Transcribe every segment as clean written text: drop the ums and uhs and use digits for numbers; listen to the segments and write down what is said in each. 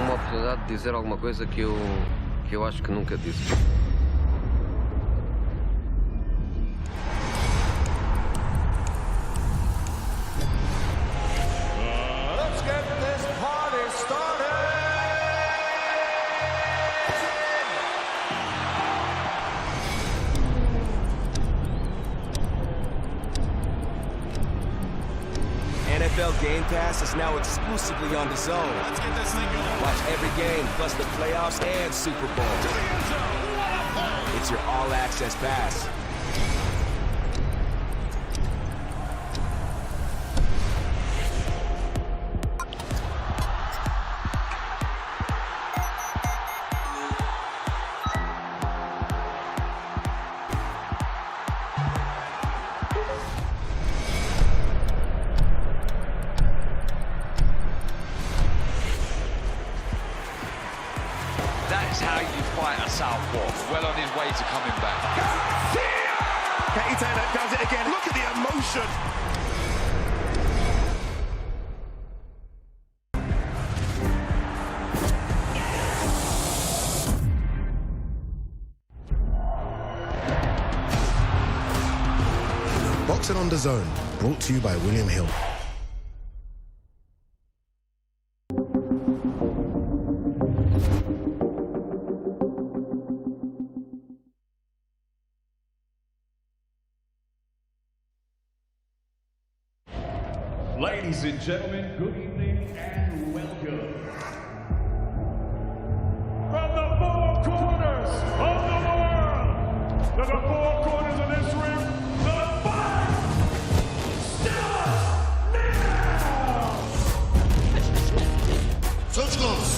uma oportunidade de dizer alguma coisa que eu acho que nunca disse. NFL Game Pass is now exclusively on DAZN. Let's get this thing going. Watch every game, plus the playoffs and Super Bowl. It's your all-access pass. That's how you fight a southpaw. Well on his way to coming back. Katie Taylor does it again. Look at the emotion. Boxing on DAZN, brought to you by William Hill. Ladies and gentlemen, good evening and welcome. From the four corners of the world, to the four corners of this ring, the fight starts now! Switch gloves.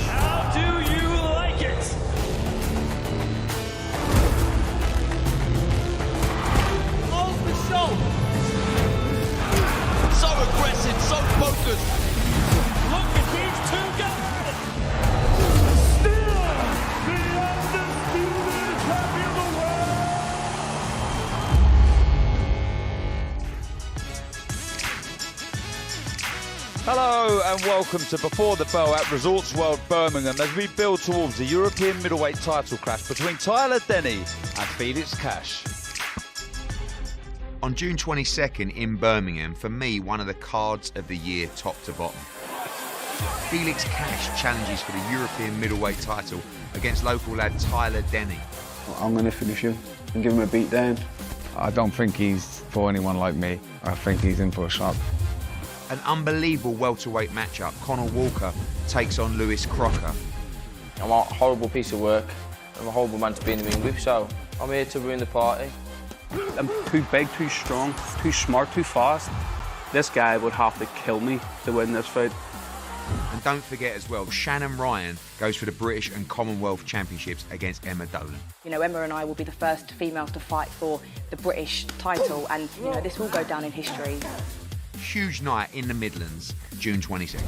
How do you like it? Off the shoulder. So aggressive, so focused. Look at these two guys! Still the undisputed champion of the world! Hello and welcome to Before the Bell at Resorts World Birmingham as we build towards the European middleweight title clash between Tyler Denny and Felix Cash. On June 22nd in Birmingham, for me, one of the cards of the year top to bottom. Felix Cash challenges for the European middleweight title against local lad Tyler Denny. I'm going to finish him and give him a beat down. I don't think he's for anyone like me. I think he's in for a shock. An unbelievable welterweight matchup. Conor Walker takes on Lewis Crocker. I'm a horrible piece of work. I'm a horrible man to be in the ring with, so I'm here to ruin the party. I'm too big, too strong, too smart, too fast. This guy would have to kill me to win this fight. And don't forget as well, Shannon Ryan goes for the British and Commonwealth Championships against Emma Dolan. You know, Emma and I will be the first females to fight for the British title, and you know, this will go down in history. Huge night in the Midlands, June 22nd.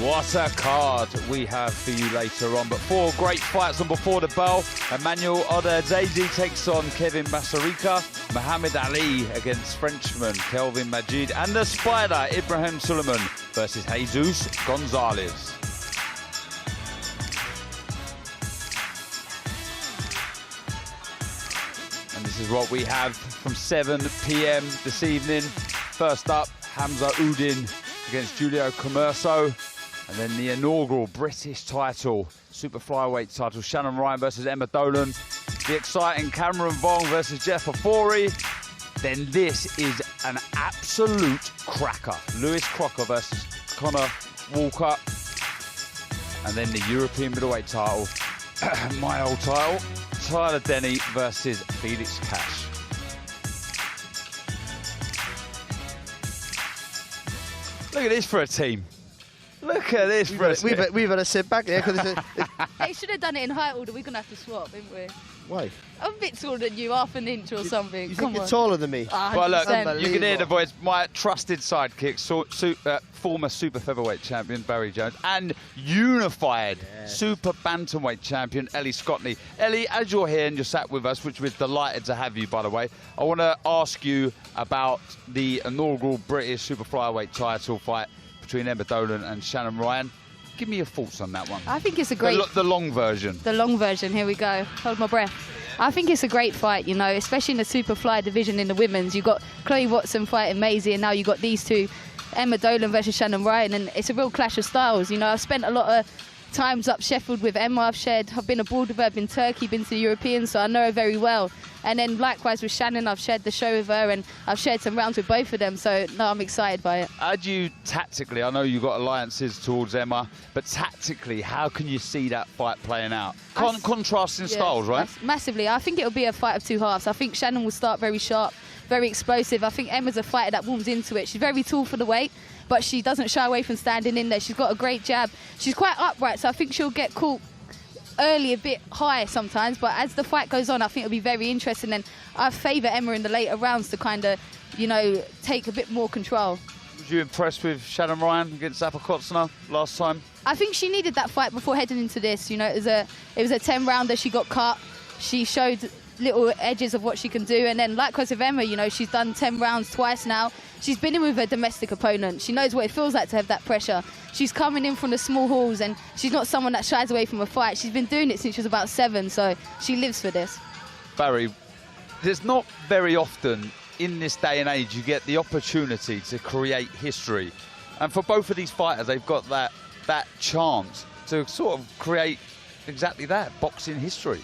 What a card we have for you later on. But four great fights on Before the Bell. Emmanuel Odadzazi takes on Kevin Basarika. Muhammad Ali against Frenchman Kelvin Majid. And the Spider, Ibrahim Suleiman versus Jesus Gonzalez. And this is what we have from 7 p.m. this evening. First up, Hamza Udin against Julio Commerso. And then the inaugural British title, super flyweight title, Shannon Ryan versus Emma Dolan. The exciting Cameron Vong versus Jeff Ofori. Then this is an absolute cracker. Lewis Crocker versus Conor Walker. And then the European middleweight title, my old title, Tyler Denny versus Felix Cash. Look at this for a team. Look at this, we've had to sit back there. They should have done it in height order. We're going to have to swap, aren't we? Why? I'm a bit taller than you, half an inch or something. You Come think you're on. taller than me? Well, look, you can hear the voice. My trusted sidekick, former super featherweight champion Barry Jones, and unified super bantamweight champion Ellie Scottney. Ellie, as you're here and you're sat with us, which we're delighted to have you, by the way, I want to ask you about the inaugural British super flyweight title fight between Emma Dolan and Shannon Ryan. Give me your thoughts on that one. I think it's a great... The long version. The long version, here we go. Hold my breath. I think it's a great fight, you know, especially in the super fly division in the women's. You've got Chloe Watson fighting Maisie, and now you've got these two, Emma Dolan versus Shannon Ryan, and it's a real clash of styles. You know, I've spent a lot of times up Sheffield with Emma. I've been abroad with her, I've been to Turkey, been to the Europeans, so I know her very well. And then likewise with Shannon, I've shared the show with her, and I've shared some rounds with both of them, so no, I'm excited by it. How do you tactically, I know you've got alliances towards Emma, but tactically, how can you see that fight playing out? Contrasting styles, right? Massively. I think it'll be a fight of two halves. I think Shannon will start very sharp, very explosive. I think Emma's a fighter that warms into it. She's very tall for the weight, but she doesn't shy away from standing in there. She's got a great jab. She's quite upright, so I think she'll get caught early a bit high sometimes, but as the fight goes on, I think it'll be very interesting, and I favour Emma in the later rounds to kind of, you know, take a bit more control. Was you impressed with Shannon Ryan against Apocotsna last time? I think she needed that fight before heading into this. You know, it was a 10-rounder. She got cut. She showed little edges of what she can do, and then likewise with Emma, you know, she's done 10 rounds twice now. She's been in with a domestic opponent. She knows what it feels like to have that pressure. She's coming in from the small halls, and she's not someone that shies away from a fight. She's been doing it since she was about 7, so she lives for this. Barry, there's not very often in this day and age you get the opportunity to create history, and for both of these fighters, they've got that chance to sort of create exactly that, boxing history.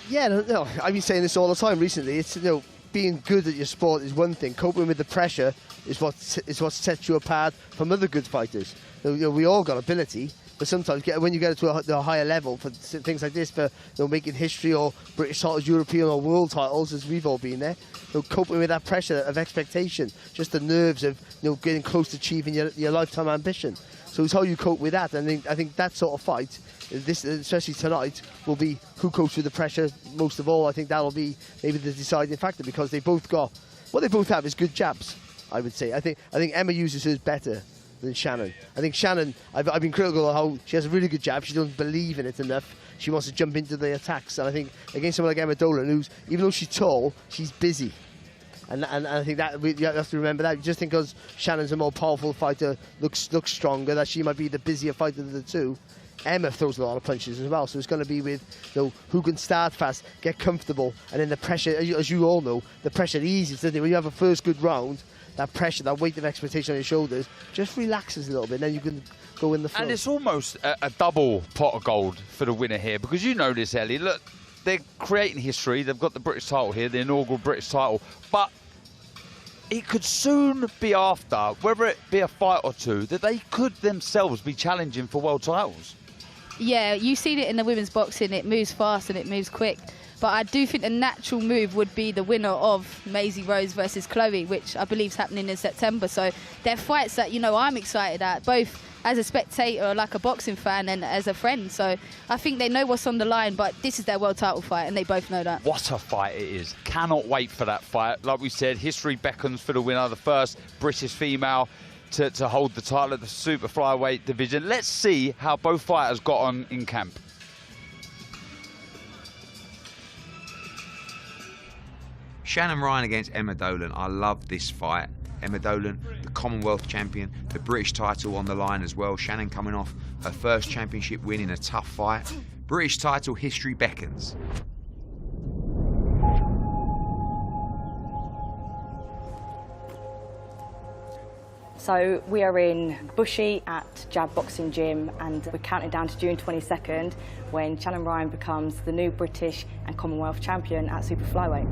Yeah, no, I've been saying this all the time recently. It's, you know, being good at your sport is one thing. Coping with the pressure is what sets you apart from other good fighters. You know, we all got ability, but sometimes when you get to a higher level for things like this, for, you know, making history or British titles, European or world titles, as we've all been there, you know, coping with that pressure of expectation, just the nerves of, you know, getting close to achieving your lifetime ambition. So it's how you cope with that. And I think that sort of fight, this, especially tonight, will be who copes with the pressure most of all. I think that'll be maybe the deciding factor, because they both got, what they both have is good jabs, I would say. I think Emma uses hers better than Shannon. I think Shannon, I've been critical of how she has a really good jab. She doesn't believe in it enough. She wants to jump into the attacks. And I think against someone like Emma Dolan, who's, even though she's tall, she's busy. And I think that you have to remember that. Just think because Shannon's a more powerful fighter, looks stronger, that she might be the busier fighter of the two. Emma throws a lot of punches as well, so it's going to be with, you know, who can start fast, get comfortable, and then the pressure, as you all know, the pressure eases, doesn't it? When you have a first good round, that pressure, that weight of expectation on your shoulders just relaxes a little bit, and then you can go in the flow. And it's almost a double pot of gold for the winner here, because you know this, Ellie. Look, they're creating history. They've got the British title here, the inaugural British title, but it could soon be after, whether it be a fight or two, that they could themselves be challenging for world titles. Yeah, you've seen it in the women's boxing. It moves fast and it moves quick. But I do think the natural move would be the winner of Maisie Rose versus Chloe, which I believe is happening in September. So they're fights that, you know, I'm excited at, both as a spectator, like a boxing fan, and as a friend. So I think they know what's on the line, but this is their world title fight, and they both know that. What a fight it is. Cannot wait for that fight. Like we said, history beckons for the winner, the first British female to hold the title of the super flyweight division. Let's see how both fighters got on in camp. Shannon Ryan against Emma Dolan. I love this fight. Emma Dolan, the Commonwealth champion, the British title on the line as well. Shannon coming off her first championship win in a tough fight. British title history beckons. So we are in Bushy at Jab Boxing Gym, and we're counting down to June 22nd when Shannon Ryan becomes the new British and Commonwealth champion at super flyweight.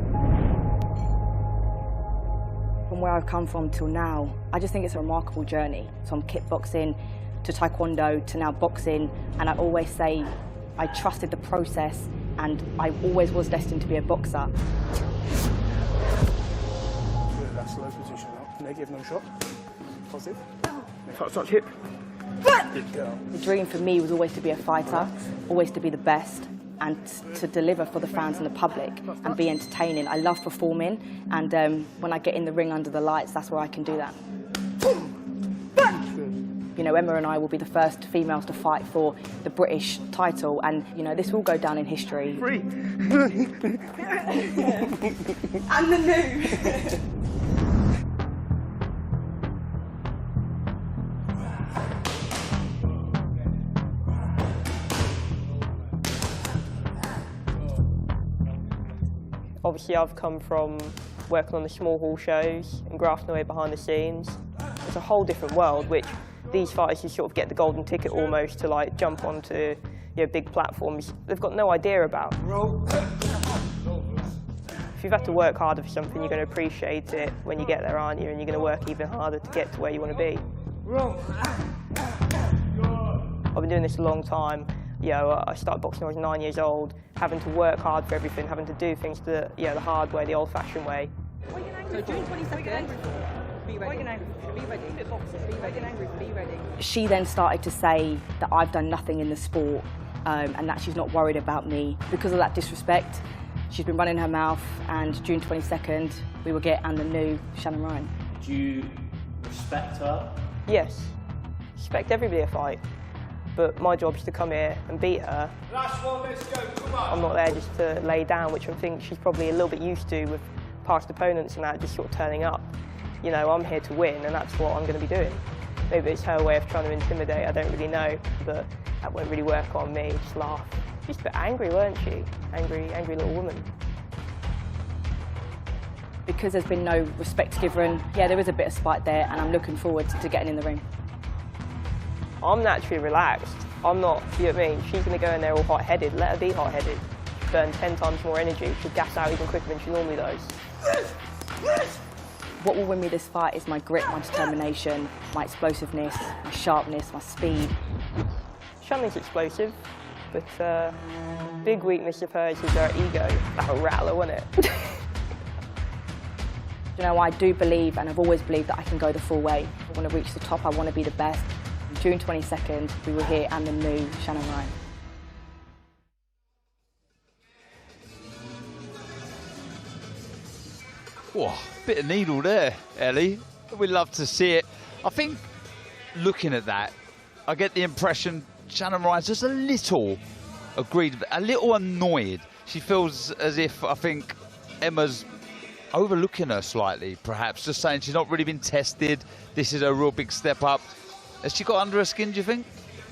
From where I've come from till now, I just think it's a remarkable journey. From kickboxing to taekwondo to now boxing, and I always say I trusted the process, and I always was destined to be a boxer. That's low position now. Negative, no shot. Positive. Touch hip. The dream for me was always to be a fighter, always to be the best, and to deliver for the fans and the public and be entertaining. I love performing, and when I get in the ring under the lights, that's where I can do that. You know, Emma and I will be the first females to fight for the British title, and you know, this will go down in history. And the new. Obviously, I've come from working on the small hall shows and grafting away behind the scenes. It's a whole different world, which these fighters just sort of get the golden ticket almost to like jump onto, you know, big platforms they've got no idea about. If you've had to work harder for something, you're going to appreciate it when you get there, aren't you? And you're going to work even harder to get to where you want to be. I've been doing this a long time. You know, I started boxing when I was 9 years old, having to work hard for everything, having to do things the hard way, the old-fashioned way. So June 22nd, be ready. She then started to say that I've done nothing in the sport and that she's not worried about me. Because of that disrespect, she's been running her mouth, and June 22nd, we will get and the new Shannon Ryan. Do you respect her? Yes. Respect everybody I fight. But my job is to come here and beat her. Last one, let's go, come on. I'm not there just to lay down, which I think she's probably a little bit used to with past opponents and that, just sort of turning up. You know, I'm here to win, and that's what I'm going to be doing. Maybe it's her way of trying to intimidate, I don't really know, but that won't really work on me, just laugh. She's a bit angry, weren't she? Angry little woman. Because there's been no respect given, yeah, there is a bit of spite there, and I'm looking forward to getting in the ring. I'm naturally relaxed. I'm not, you know what I mean? She's going to go in there all hot-headed. Let her be hot-headed. Burn 10 times more energy. She'll gas out even quicker than she normally does. What will win me this fight is my grit, my determination, my explosiveness, my sharpness, my speed. Shannon's explosive, but big weakness of hers is her ego. That'll rattle her, won't it? You know, I do believe, and I've always believed, that I can go the full way. I want to reach the top, I want to be the best. June 22nd, we will hear and the new Shannon Ryan. Whoa, bit of needle there, Ellie. We'd love to see it. I think, looking at that, I get the impression Shannon Ryan's just a little aggrieved, a little annoyed. She feels as if, I think, Emma's overlooking her slightly, perhaps, just saying she's not really been tested. This is a real big step up. Has she got under her skin, do you think?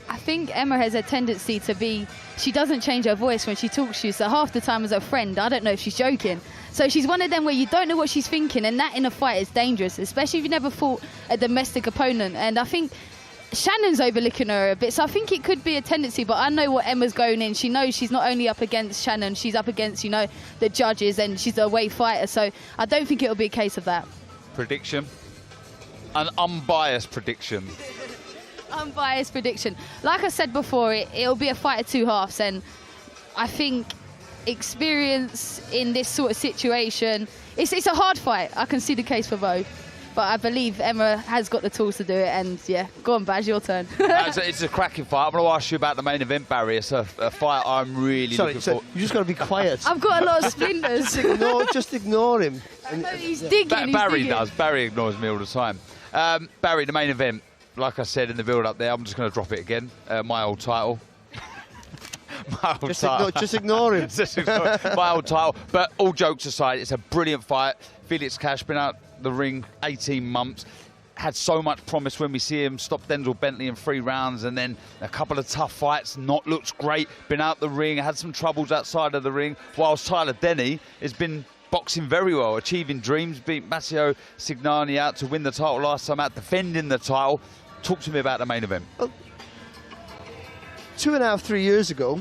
I think Emma has a tendency to be, she doesn't change her voice when she talks to you, so half the time as a friend, I don't know if she's joking. So she's one of them where you don't know what she's thinking, and that in a fight is dangerous, especially if you've never fought a domestic opponent. And I think Shannon's overlooking her a bit, so I think it could be a tendency, but I know what Emma's going in. She knows she's not only up against Shannon, she's up against, you know, the judges, and she's a away fighter, so I don't think it'll be a case of that. Prediction? An unbiased prediction. Unbiased prediction. Like I said before, it'll be a fight of two halves, and I think experience in this sort of situation, it's a hard fight. I can see the case for both, but I believe Emma has got the tools to do it, and yeah, go on, Baz, your turn. It's a cracking fight. I'm going to ask you about the main event, Barry. It's a fight I'm really looking for. You just got to be quiet. I've got a lot of splinters. just ignore him. No, he's digging. Barry does. Barry ignores me all the time. Barry, the main event. Like I said in the build-up there, I'm just going to drop it again. My old title. Just ignore him. My old title. But all jokes aside, it's a brilliant fight. Felix Cash been out the ring 18 months. Had so much promise when we see him stop Denzel Bentley in 3 rounds, and then a couple of tough fights, not looked great. Been out the ring, had some troubles outside of the ring. Whilst Tyler Denny has been boxing very well, achieving dreams, beat Matteo Signani out to win the title last time out, defending the title. Talk to me about the main event. Well, 2.5, 3 years ago,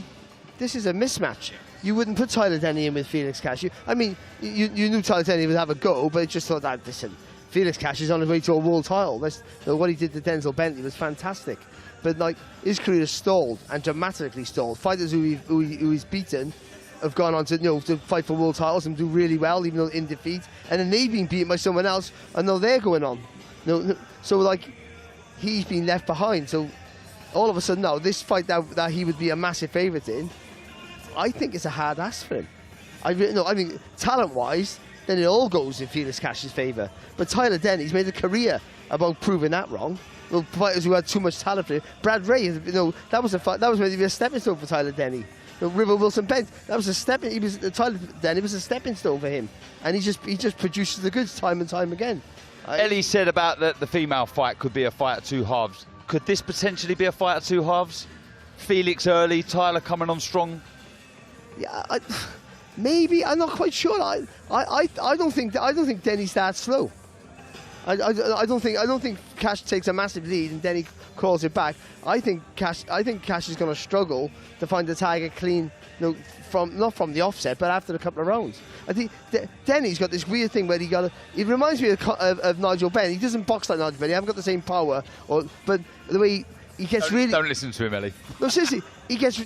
this is a mismatch. You wouldn't put Tyler Denny in with Felix Cash. I mean, you knew Tyler Denny would have a go, but just thought that, listen, Felix Cash is on his way to a world title. What he did to Denzel Bentley was fantastic. But like, his career has stalled, and dramatically stalled. Fighters who he's beaten have gone on to, to fight for world titles and do really well, even though in defeat. And then they've been beaten by someone else, and now they're going on. So like, he's been left behind. So all of a sudden now, this fight that he would be a massive favourite in, I think it's a hard ask for him. I mean, talent-wise, then it all goes in Felix Cash's favour. But Tyler Denny's made a career about proving that wrong. Well, fighters who had too much talent for him. Brad Ray, that was maybe a stepping stone for Tyler Denny. River Wilson Bent, that was a stepping. Tyler Denny was a stepping stone for him, and he just produces the goods time and time again. Ellie said about the female fight could be a fight at two halves. Could this potentially be a fight at two halves? Felix early, Tyler coming on strong. Yeah, maybe. I'm not quite sure. I don't think Denny starts slow. I don't think Cash takes a massive lead and Denny calls it back. I think Cash is going to struggle to find the target clean, not from the offset, but after a couple of rounds. I think Denny's got this weird thing where it reminds me of Nigel Benn. He doesn't box like Nigel Benn. He hasn't got the same power, but the way he gets Don't listen to him, Ellie. No, seriously,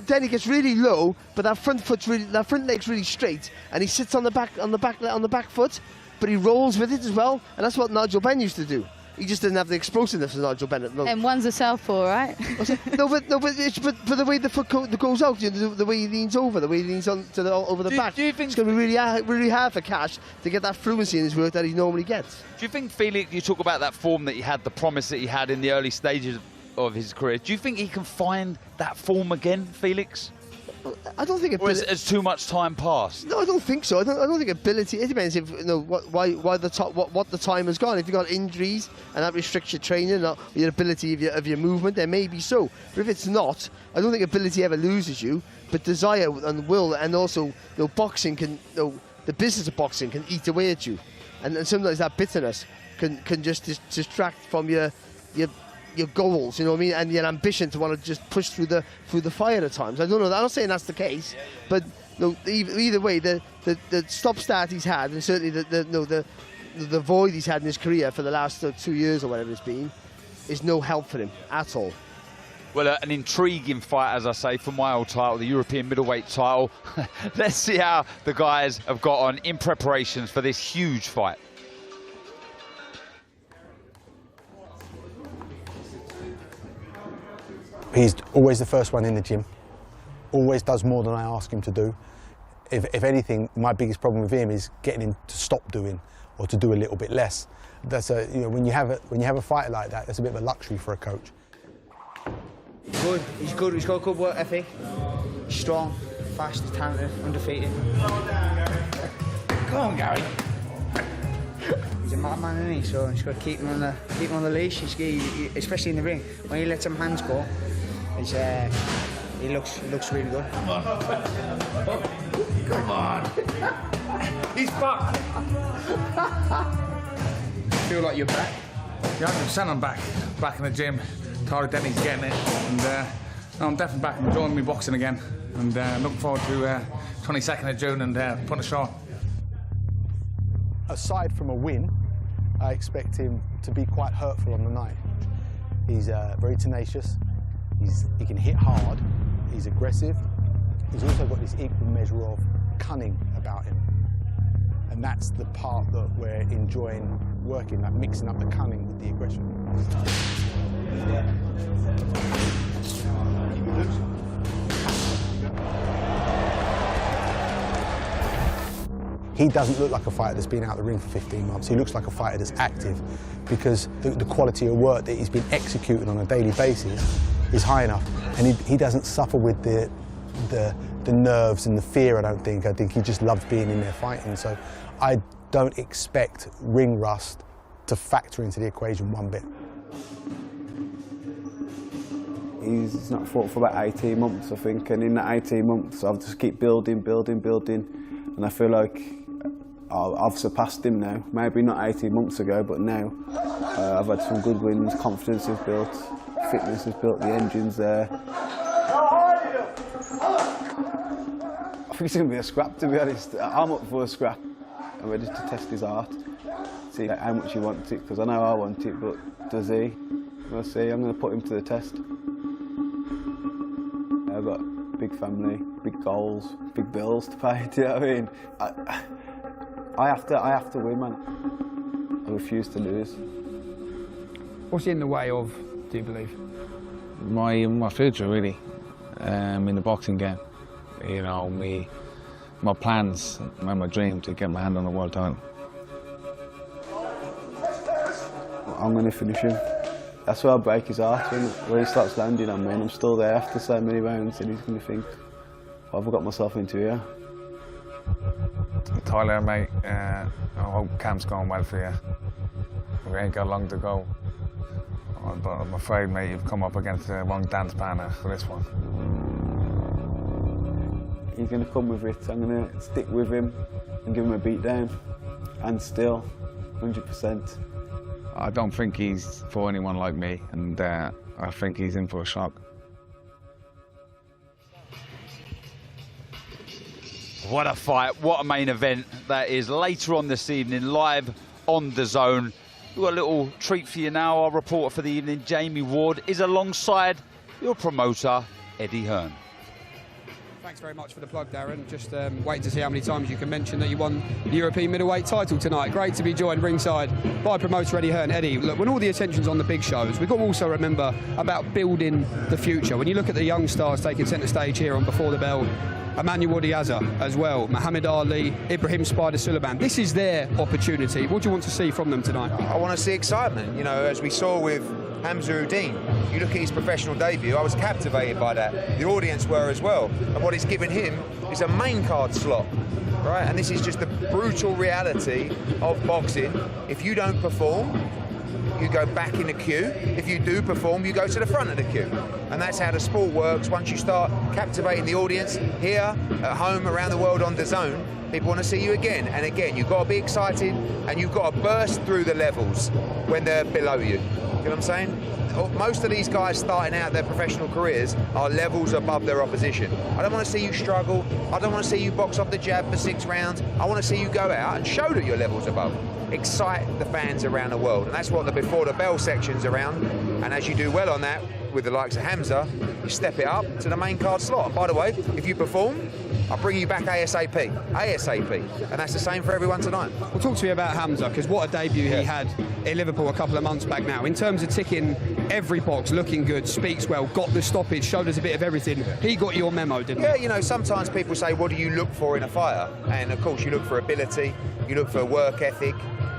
Denny gets really low, but that front leg's really straight, and he sits on the back foot, but he rolls with it as well, and that's what Nigel Benn used to do. He just didn't have the explosiveness of Nigel Bennett. No. And one's a southpaw, right? but the way the foot goes out, the way he leans over, the way he leans over the back, it's going to be really hard for Cash to get that fluency in his work that he normally gets. Do you think Felix? You talk about that form that he had, the promise that he had in the early stages of his career. Do you think he can find that form again, Felix? I don't think. Or has too much time passed? No, I don't think so. I don't think ability. It depends if what the time has gone. If you've got injuries and that restricts your training or your ability of your movement, then maybe so. But if it's not, I don't think ability ever loses you. But desire and will, and also boxing can, the business of boxing can eat away at you, and sometimes that bitterness can just distract from your goals, you know what I mean, and your ambition to want to just push through the fire at times. I don't know. I'm not saying that's the case, but either way, the stop-start he's had, and certainly the void he's had in his career for the last 2 years or whatever it's been, is no help for him at all. Well, an intriguing fight, as I say, for my old title, the European middleweight title. Let's see how the guys have got on in preparations for this huge fight. He's always the first one in the gym, always does more than I ask him to do. If anything, my biggest problem with him is getting him to stop doing or to do a little bit less. That's when you have a fighter like that, that's a bit of a luxury for a coach. Good. He's good. He's got good work ethic. Strong, fast, talented, undefeated. Come on, Gary. He's a madman, isn't he? So he's got to keep him on the leash. Especially in the ring, when he lets him hands go, he looks really good. Come on. Come on. He's back. Feel like you're back? Yeah, 100% I'm back. Back in the gym. Tyler Denny's getting it. And I'm definitely back. I'm enjoying me boxing again. And looking forward to 22nd of June and putting a show on. Aside from a win, I expect him to be quite hurtful on the night. He's very tenacious. He can hit hard. He's aggressive. He's also got this equal measure of cunning about him. And that's the part that we're enjoying working, like mixing up the cunning with the aggression. He doesn't look like a fighter that's been out of the ring for 15 months. He looks like a fighter that's active because the quality of work that he's been executing on a daily basis is high enough. And he doesn't suffer with the nerves and the fear, I don't think. I think he just loves being in there fighting. So I don't expect ring rust to factor into the equation one bit. He's not fought for about 18 months, I think, and in that 18 months I've just keep building, and I feel like I've surpassed him now. Maybe not 18 months ago, but now I've had some good wins, confidence is built, fitness is built, the engine's there. I think it's going to be a scrap, to be honest. I'm up for a scrap. I'm ready to test his art, see how much he wants it, because I know I want it, but does he? We'll see. I'm going to put him to the test. I've got a big family, big goals, big bills to pay, do you know what I mean? I have to win, man. I refuse to lose. What's in the way of, do you believe? my future really in the boxing game. You know, my plans and my dream to get my hand on the world title. I'm going to finish him. That's where I break his heart when he starts landing on me, and I'm still there after so many rounds, and he's going to think, what have I got myself into here? Tyler, mate, I hope camp's going well for you. We ain't got long to go. But I'm afraid, mate, you've come up against the wrong dance partner for this one. He's going to come with it. I'm going to stick with him and give him a beat down. And still, 100%. I don't think he's for anyone like me, and I think he's in for a shock. What a fight, what a main event that is later on this evening, live on DAZN. We've got a little treat for you now. Our reporter for the evening, Jamie Ward, is alongside your promoter, Eddie Hearn. Thanks very much for the plug, Darren. Just wait to see how many times you can mention that you won the European middleweight title tonight. Great to be joined ringside by promoter Eddie Hearn. Eddie, look, when all the attention's on the big shows, we've got to also remember about building the future. When you look at the young stars taking centre stage here on Before the Bell, Emmanuel Diazza as well, Muhammad Ali, Ibrahim Spider Sulaiman. This is their opportunity. What do you want to see from them tonight? I want to see excitement. You know, as we saw with Hamza Uddin, you look at his professional debut, I was captivated by that. The audience were as well. And what it's given him is a main card slot, right? And this is just the brutal reality of boxing. If you don't perform, you go back in the queue. If you do perform, you go to the front of the queue. And that's how the sport works. Once you start captivating the audience here, at home, around the world on DAZN, people want to see you again and again. You've got to be excited, and you've got to burst through the levels when they're below you. You know what I'm saying? Most of these guys starting out their professional careers are levels above their opposition. I don't want to see you struggle. I don't want to see you box off the jab for 6 rounds. I want to see you go out and show that you're levels above. Excite the fans around the world, and that's what the Before the Bell section's around. And as you do well on that with the likes of Hamza, you step it up to the main card slot. And by the way, if you perform, I'll bring you back ASAP, and that's the same for everyone tonight. Well, talk to me about Hamza, because what a debut he had in Liverpool a couple of months back now. In terms of ticking every box, looking good, speaks well, got the stoppage, showed us a bit of everything. He got your memo, didn't he? Yeah, you know, sometimes people say, what do you look for in a fighter? And of course, you look for ability, you look for work ethic,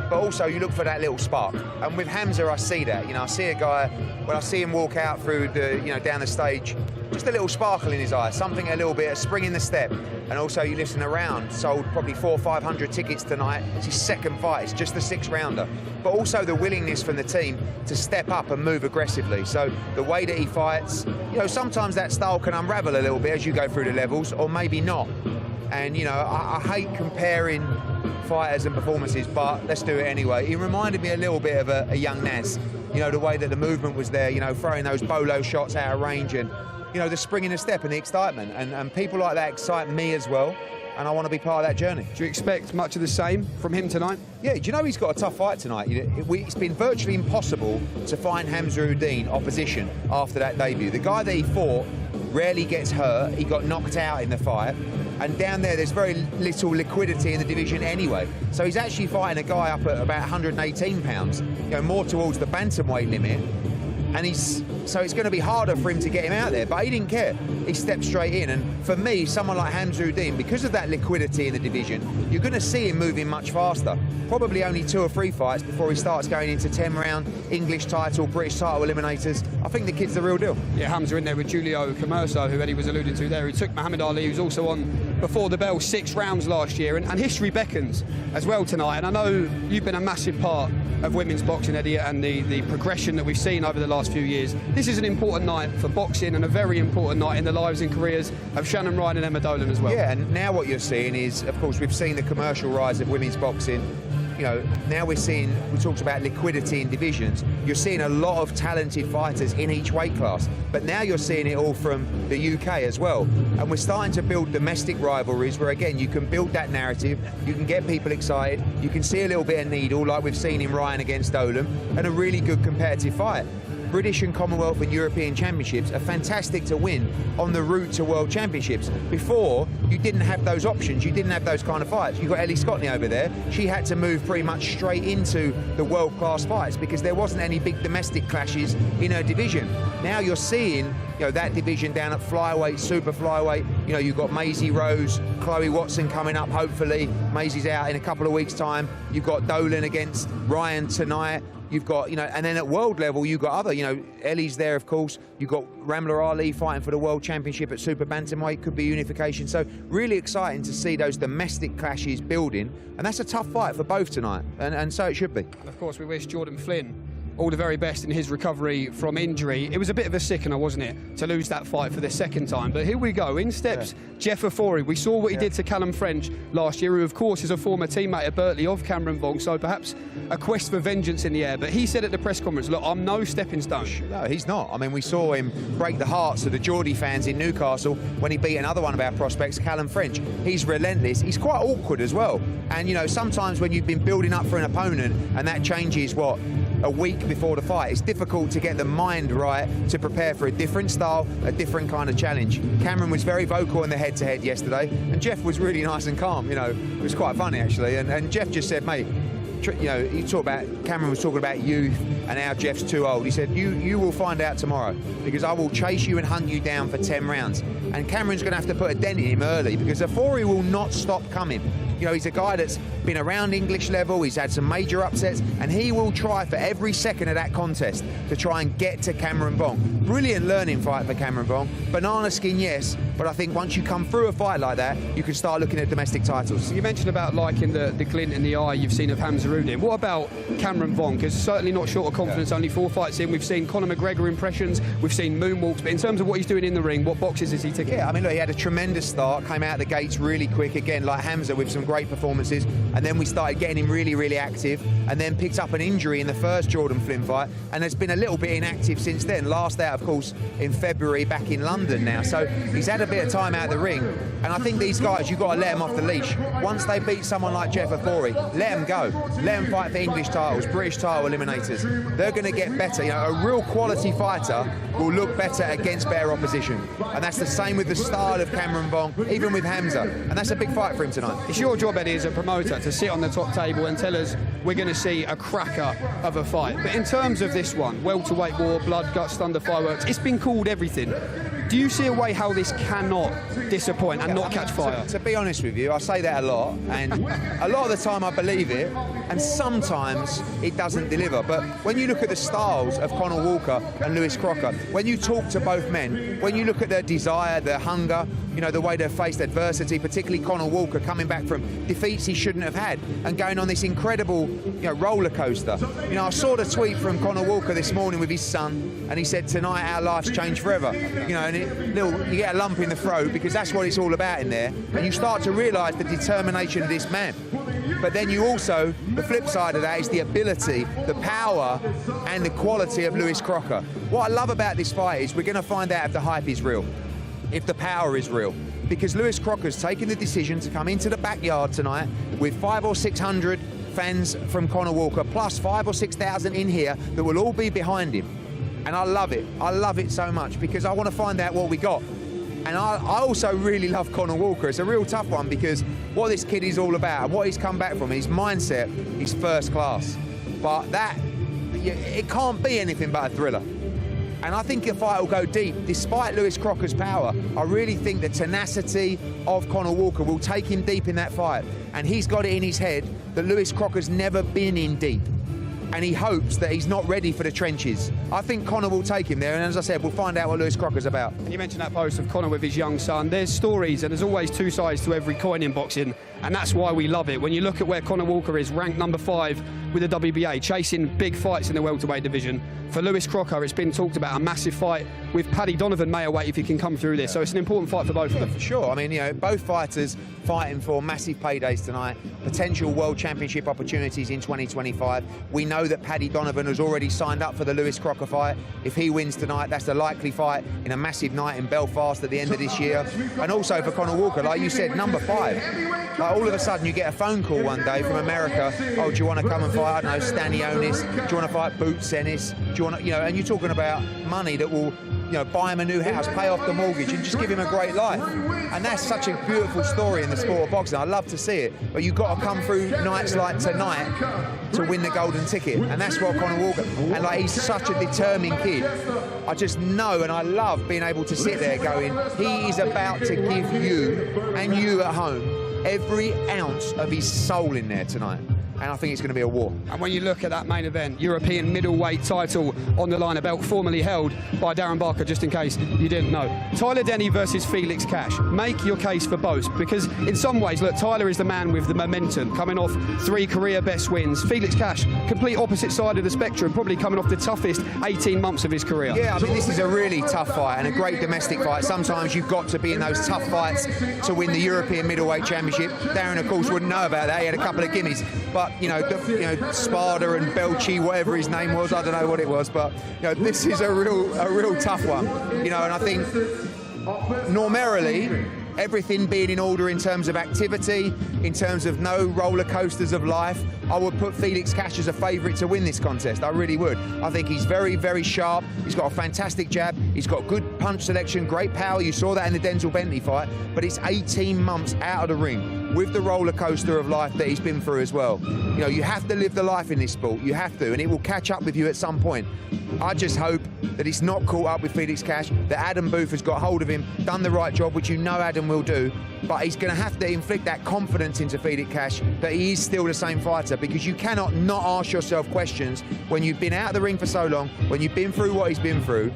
but also you look for that little spark. And with Hamza, I see that. You know, I see a guy, when I see him walk out through the, you know, down the stage, just a little sparkle in his eye, something a little bit, a spring in the step. And also you listen around, sold probably 400 or 500 tickets tonight. It's his second fight, it's just the 6-rounder. But also the willingness from the team to step up and move aggressively. So the way that he fights, you know, sometimes that style can unravel a little bit as you go through the levels, or maybe not. And, you know, I hate comparing fighters and performances, but let's do it anyway. He reminded me a little bit of a young Naz. You know, the way that the movement was there, you know, throwing those bolo shots out of range, and, you know, the spring in the step and the excitement. And people like that excite me as well, and I want to be part of that journey. Do you expect much of the same from him tonight? Yeah, do you know he's got a tough fight tonight? It's been virtually impossible to find Hamza Uddin opposition after that debut. The guy that he fought rarely gets hurt. He got knocked out in the fight. And down there's very little liquidity in the division anyway. So he's actually fighting a guy up at about 118 pounds, you know, more towards the bantamweight limit. And so it's going to be harder for him to get him out there, but he didn't care. He stepped straight in, and for me, someone like Hamza Uddin, because of that liquidity in the division, you're going to see him moving much faster. Probably only 2 or 3 fights before he starts going into 10-round English title, British title eliminators. I think the kid's the real deal. Yeah, Hamza in there with Julio Commerso, who Eddie was alluding to there. He took Muhammad Ali, who's also on Before the Bell, 6 rounds last year, and history beckons as well tonight. And I know you've been a massive part of women's boxing, Eddie, and the progression that we've seen over the last few years. This is an important night for boxing, and a very important night in the lives and careers of Shannon Ryan and Emma Dolan as well. Yeah, and now what you're seeing is, of course, we've seen the commercial rise of women's boxing. You know, now we talked about liquidity in divisions. You're seeing a lot of talented fighters in each weight class, but now you're seeing it all from the UK as well. And we're starting to build domestic rivalries where, again, you can build that narrative, you can get people excited, you can see a little bit of needle like we've seen in Ryan against Dolan, and a really good competitive fight. British and Commonwealth and European Championships are fantastic to win on the route to World Championships. Before, you didn't have those options, you didn't have those kind of fights. You've got Ellie Scotney over there. She had to move pretty much straight into the world-class fights because there wasn't any big domestic clashes in her division. Now you're seeing, that division down at flyweight, super flyweight. You've got Maisie Rose, Chloe Watson coming up, hopefully. Maisie's out in a couple of weeks' time. You've got Dolan against Ryan tonight. You've got, and then at world level, you've got other, Ellie's there, of course. You've got Ramla Ali fighting for the world championship at super bantamweight, could be unification. So really exciting to see those domestic clashes building. And that's a tough fight for both tonight, and so it should be. And of course, we wish Jordan Flynn all the very best in his recovery from injury. It was a bit of a sickener, wasn't it, to lose that fight for the second time. But here we go. In steps Jeff Ofori. We saw what he did to Callum French last year, who of course is a former teammate at Berkeley of Cameron Vong, so perhaps a quest for vengeance in the air. But he said at the press conference, look, I'm no stepping stone. No, he's not. I mean, we saw him break the hearts of the Geordie fans in Newcastle when he beat another one of our prospects, Callum French. He's relentless. He's quite awkward as well. And, sometimes when you've been building up for an opponent and that changes, a week before the fight, it's difficult to get the mind right to prepare for a different style, a different kind of challenge. Cameron was very vocal in the head-to-head yesterday, and Jeff was really nice and calm. It was quite funny actually. And Jeff just said, mate, he talked about, Cameron was talking about youth and how Jeff's too old. He said, you will find out tomorrow because I will chase you and hunt you down for 10 rounds. And Cameron's going to have to put a dent in him early because Ofori will not stop coming. He's a guy that's been around English level, he's had some major upsets, and he will try for every second of that contest to try and get to Cameron Vong. Brilliant learning fight for Cameron Vong. Banana skin, yes, but I think once you come through a fight like that, you can start looking at domestic titles. You mentioned about liking the glint in the eye you've seen of Hamza Udin. What about Cameron Vong? Because certainly not short of confidence, only 4 fights in. We've seen Conor McGregor impressions, we've seen moonwalks, but in terms of what he's doing in the ring, what boxes is he ticking? Yeah, I mean, look, he had a tremendous start, came out the gates really quick, again, like Hamza, with some great performances, and then we started getting him really, really active, and then picked up an injury in the first Jordan Flynn fight, and has been a little bit inactive since then. Last out, of course, in February, back in London now, so he's had a bit of time out of the ring, and I think these guys, you've got to let them off the leash. Once they beat someone like Jeff Ofori, let them go. Let them fight for English titles, British title eliminators. They're going to get better. A real quality fighter will look better against better opposition, and that's the same with the style of Cameron Vong, even with Hamza, and that's a big fight for him tonight. It's your job, Eddie, as a promoter, to sit on the top table and tell us we're going to see a cracker of a fight. But in terms of this one, welterweight war, blood, guts, thunder, fireworks, it's been called everything. Do you see a way how this cannot disappoint and not catch fire? To be honest with you, I say that a lot, and a lot of the time I believe it, and sometimes it doesn't deliver. But when you look at the styles of Conor Walker and Lewis Crocker, when you talk to both men, when you look at their desire, their hunger, the way they've faced adversity, particularly Conor Walker coming back from defeats he shouldn't have had and going on this incredible, roller coaster. I saw the tweet from Conor Walker this morning with his son, and he said, tonight our life's changed forever. And you get a lump in the throat because that's what it's all about in there, and you start to realise the determination of this man. But then you also, the flip side of that is the ability, the power and the quality of Lewis Crocker. What I love about this fight is we're going to find out if the hype is real, if the power is real, because Lewis Crocker's taken the decision to come into the backyard tonight with 500 or 600 fans from Conor Walker, plus 5,000 or 6,000 in here that will all be behind him. And I love it. I love it so much because I want to find out what we got. And I also really love Conor Walker. It's a real tough one because what this kid is all about and what he's come back from, his mindset is first class. But it can't be anything but a thriller. And I think the fight will go deep. Despite Lewis Crocker's power, I really think the tenacity of Conor Walker will take him deep in that fight. And he's got it in his head that Lewis Crocker's never been in deep. And he hopes that he's not ready for the trenches. I think Conor will take him there, and as I said, we'll find out what Lewis Crocker's about. And you mentioned that post of Conor with his young son. There's stories, and there's always two sides to every coin in boxing, and that's why we love it. When you look at where Conor Walker is, ranked number 5 with the WBA, chasing big fights in the welterweight division. For Lewis Crocker, it's been talked about a massive fight with Paddy Donovan Mayorweight if he can come through this. So it's an important fight for both of them. For sure. I mean, both fighters fighting for massive paydays tonight, potential world championship opportunities in 2025. We know know that Paddy Donovan has already signed up for the Lewis Crocker fight. If he wins tonight, that's a likely fight in a massive night in Belfast at the end of this year. And also for Conor Walker, like you said, number 5. Like all of a sudden you get a phone call one day from America, oh, do you want to come and fight, I don't know, Stanionis? Do you want to fight Boots Ennis? Do you want to, you know, and you're talking about money that will, you know, buy him a new house, pay off the mortgage and just give him a great life. And that's such a beautiful story in the sport of boxing. I love to see it, but you've got to come through nights like tonight to win the golden ticket, and that's what Conor Walker, and like he's such a determined kid. I just know, and I love being able to sit there going, he is about to give you and you at home every ounce of his soul in there tonight. And I think it's going to be a war. And when you look at that main event, European middleweight title on the line, a belt formerly held by Darren Barker, just in case you didn't know. Tyler Denny versus Felix Cash. Make your case for both, because in some ways, look, Tyler is the man with the momentum, coming off 3 career best wins. Felix Cash, complete opposite side of the spectrum, probably coming off the toughest 18 months of his career. Yeah, I mean, this is a really tough fight and a great domestic fight. Sometimes you've got to be in those tough fights to win the European middleweight championship. Darren, of course, wouldn't know about that. He had a couple of gimmies, but you know, Spada and Belchi, whatever his name was, I don't know what it was, but you know, this is a real tough one. You know, and I think normally everything being in order in terms of activity, in terms of no roller coasters of life, I would put Felix Cash as a favourite to win this contest. I really would. I think he's very, very sharp. He's got a fantastic jab. He's got good punch selection, great power. You saw that in the Denzel Bentley fight. But it's 18 months out of the ring with the roller coaster of life that he's been through as well. You know, you have to live the life in this sport. You have to, and it will catch up with you at some point. I just hope that it's not caught up with Felix Cash, that Adam Booth has got hold of him, done the right job, which you know Adam will do, but he's going to have to inflict that confidence into Felix Cash that he is still the same fighter, because you cannot not ask yourself questions when you've been out of the ring for so long, when you've been through what he's been through.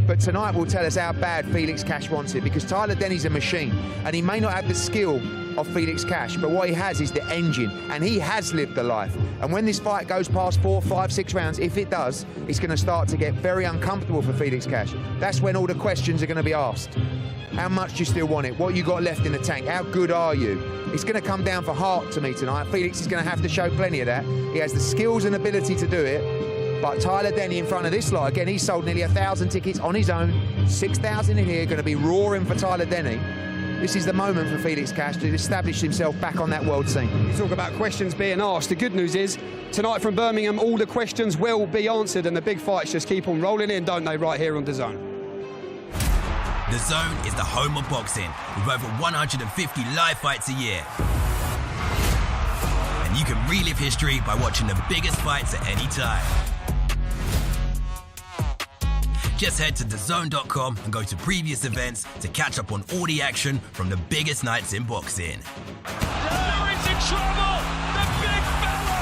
But tonight will tell us how bad Felix Cash wants it, because Tyler Denny's a machine, and he may not have the skill of Felix Cash, but what he has is the engine, and he has lived the life. And when this fight goes past 4, 5, 6 rounds, if it does, it's going to start to get very uncomfortable for Felix Cash. That's when all the questions are going to be asked. How much do you still want it? What you got left in the tank? How good are you? It's going to come down for heart to me tonight. Felix is going to have to show plenty of that. He has the skills and ability to do it. But Tyler Denny in front of this lot, again, he sold nearly 1,000 tickets on his own. 6,000 in here, going to be roaring for Tyler Denny. This is the moment for Felix Cash to establish himself back on that world scene. You talk about questions being asked. The good news is, tonight from Birmingham, all the questions will be answered, and the big fights just keep on rolling in, don't they, right here on DAZN. DAZN is the home of boxing, with over 150 live fights a year. And you can relive history by watching the biggest fights at any time. Just head to DAZN.com and go to previous events to catch up on all the action from the biggest nights in boxing. There is in trouble! The big fella!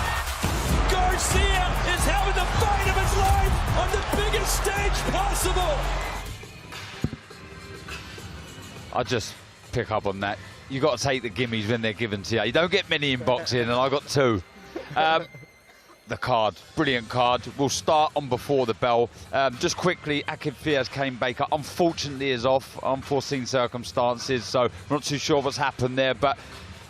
Garcia is having the fight of his life on the biggest stage possible! I just pick up on that. You got to take the gimmies when they're given to you. You don't get many in boxing, and I got 2. The card, brilliant card. We'll start on before the bell. Just quickly, Akib Fiaz Kane Baker unfortunately is off, unforeseen circumstances, so I'm not too sure what's happened there, but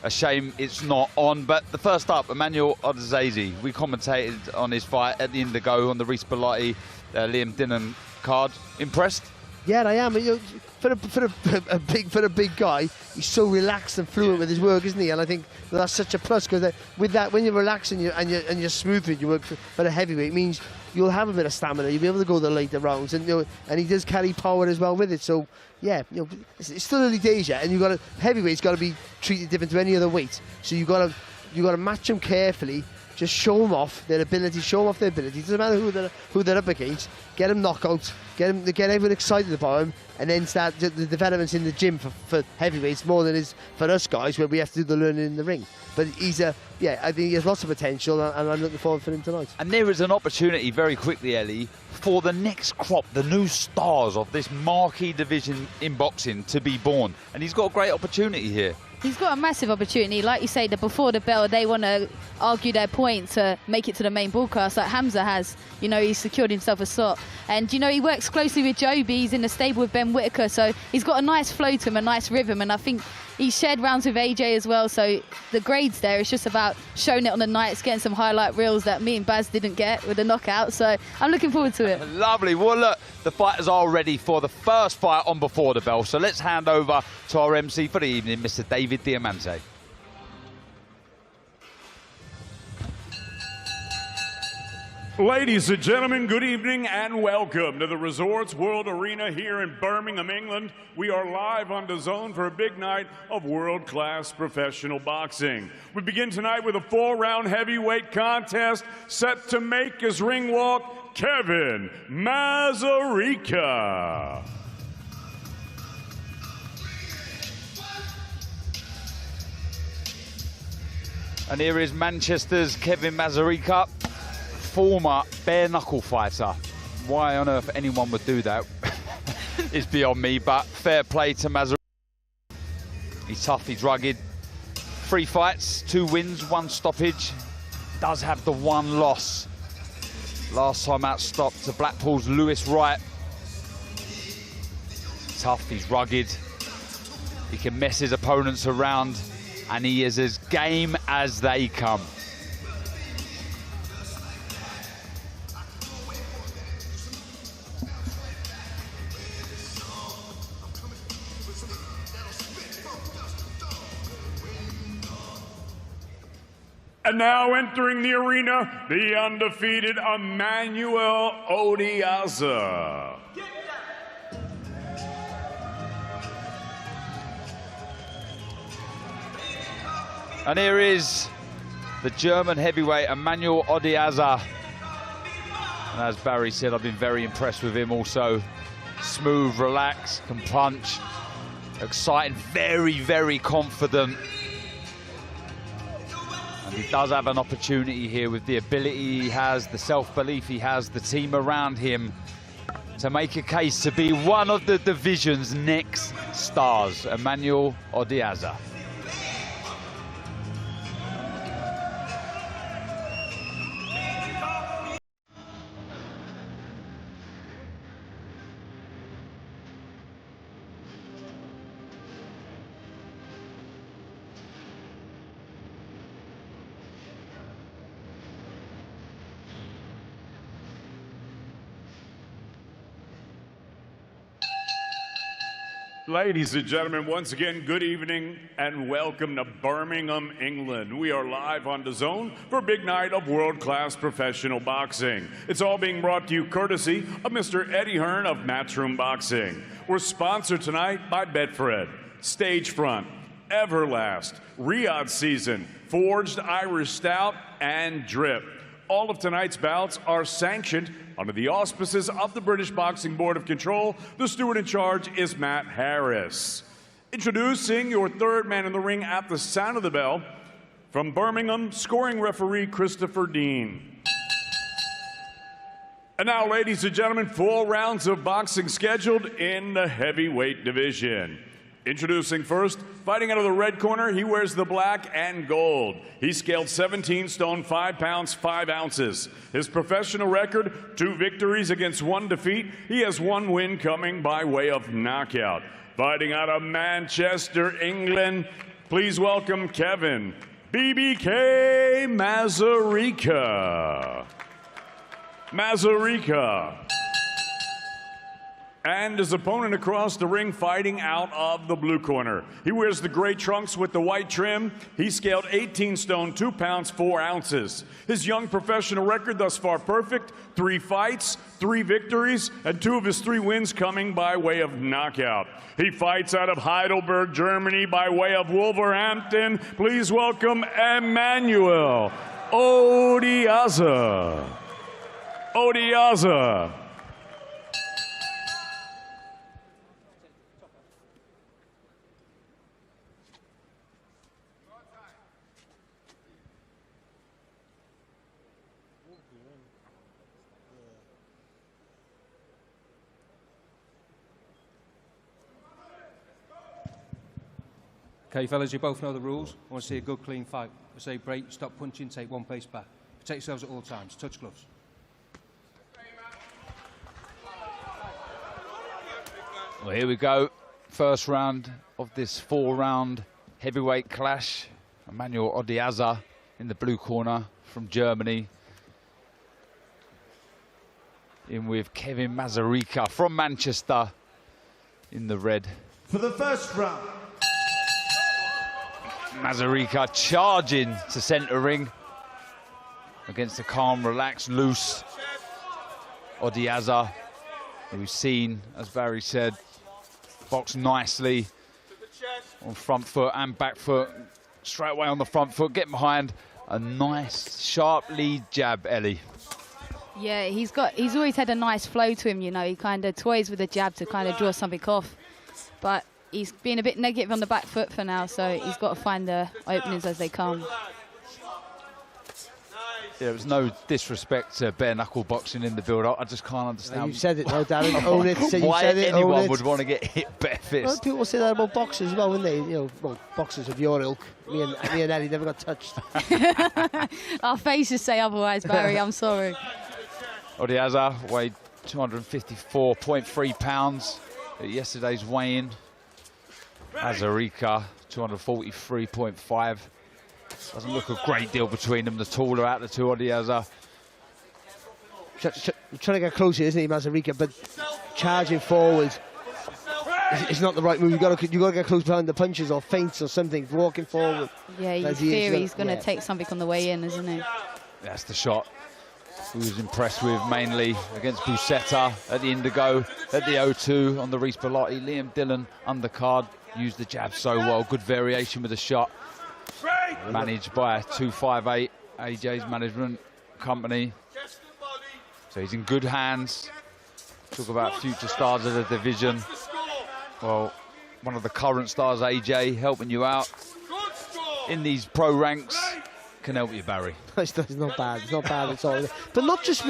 a shame it's not on. But the first up, Emmanuel Odazazi. We commentated on his fight at the Indigo on the Reece Bellotti, Liam Dinham card. Impressed? Yeah, I am. You know, for a big guy, he's so relaxed and fluent with his work, isn't he? And I think that's such a plus, because with that, when you're relaxing and you're smooth with your work for a heavyweight, it means you'll have a bit of stamina. You'll be able to go the later rounds, and you know, and he does carry power as well with it. So yeah, you know, it's still early days yet, and heavyweight's got to be treated different to any other weight. So you got to match them carefully. Just show them off their ability, It doesn't matter who they're up against. Get them knockouts, get everyone excited about them, and then start the developments in the gym for heavyweights more than it is for us guys, where we have to do the learning in the ring. But I think he has lots of potential, and I'm looking forward for him tonight. And there is an opportunity, very quickly, Ellie, for the next crop, the new stars of this marquee division in boxing to be born. And he's got a great opportunity here. He's got a massive opportunity. Like you say, before the bell, they want to argue their point to make it to the main broadcast, like Hamza has. You know, he's secured himself a slot. And, you know, he works closely with Joby. He's in the stable with Ben Whitaker. So he's got a nice flow to him, a nice rhythm. And I think He shared rounds with AJ as well, so the grades there, it's just about showing it on the nights, getting some highlight reels that me and Baz didn't get with the knockout, so I'm looking forward to it. Lovely. Well, look, the fighters are ready for the first fight on Before the Bell, so let's hand over to our MC for the evening, Mr. David Diamante. Ladies and gentlemen, good evening and welcome to the Resorts World Arena here in Birmingham, England. We are live on DAZN for a big night of world-class professional boxing. We begin tonight with a 4-round heavyweight contest set to make his ring walk, Kevin Mazarica. And here is Manchester's Kevin Mazarica, former bare-knuckle fighter. Why on earth anyone would do that is beyond me, but fair play to Mazarica. He's tough, he's rugged. 3 fights, 2 wins, 1 stoppage. Does have the 1 loss. Last time out stopped to Blackpool's Lewis Wright. Tough, he's rugged. He can mess his opponents around, and he is as game as they come. And now entering the arena, the undefeated Emmanuel Odiaza. And here is the German heavyweight Emmanuel Odiaza. And as Barry said, I've been very impressed with him also. Smooth, relaxed, can punch. Exciting, very, very confident. And he does have an opportunity here with the ability he has, the self-belief he has, the team around him to make a case to be one of the division's next stars, Emmanuel Odiaza. Ladies and gentlemen, once again, good evening and welcome to Birmingham, England. We are live on DAZN for a big night of world-class professional boxing. It's all being brought to you courtesy of Mr. Eddie Hearn of Matchroom Boxing. We're sponsored tonight by Betfred, Stagefront, Everlast, Riyadh Season, Forged Irish Stout, and Drip. All of tonight's bouts are sanctioned under the auspices of the British Boxing Board of Control. The steward in charge is Matt Harris. Introducing your third man in the ring at the sound of the bell, from Birmingham, scoring referee Christopher Dean. And now, ladies and gentlemen, 4 rounds of boxing scheduled in the heavyweight division. Introducing first, fighting out of the red corner, he wears the black and gold. He scaled 17 stone, 5 pounds, 5 ounces. His professional record, 2 victories against 1 defeat. He has 1 win coming by way of knockout. Fighting out of Manchester, England, please welcome Kevin BBK Mazarica. And his opponent across the ring, fighting out of the blue corner. He wears the gray trunks with the white trim. He scaled 18 stone, 2 pounds, 4 ounces. His young professional record thus far perfect, 3 fights, 3 victories, and 2 of his 3 wins coming by way of knockout. He fights out of Heidelberg, Germany by way of Wolverhampton. Please welcome Emmanuel Odiaza. Okay, fellas, you both know the rules. I want to see a good, clean fight. I say break, stop punching, take 1 pace back. Protect yourselves at all times. Touch gloves. Well, here we go. first round of this 4-round heavyweight clash. Emmanuel Odiaza in the blue corner from Germany. In with Kevin Mazarica from Manchester in the red. For the first round. Mazarica charging to centre ring against the calm, relaxed, loose Odiaza, who's seen, as Barry said, box nicely on front foot and back foot. Straight away on the front foot, get behind a nice sharp lead jab, Ellie. Yeah, he's always had a nice flow to him, you know. He kind of toys with the jab to kind of draw something off. But he's been a bit negative on the back foot for now, so he's got to find the openings as they come. There was no disrespect to bare knuckle boxing in the build-up. I just can't understand. You said it, no, Darren. Own it. So why said it, anyone would want to get hit bare fist. Well, people say that about boxers as well, wouldn't they? You know, well, boxers of your ilk. Me and Eddie never got touched. Our faces say otherwise, Barry. I'm sorry. Odiaza weighed 254.3 pounds at yesterday's weigh-in. Mazarica 243.5. Doesn't look a great deal between them. The taller out the two, Odiaza. Trying to get closer, isn't he, Mazarica? But charging forward is not the right move. You got to get close behind the punches or feints or something. Walking forward. Yeah, in theory, he's going to take something on the way in, isn't he? That's the shot. Who was impressed with mainly against Buscetta at the Indigo, at the O2 on the Reece Bellotti. Liam Dillon undercard used the jab so well. Good variation with the shot. Managed by 258, AJ's management company. So he's in good hands. Talk about future stars of the division. Well, one of the current stars, AJ, helping you out in these pro ranks. Can help you, Barry. It's not bad. It's not bad at all. But not just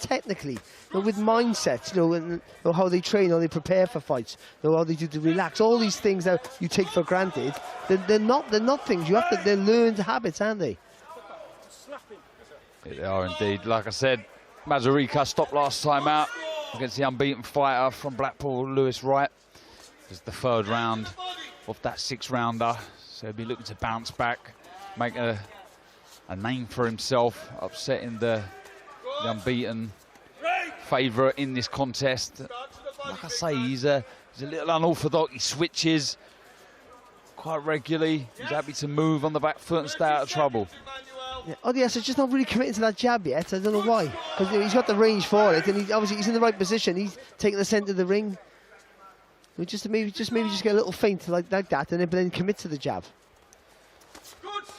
technically, but with mindset. You know, and how they train, how they prepare for fights, how they do to relax. All these things that you take for granted, they're not things you have to. They're learned habits, aren't they? They are indeed. Like I said, Mazarica stopped last time out against the unbeaten fighter from Blackpool, Lewis Wright. It's the third round of that 6-rounder, so he'll be looking to bounce back, make a name for himself, upsetting the unbeaten favourite in this contest. Like I say, he's a little unorthodox. He switches quite regularly. He's happy to move on the back foot and stay out of trouble. Yeah, Odiaza's just not really committing to that jab yet. I don't know why. Because he's got the range for it, and he's in the right position. He's taking the centre of the ring. We maybe just get a little feint like that, and then commit to the jab.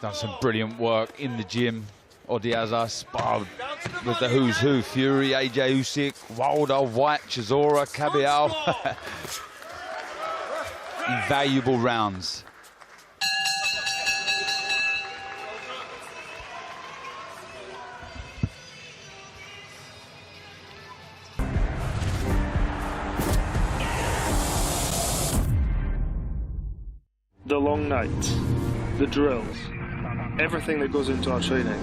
Done some brilliant work in the gym. Odiaza sparred with the who's who: Fury, AJ Usyk, Wilder, White, Chisora, Cabial. Invaluable rounds. The long nights, the drills, everything that goes into our training,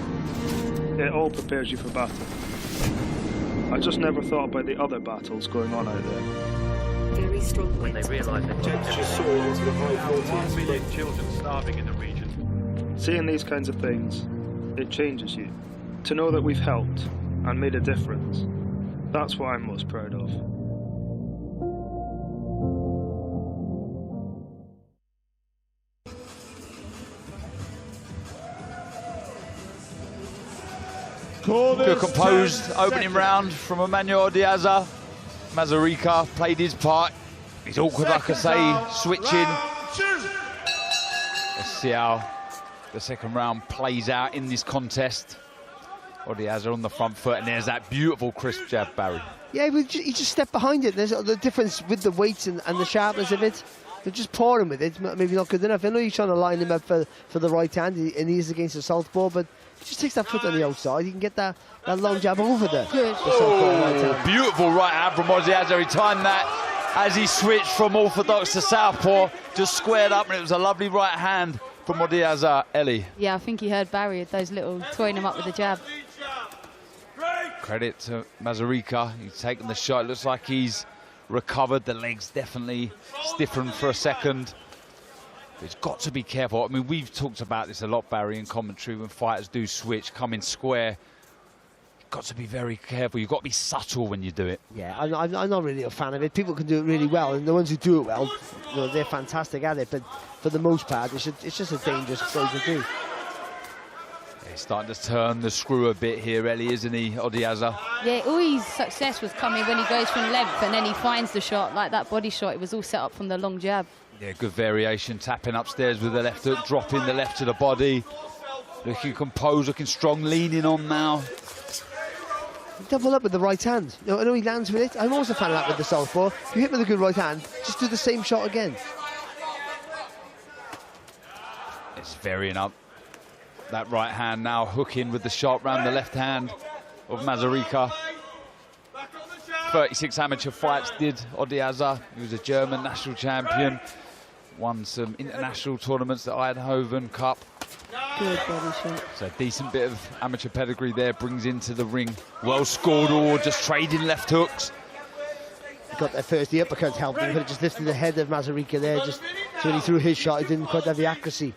it all prepares you for battle. I just never thought about the other battles going on out there. Very strong when they realise that temperatures soar into the high 40s. 1 million children starving in the region. Seeing these kinds of things, it changes you. To know that we've helped and made a difference, that's what I'm most proud of. Good composed opening round from Emmanuel Odiaza. Mazarica played his part. He's awkward, like I say, switching. Let's see how the second round plays out in this contest. Odiaza on the front foot, and there's that beautiful crisp jab, Barry. Yeah, he just stepped behind it. There's the difference with the weight and the sharpness of it. They're just pouring with it. Maybe not good enough. I know you're trying to line him up for the right hand, and he is against the southpaw, but he just takes that foot on the outside. He can get that long jab over there. Oh, beautiful right hand from Odiaza. He timed that as he switched from orthodox to southpaw, just squared up, and it was a lovely right hand from Odiaza. Ellie. Yeah, I think he heard Barry with those little toying him up with the jab. Credit to Mazarica. He's taken the shot. It looks like he's recovered. The legs definitely stiffened for a second. But it's got to be careful. I mean, we've talked about this a lot, Barry, in commentary, when fighters do switch, come in square. You've got to be very careful. You've got to be subtle when you do it. Yeah, I'm not really a fan of it. People can do it really well, and the ones who do it well, you know, they're fantastic at it. But for the most part, it's just a dangerous thing to do. He's starting to turn the screw a bit here, Ellie, isn't he, Odiaza? Yeah, all his success was coming when he goes from length and then he finds the shot, like that body shot. It was all set up from the long jab. Yeah, good variation, tapping upstairs with the left hook, dropping the left to the body. Looking composed, looking strong, leaning on now. Double up with the right hand. You know, I know he lands with it. I'm also a fan of that with the southpaw. If you hit with a good right hand, just do the same shot again. It's varying up. That right hand now hooking with the shot round the left hand of Mazarica. 36 amateur fights did Odiaza. He was a German national champion. Won some international tournaments, the Eindhoven Cup. Good body shot. So a decent bit of amateur pedigree there, brings into the ring. Well scored, or just trading left hooks. He got there first, the uppercut helped him. He could have just lifted the head of Mazarica there. Just so when he threw his shot, he didn't quite have the accuracy.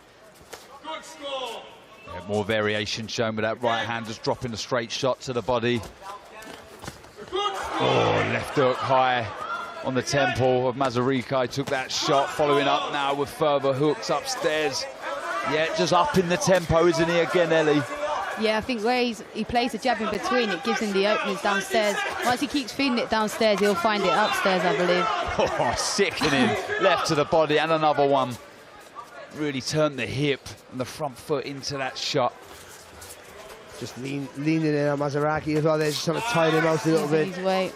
Yeah, more variation shown with that right hand, just dropping a straight shot to the body. Oh, left hook high on the temple of Mazarica. He took that shot, following up now with further hooks upstairs. Yeah, just up in the tempo, isn't he, again, Ellie? Yeah, I think where he plays the jab in between, it gives him the openings downstairs. Once he keeps feeding it downstairs, he'll find it upstairs, I believe. Oh, sickening. Left to the body and another one. Really turned the hip and the front foot into that shot. Just leaning in on Mazaraki as well. They're just trying to tire him out a little bit. His weight.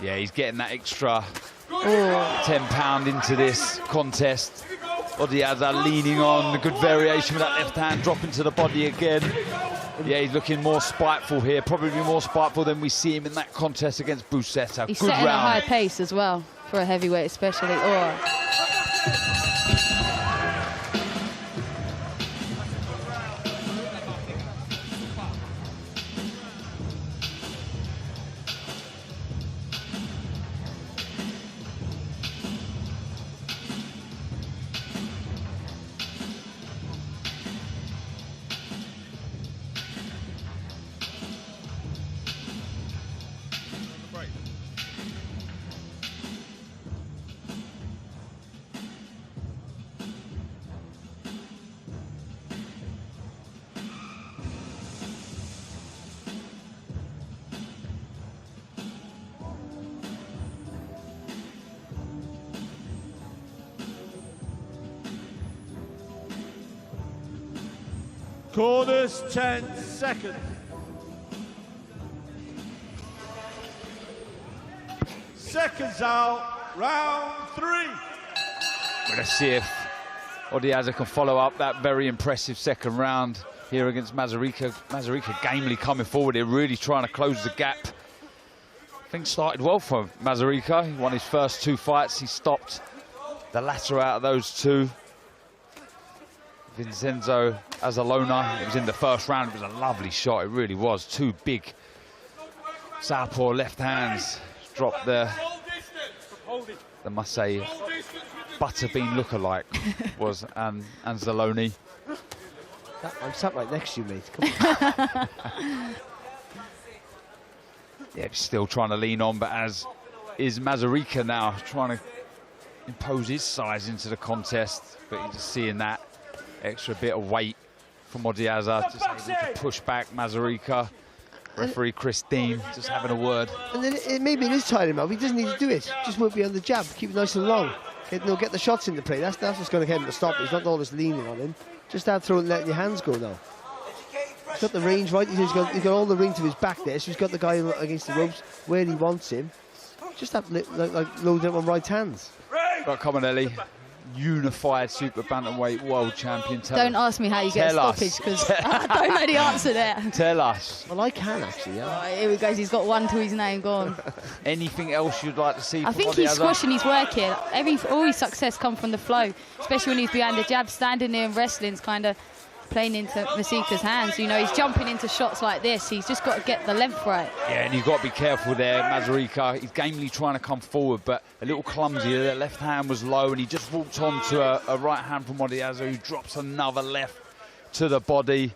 Yeah, he's getting that extra 10 pound into this contest. Odiaza leaning on, a good variation with that left hand, dropping to the body again. Yeah, he's looking more spiteful here, probably more spiteful than we see him in that contest against Busetta. He's good setting round. a high pace as well, for a heavyweight especially. Corners, 10 seconds. Seconds out, round 3. We're going to see if Odiaza can follow up that very impressive second round here against Mazarica. Mazarica gamely coming forward here, really trying to close the gap. Things started well for Mazarica. He won his first 2 fights. He stopped the latter out of those 2. Vincenzo Azalona, it was in the first round. It was a lovely shot, it really was. 2 big southpaw left hands. Dropped the must say, butterbean lookalike was Anzalone. I'm sat right next to you, mate. Come on. Yeah, still trying to lean on, but as is Mazarica now, trying to impose his size into the contest. But you're just seeing that extra bit of weight from Odiaza, just able to push back Mazarica. Referee Christine just having a word. And then maybe it is tiring him out. He doesn't need to do it. Just won't be on the jab. Keep it nice and long. Get the shots into play. That's what's going to get him to stop. He's not all this leaning on him. Just start throwing, letting your hands go now. He's got the range right. He's got all the ring to his back there. So he's got the guy against the ropes where he wants him. Just have like loading up on right hands. Right, come on, Ellie. Unified super bantamweight world champion. Don't ask me how you get a stoppage, because I don't know the answer there. Tell us. Well, I can actually. Yeah. Oh, here he goes. He's got 1 to his name. Gone. Anything else you'd like to see? I think he's squashing his work here. All his success come from the flow, especially when he's behind the jab. Standing there and wrestling's kind of playing into Masika's hands. You know, he's jumping into shots like this. He's just got to get the length right. Yeah, and you've got to be careful there. Mazarica, he's gamely trying to come forward, but a little clumsy. The left hand was low, and he just walked on to a right hand from Odiaza, who drops another left to the body.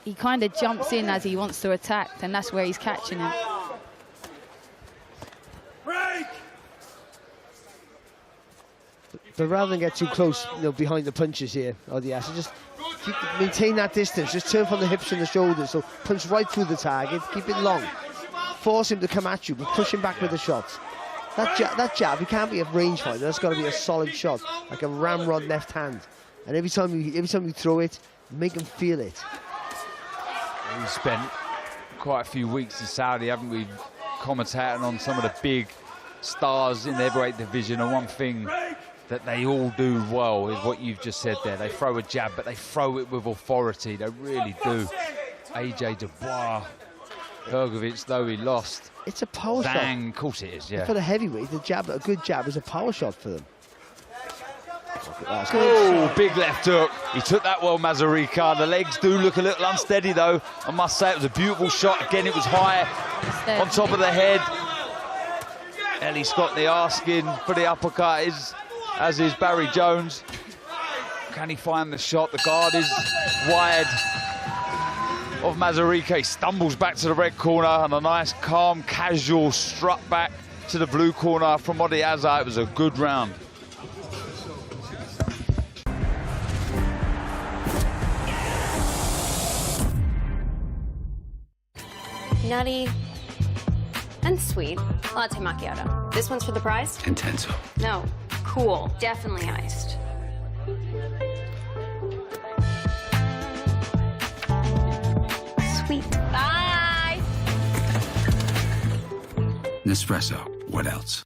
He kind of jumps in as he wants to attack, and that's where he's catching him. But rather than get too close, you know, behind the punches here, Odiaza, just maintain that distance. Just turn from the hips and the shoulders. So punch right through the target. Keep it long. Force him to come at you, but push him back with the shots. That jab, he can't be a range fighter. That's got to be a solid shot, like a ramrod left hand. And every time you throw it, make him feel it. We spent quite a few weeks in Saudi, haven't we, commentating on some of the big stars in the heavyweight division, and one thing that they all do well is what you've just said there. They throw a jab, but they throw it with authority. They really do. AJ Dubois, Bergovic, though he lost. It's a power shot. Dang, of course it is, yeah. For the heavyweight, a good jab is a power shot for them. Oh, big left hook. He took that well, Mazarica. The legs do look a little unsteady, though. I must say, it was a beautiful shot. Again, it was high on top of the head. Ellie Scotney asking for the uppercut, as is Barry Jones. Can he find the shot? The guard is wide of Mazarica. He stumbles back to the red corner, and a nice, calm, casual strut back to the blue corner from Odiaza. It was a good round. Nutty and sweet latte macchiato. This one's for the prize? Intenso. No, cool. Definitely iced. Sweet. Bye! Nespresso. What else?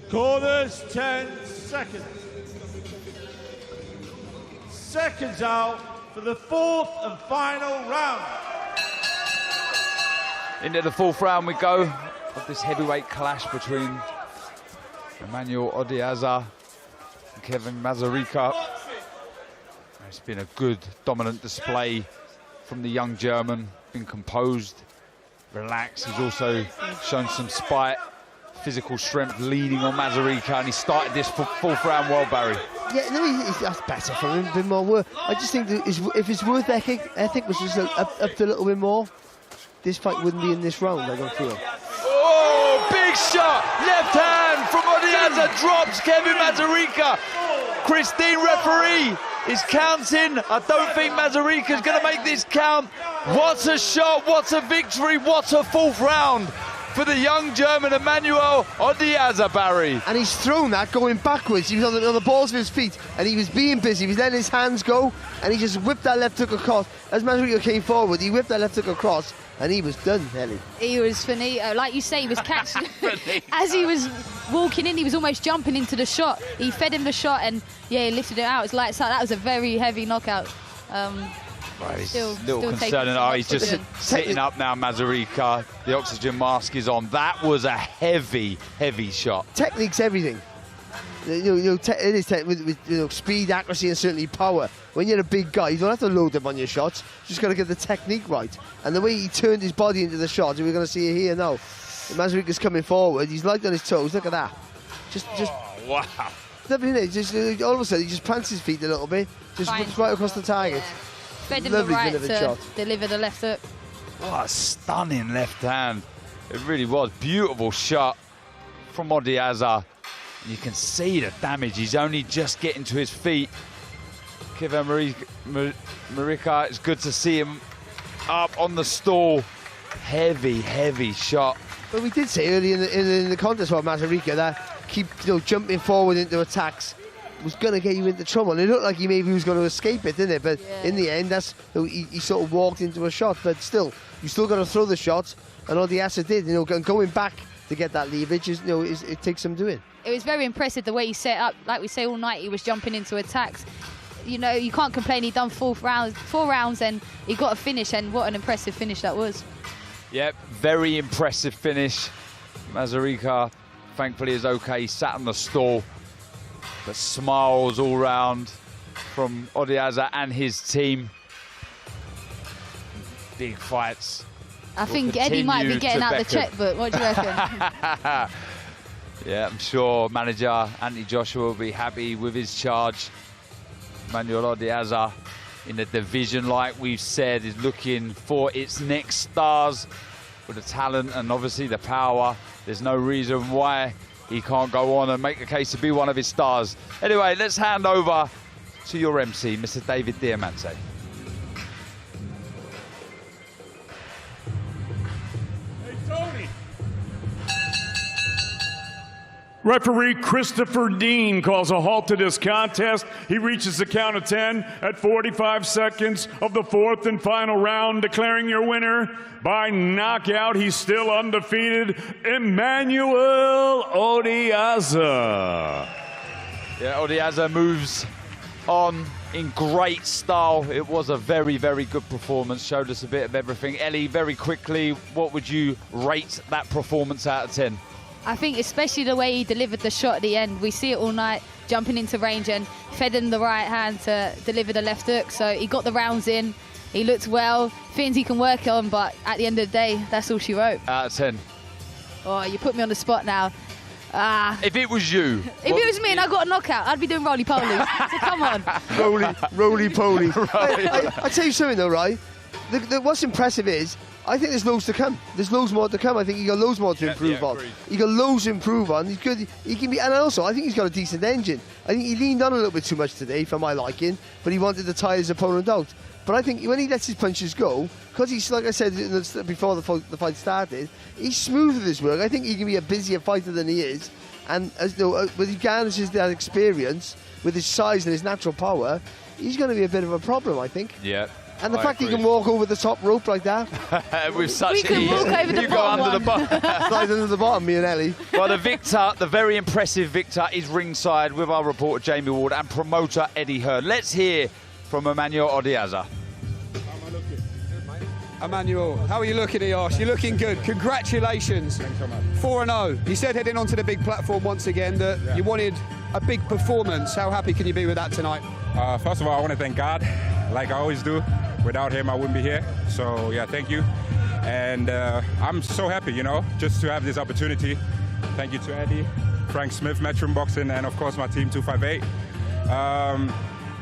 Corners, 10 seconds. Seconds out for the fourth and final round. Into the fourth round we go of this heavyweight clash between Emmanuel Odiaza and Kevin Mazarica. It's been a good, dominant display from the young German. Been composed, relaxed. He's also shown some spite, physical strength, leading on Mazarica, and he started this fourth round well, Barry. Yeah, no, that's better for him, a bit more work. I just think that if his work ethic was just up to a little bit more, this fight wouldn't be in this round, I don't feel. Oh, big shot! Left hand from Odiaza, drops Kevin Mazarica. Christine, referee, is counting. I don't think Mazarica's going to make this count. What a shot, what a victory, what a fourth round for the young German Emmanuel Odiaza, Barry. And he's thrown that going backwards. He was on the balls of his feet, and he was being busy. He was letting his hands go, and he just whipped that left hook across. As Mazarica came forward, he whipped that left hook across, and he was done, Ellie. He was finito. Like you say, he was catching. As he was walking in, he was almost jumping into the shot. He fed him the shot, and yeah, he lifted it out. It's lights out. That was a very heavy knockout. Right, still concerning. Oh, he's just sitting up now, Mazarica. The oxygen mask is on. That was a heavy, heavy shot. Technique's everything. It is with speed, accuracy, and certainly power. When you're a big guy, you don't have to load them on your shots. You just got to get the technique right. And the way he turned his body into the shot, we're going to see it here now. Mazarica's coming forward. He's light on his toes. Look at that. Just wow. Just all of a sudden, he just plants his feet a little bit. Just whips right across the target. Fed him the right to deliver the left hook. What a stunning left hand. It really was. Beautiful shot from Odiaza. You can see the damage. He's only just getting to his feet. Kevin Mazarica, it's good to see him up on the stall. Heavy, heavy shot. But we did say early in the contest about Mazarica that keep jumping forward into attacks was going to get you into trouble. And it looked like he maybe was going to escape it, didn't it? But in the end, he sort of walked into a shot. But still, you still got to throw the shots, and Odiaza did. Going back to get that leverage it takes some doing. It was very impressive the way he set up. Like we say all night, he was jumping into attacks. You can't complain. He done four rounds, and he got a finish. And what an impressive finish that was. Yep, very impressive finish. Mazarica, thankfully, is okay. He sat on the stall, but smiles all round from Odiaza and his team. Big fights. I think Eddie might be getting out the checkbook. What do you reckon? Yeah, I'm sure manager Anthony Joshua will be happy with his charge. Manuel Odiaza in the division, like we've said, is looking for its next stars with the talent and obviously the power. There's no reason why he can't go on and make the case to be one of his stars. Anyway, let's hand over to your MC, Mr. David Diamante. Referee Christopher Dean calls a halt to this contest. He reaches the count of 10 at 45 seconds of the fourth and final round, declaring your winner by knockout. He's still undefeated, Emmanuel Odiaza. Yeah, Odiaza moves on in great style. It was a very, very good performance. Showed us a bit of everything. Ellie, very quickly, what would you rate that performance out of 10? I think especially the way he delivered the shot at the end. We see it all night, jumping into range and fed him the right hand to deliver the left hook. So he got the rounds in. He looked well, things he can work on, but at the end of the day, that's all she wrote. Out of 10. Oh, you put me on the spot now. If it was you. If it was me and I got a knockout, I'd be doing roly-poly. So come on. Roly-poly. I tell you something though, right? What's impressive is, I think there's loads to come. There's loads more to come. I think he got loads more to improve on. He got loads to improve on. He's good. He can be, and also I think he's got a decent engine. I think he leaned on a little bit too much today, for my liking, but he wanted to tire his opponent out. But I think when he lets his punches go, because he's, like I said before the fight started, he's smooth with his work. I think he can be a busier fighter than he is, and as when he garnishes that experience with his size and his natural power, he's going to be a bit of a problem, I think. Yeah. And the fact he can walk over the top rope like that. With such we can walk over the you go under the bottom. Slide under the bottom, me and Ellie. Well, the victor, the very impressive victor, is ringside with our reporter Jamie Ward and promoter Eddie Hearn. Let's hear from Emmanuel Odiaza. Emmanuel, how are you looking, Eosh? You're looking good. Congratulations. Thanks so much. 4-0. You said heading onto the big platform once again that you wanted a big performance. How happy can you be with that tonight? First of all, I want to thank God, like I always do. Without him, I wouldn't be here. So, yeah, thank you. And I'm so happy, you know, just to have this opportunity. Thank you to Eddie, Frank Smith, Matchroom Boxing, and, of course, my team, 258. I'm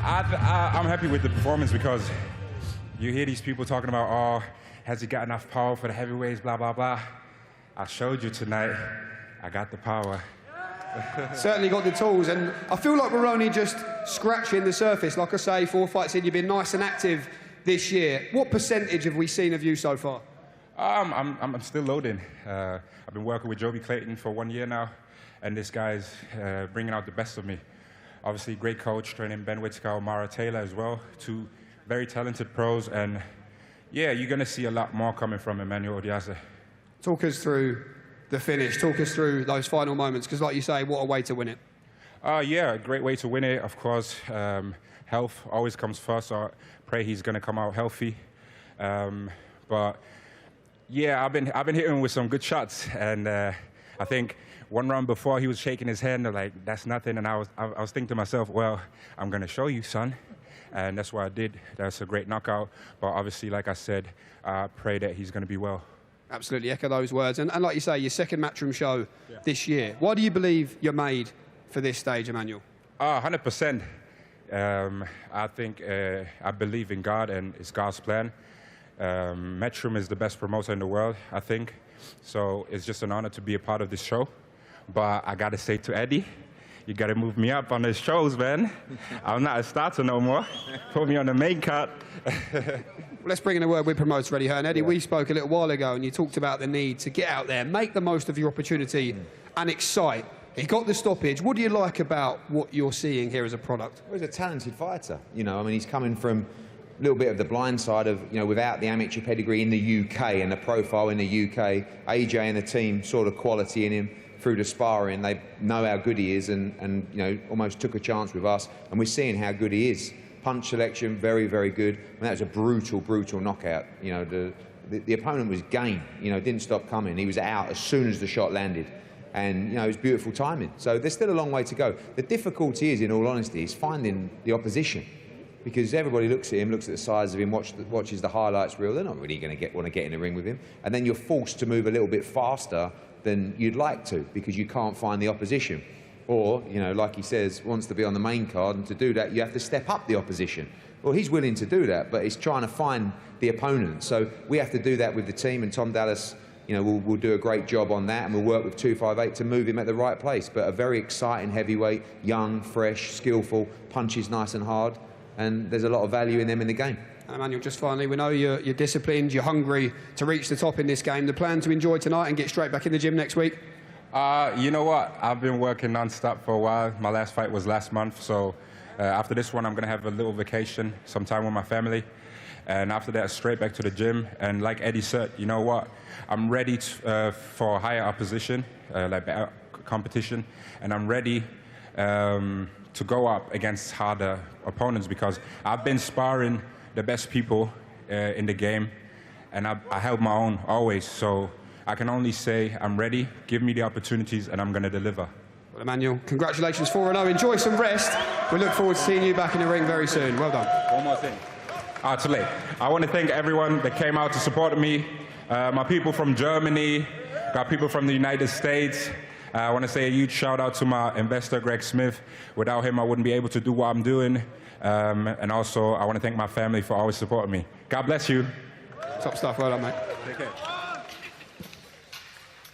happy with the performance because you hear these people talking about, oh, has he got enough power for the heavyweights, blah, blah, blah. I showed you tonight. I got the power. Certainly got the tools, and I feel like we're only just scratching the surface. Like I say, 4 fights in, you've been nice and active this year. What percentage have we seen of you so far? I'm still loading. I've been working with Joby Clayton for 1 year now, and this guy's bringing out the best of me. Obviously, great coach, training Ben Whitskow, Mara Taylor as well, 2 very talented pros, and yeah, you're going to see a lot more coming from Emmanuel Odiaza. Talk us through the finish. Talk us through those final moments, because like you say, what a way to win it. Yeah, a great way to win it, of course. Health always comes first, so I pray he's going to come out healthy. But yeah, I've been hitting him with some good shots, and I think one round before he was shaking his head, and like, that's nothing, and I was thinking to myself, well, I'm going to show you, son. And that's what I did. That's a great knockout. But obviously, like I said, I pray that he's going to be well. Absolutely, echo those words. And like you say, your second Matchroom show this year. Why do you believe you're made for this stage, Emmanuel? 100%. I think I believe in God, and it's God's plan. Matchroom is the best promoter in the world, I think. So it's just an honor to be a part of this show. But I got to say to Eddie, you got to move me up on the shows, man. I'm not a starter no more. Put me on the main card. Let's bring in a word with promoter Eddie Hearn. Eddie, we spoke a little while ago, and you talked about the need to get out there, make the most of your opportunity, and excite. He got the stoppage. What do you like about what you're seeing here as a product? Well, he's a talented fighter. You know, I mean, he's coming from a little bit of the blind side of, you know, without the amateur pedigree in the UK and the profile in the UK. AJ and the team saw the quality in him through the sparring. They know how good he is, and you know, almost took a chance with us, and we're seeing how good he is. Punch selection, very, very good. And that was a brutal, brutal knockout. You know, the opponent was game. You know, didn't stop coming. He was out as soon as the shot landed. And, you know, it was beautiful timing. So there's still a long way to go. The difficulty is, in all honesty, is finding the opposition. Because everybody looks at him, looks at the size of him, watches the highlights reel. They're not really going to want to get in the ring with him. And then you're forced to move a little bit faster than you'd like to, because you can't find the opposition. Or, you know, like he says, wants to be on the main card, and to do that, you have to step up the opposition. Well, he's willing to do that, but he's trying to find the opponent. So we have to do that with the team, and Tom Dallas, you know, we'll do a great job on that, and we'll work with 258 to move him at the right place. But a very exciting heavyweight, young, fresh, skillful, punches nice and hard, and there's a lot of value in them in the game. And Emmanuel, just finally, we know you're disciplined, you're hungry to reach the top in this game. The plan to enjoy tonight and get straight back in the gym next week? You know what? I've been working non-stop for a while. My last fight was last month, so after this one, I'm going to have a little vacation, some time with my family. And after that, straight back to the gym. And like Eddie said, you know what? I'm ready for higher opposition, like better competition. And I'm ready to go up against harder opponents, because I've been sparring the best people in the game. And I held my own always. So I can only say I'm ready, give me the opportunities, and I'm going to deliver. Well, Emmanuel, congratulations, 4-0. Enjoy some rest. We look forward to seeing you back in the ring very soon. Well done. One more thing. Too late. I want to thank everyone that came out to support me. My people from Germany, got people from the United States. I want to say a huge shout out to my investor, Greg Smith. Without him, I wouldn't be able to do what I'm doing. And also, I want to thank my family for always supporting me. God bless you. Top stuff. Well done, mate. Take care.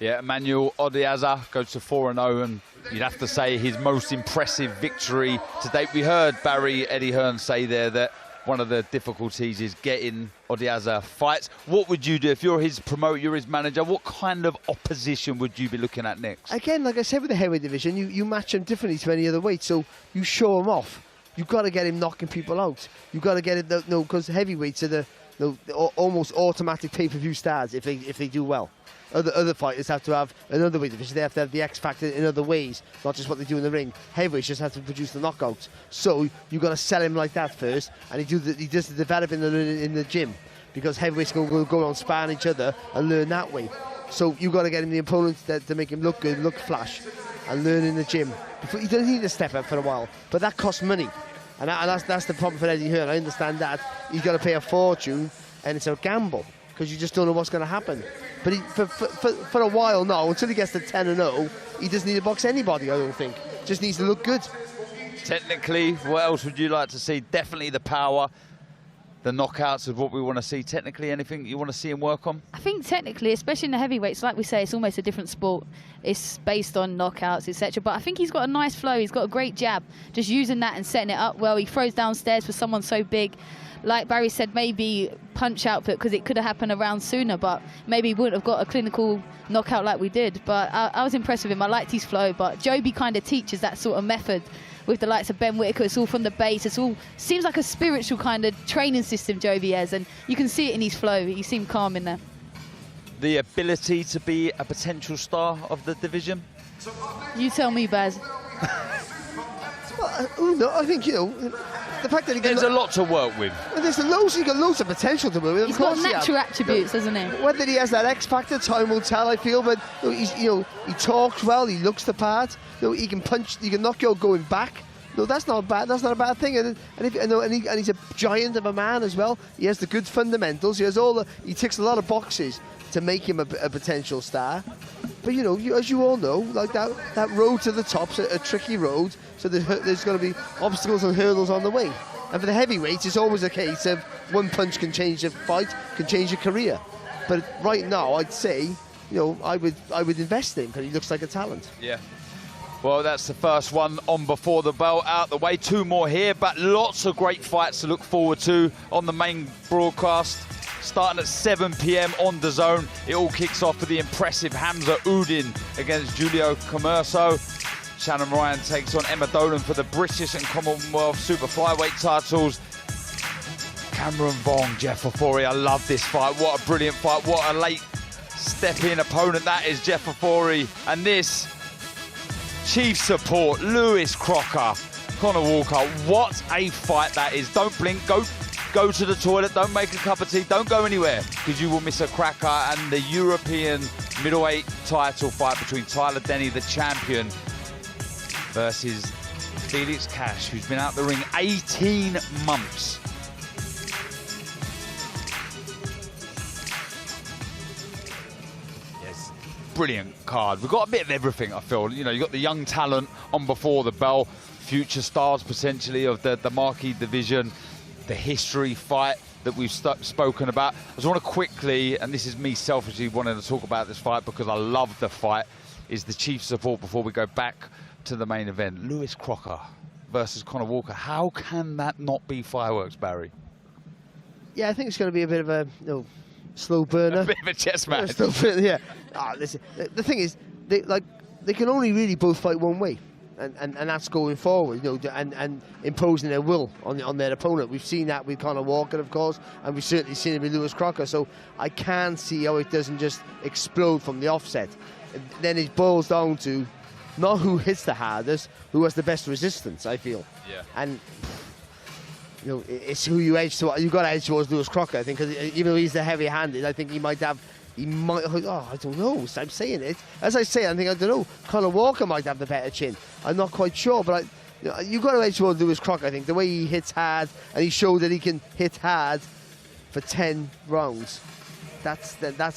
Yeah, Emmanuel Odiaza goes to 4-0, and you'd have to say his most impressive victory to date. We heard Barry Eddie Hearn say there that one of the difficulties is getting Odiaza fights. What would you do if you're his promoter, you're his manager? What kind of opposition would you be looking at next? Again, like I said with the heavyweight division, you match him differently to any other weight, so you show him off. You've got to get him knocking people out. You've got to get it, because heavyweights are the almost automatic pay-per-view stars if they do well. Other fighters have to have another weight division. They have to have the X factor in other ways, not just what they do in the ring. Heavyweights just have to produce the knockouts. So you've got to sell him like that first, and he does the developing in the gym, because heavyweights go on sparring each other and learn that way. So you've got to get him the opponents to make him look good, look flash, and learn in the gym. He doesn't need to step up for a while, but that costs money, and that's the problem for Eddie Hearn. I understand that he's got to pay a fortune, and it's a gamble, because you just don't know what's going to happen. But for a while now, until he gets to 10-0, he doesn't need to box anybody, I don't think. Just needs to look good. Technically, what else would you like to see? Definitely the power, the knockouts of what we want to see. Technically, anything you want to see him work on? I think technically, especially in the heavyweights, like we say, it's almost a different sport. It's based on knockouts, etc. But I think he's got a nice flow. He's got a great jab. Just using that and setting it up well. He throws downstairs for someone so big. Like Barry said, maybe punch output, because it could have happened a round sooner, but maybe he wouldn't have got a clinical knockout like we did. But I was impressed with him. I liked his flow, but Joby kind of teaches that sort of method with the likes of Ben Whittaker. It's all from the base. It's all seems like a spiritual kind of training system Joby has, and you can see it in his flow. He seemed calm in there. The ability to be a potential star of the division? You tell me, Baz. Well, I think, the fact that there's a lot to work with. He's got loads of potential to work with. He's got natural attributes, hasn't he? Whether he has that X factor, time will tell, I feel. But he talks well, he looks the part. He can punch, he can knock you out going back. No, that's not bad. That's not a bad thing. And he's a giant of a man as well. He has the good fundamentals. He ticks a lot of boxes to make him a potential star. But as you all know, like that road to the top's a tricky road. So there's going to be obstacles and hurdles on the way. And for the heavyweights, it's always a case of one punch can change a fight, can change a career. But right now, I'd say, I would invest in him, because he looks like a talent. Yeah. Well, that's the first one on Before the Bell out the way. 2 more here, but lots of great fights to look forward to on the main broadcast. Starting at 7 p.m. on DAZN. It all kicks off with the impressive Hamza Udin against Julio Commerso. Shannon Ryan takes on Emma Dolan for the British and Commonwealth Super Flyweight titles. Cameron Vong, Jeff Ofori. I love this fight. What a brilliant fight. What a late step-in opponent that is, Jeff Ofori. And this chief support, Lewis Crocker, Conor Walker, what a fight that is. Don't blink, go to the toilet, don't make a cup of tea, don't go anywhere, because you will miss a cracker. And the European middleweight title fight between Tyler Denny, the champion, versus Felix Cash, who's been out the ring 18 months. Yes, brilliant card. We've got a bit of everything, I feel. You know, you've got the young talent on before the bell, future stars potentially of the marquee division, the history fight that we've spoken about. I just want to quickly, and this is me selfishly wanting to talk about this fight because I love the fight, is the chief support before we go back to the main event. Lewis Crocker versus Conor Walker. How can that not be fireworks, Barry? Yeah, I think it's going to be a bit of a slow burner. A bit of a chess match. Yeah. Listen, the thing is, they can only really both fight one way. And that's going forward, you know, and imposing their will on their opponent. We've seen that with Conor Walker, of course, and we've certainly seen it with Lewis Crocker. So I can see how it doesn't just explode from the offset. And then it boils down to not who hits the hardest, who has the best resistance, I feel. Yeah. And you know, it's who you edge towards. You've got to edge towards Lewis Crocker, I think, because even though he's the heavy-handed, I think he might, I don't know, I'm saying it. As I say, I don't know, Conor Walker might have the better chin. I'm not quite sure, but you've got to edge towards Lewis Crocker, I think. The way he hits hard, and he showed that he can hit hard for 10 rounds. That's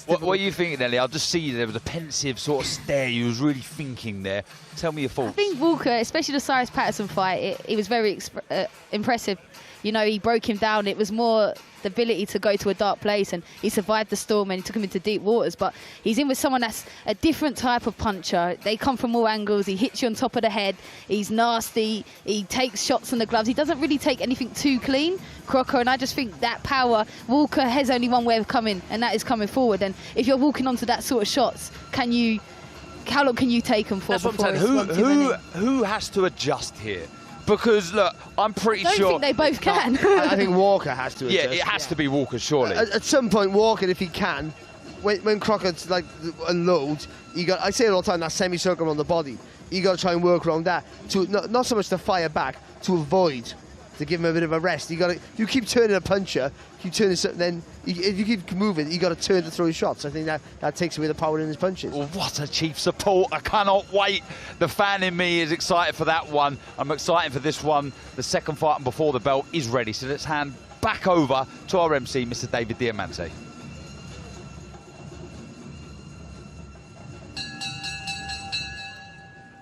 what are you thinking, Ellie? I'll just see there was a pensive sort of stare. You was really thinking there. Tell me your thoughts. I think Walker, especially the Cyrus Patterson fight, it was very impressive. You know, he broke him down. It was more the ability to go to a dark place, and he survived the storm and he took him into deep waters. But he's in with someone that's a different type of puncher. They come from all angles. He hits you on top of the head. He's nasty. He takes shots on the gloves. He doesn't really take anything too clean, Crocker. And I just think that power, Walker has only one way of coming, and that is coming forward. And if you're walking onto that sort of shots, how long can you take them for? That's what I'm saying. Who has to adjust here? Because, look, I'm pretty sure... I don't think they both can. I think Walker has to adjust. Yeah, it has to be Walker, surely. At some point, Walker, if he can, when Crocker unloads, I say it all the time, that semicircle on the body, you got to try and work around that. Not so much to fire back, to avoid, to give him a bit of a rest. You keep turning a puncher, then if you keep moving, you got to turn to throw his shots. I think that takes away the power in his punches. Well, what a chief support. I cannot wait. The fan in me is excited for that one. I'm excited for this one. The second fight before the belt is ready. So let's hand back over to our MC, Mr. David Diamante.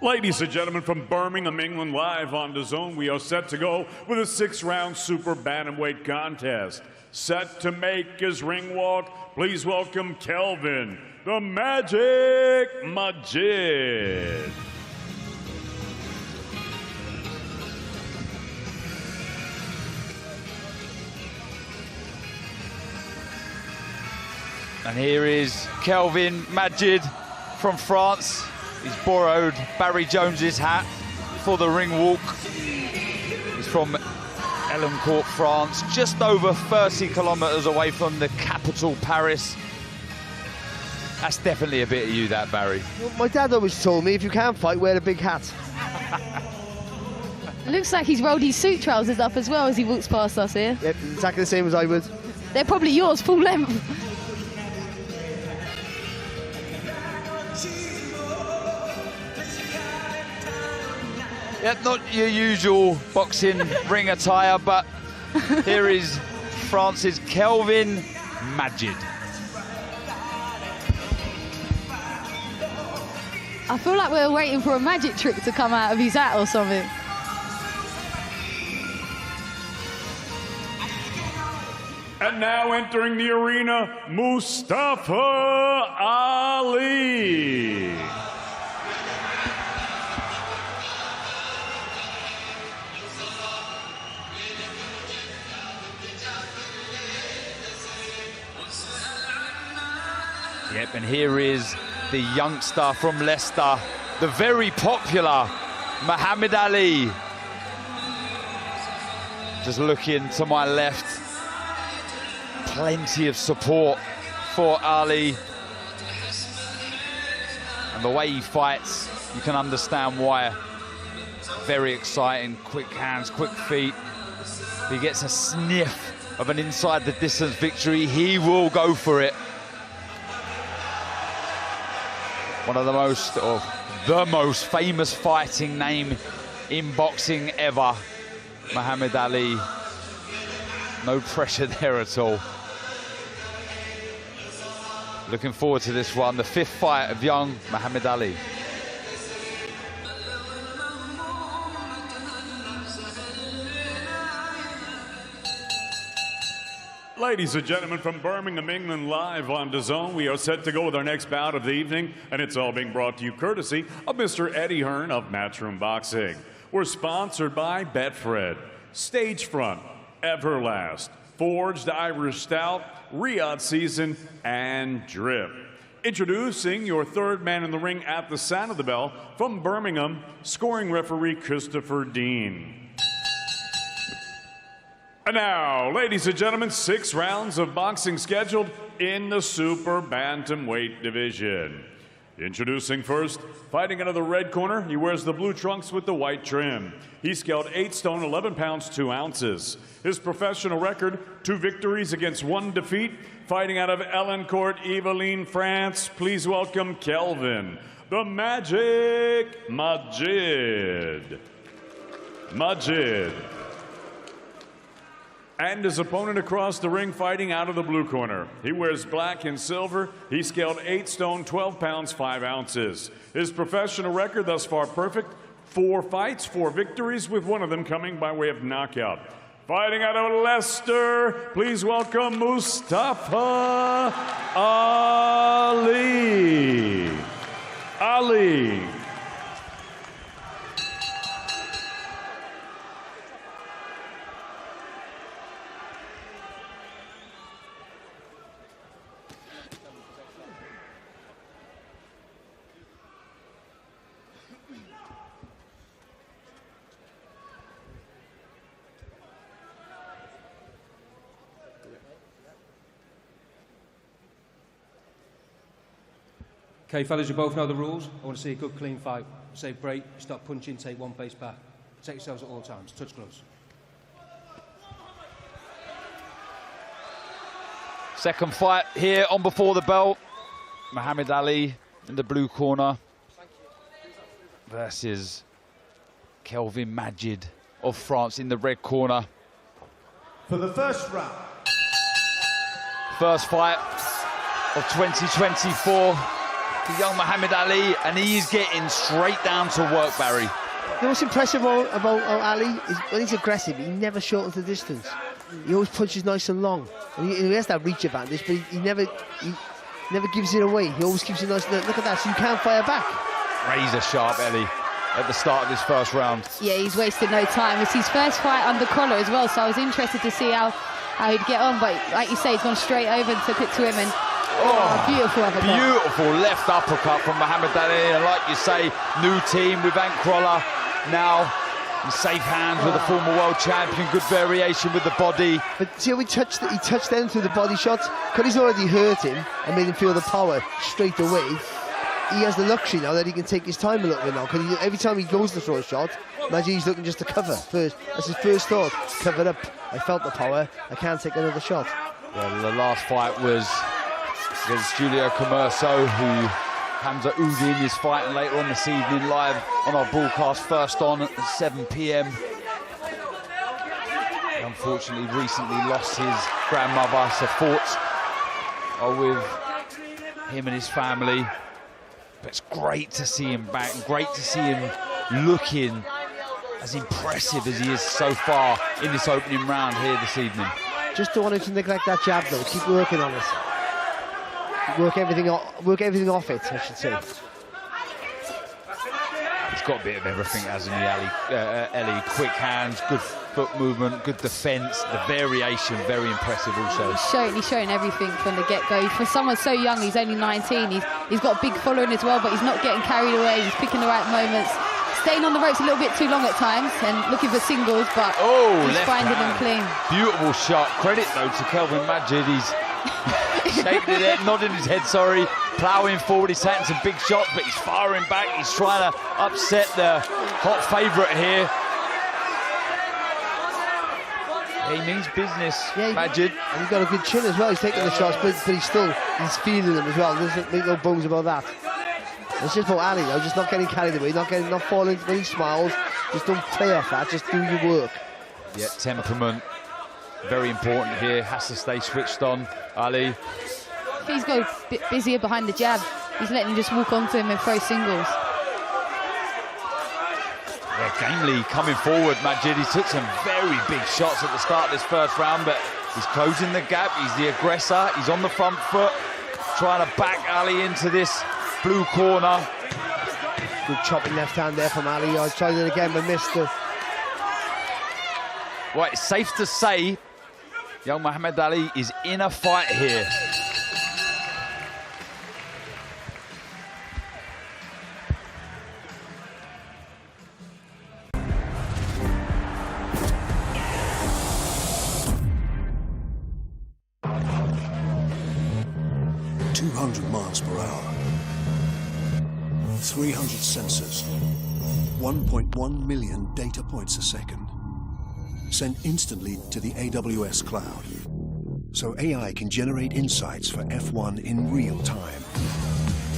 Ladies and gentlemen, from Birmingham, England, live on DAZN, we are set to go with a 6-round super bantamweight contest. Set to make his ring walk, please welcome Kelvin, the Magic Majid. And here is Kelvin Majid from France. He's borrowed Barry Jones's hat for the ring walk. He's from Elancourt, France, just over 30 kilometres away from the capital, Paris. That's definitely a bit of you, that, Barry. Well, my dad always told me, if you can't fight, wear a big hat. It looks like he's rolled his suit trousers up as well as he walks past us here. Yep, exactly the same as I would. They're probably yours, full length. Yep, not your usual boxing ring attire, but here is France's Kelvin Majid. I feel like we're waiting for a magic trick to come out of his hat or something. And now entering the arena, Mustafa Ali. Yep, and here is the youngster from Leicester, the very popular Muhammad Ali. Just looking to my left, plenty of support for Ali. And the way he fights, you can understand why. Very exciting, quick hands, quick feet. If he gets a sniff of an inside the distance victory, he will go for it. One of the most, or the most famous fighting name in boxing ever, Muhammad Ali. No pressure there at all. Looking forward to this one, the 5th fight of young Muhammad Ali. Ladies and gentlemen, from Birmingham, England, live on DAZN, we are set to go with our next bout of the evening, and it's all being brought to you courtesy of Mr. Eddie Hearn of Matchroom Boxing. We're sponsored by Betfred, Stagefront, Everlast, Forged Irish Stout, Riyadh Season, and Drip. Introducing your third man in the ring at the sound of the bell from Birmingham, scoring referee Christopher Dean. And now, ladies and gentlemen, 6 rounds of boxing scheduled in the super bantamweight division. Introducing first, fighting out of the red corner, he wears the blue trunks with the white trim. He's scaled 8 stone, 11 pounds, 2 ounces. His professional record, 2 victories against 1 defeat. Fighting out of Elancourt, Yvelines, France, please welcome Kelvin, the Magic Majid. Majid. And his opponent across the ring, fighting out of the blue corner. He wears black and silver. He scaled 8 stone, 12 pounds, 5 ounces. His professional record thus far perfect. 4 fights, 4 victories, with 1 of them coming by way of knockout. Fighting out of Leicester, please welcome Mustafa Ali. Ali. Okay, fellas, you both know the rules. I want to see a good, clean fight. Say break, stop punching, take 1 pace back. Protect yourselves at all times. Touch gloves. Second fight here on Before the Bell. Muhammad Ali in the blue corner versus Kelvin Majid of France in the red corner. For the first round. First fight of 2024. The young Muhammad Ali, and he's getting straight down to work, Barry. You know what's impressive about Ali is when he's aggressive, he never shortens the distance. He always punches nice and long. And he has that reach advantage, but he never gives it away. He always keeps it nice. Look at that, so you can't fire back. Razor sharp, Ellie, at the start of this first round. Yeah, he's wasted no time. It's his first fight under collar as well, so I was interested to see how he'd get on. But like you say, he's gone straight over and took it to him, and beautiful uppercut. Beautiful left uppercut from Muhammad Ali, and like you say, new team with Ankrolla now in safe hands with the former world champion. Good variation with the body. But see how he touched them through the body shots? Because he's already hurt him and made him feel the power straight away. He has the luxury now that he can take his time a little bit now, because every time he goes to throw a shot, imagine he's looking just to cover first. That's his first thought. Cover up. I felt the power. I can't take another shot. Well, the last fight was against Julio Commerso, who Hamza Udin is fighting later on this evening live on our broadcast, first on at 7 p.m. He unfortunately recently lost his grandmother, so thoughts are with him and his family. But it's great to see him back, and great to see him looking as impressive as he is so far in this opening round here this evening. Just don't want him to neglect that jab though. Keep working on it. Work everything off it, I should say. He's got a bit of everything, hasn't he, Ellie? Quick hands, good foot movement, good defence, the variation, very impressive also. He's showing everything from the get-go. For someone so young, he's only 19, he's got a big following as well, but he's not getting carried away, he's picking the right moments. Staying on the ropes a little bit too long at times and looking for singles, but he's finding them clean. Beautiful shot. Credit, though, to Kelvin Majid. shaking his head, nodding his head, sorry, ploughing forward. He's taking some big shots, but he's firing back. He's trying to upset the hot favourite here. He means business, Majid. And he's got a good chin as well. He's taking the shots, but he's feeling them as well. There's no bones about that. It's just about Ali, though, just not getting carried away, not falling when he smiles. Just don't play off that, just do your work. Yeah, temperament, very important here. Has to stay switched on, Ali. If he's got a bit busier behind the jab, he's letting him just walk onto him and throw singles. Yeah, Gamely coming forward, Majid. He took some very big shots at the start of this first round, but he's closing the gap. He's the aggressor. He's on the front foot, trying to back Ali into this blue corner. Good chopping left hand there from Ali. I tried it again, but missed it. Right, it's safe to say young Muhammad Ali is in a fight here. miles per hour. 300 sensors. 1.1 million data points a second. Sent instantly to the AWS cloud. So AI can generate insights for F1 in real time.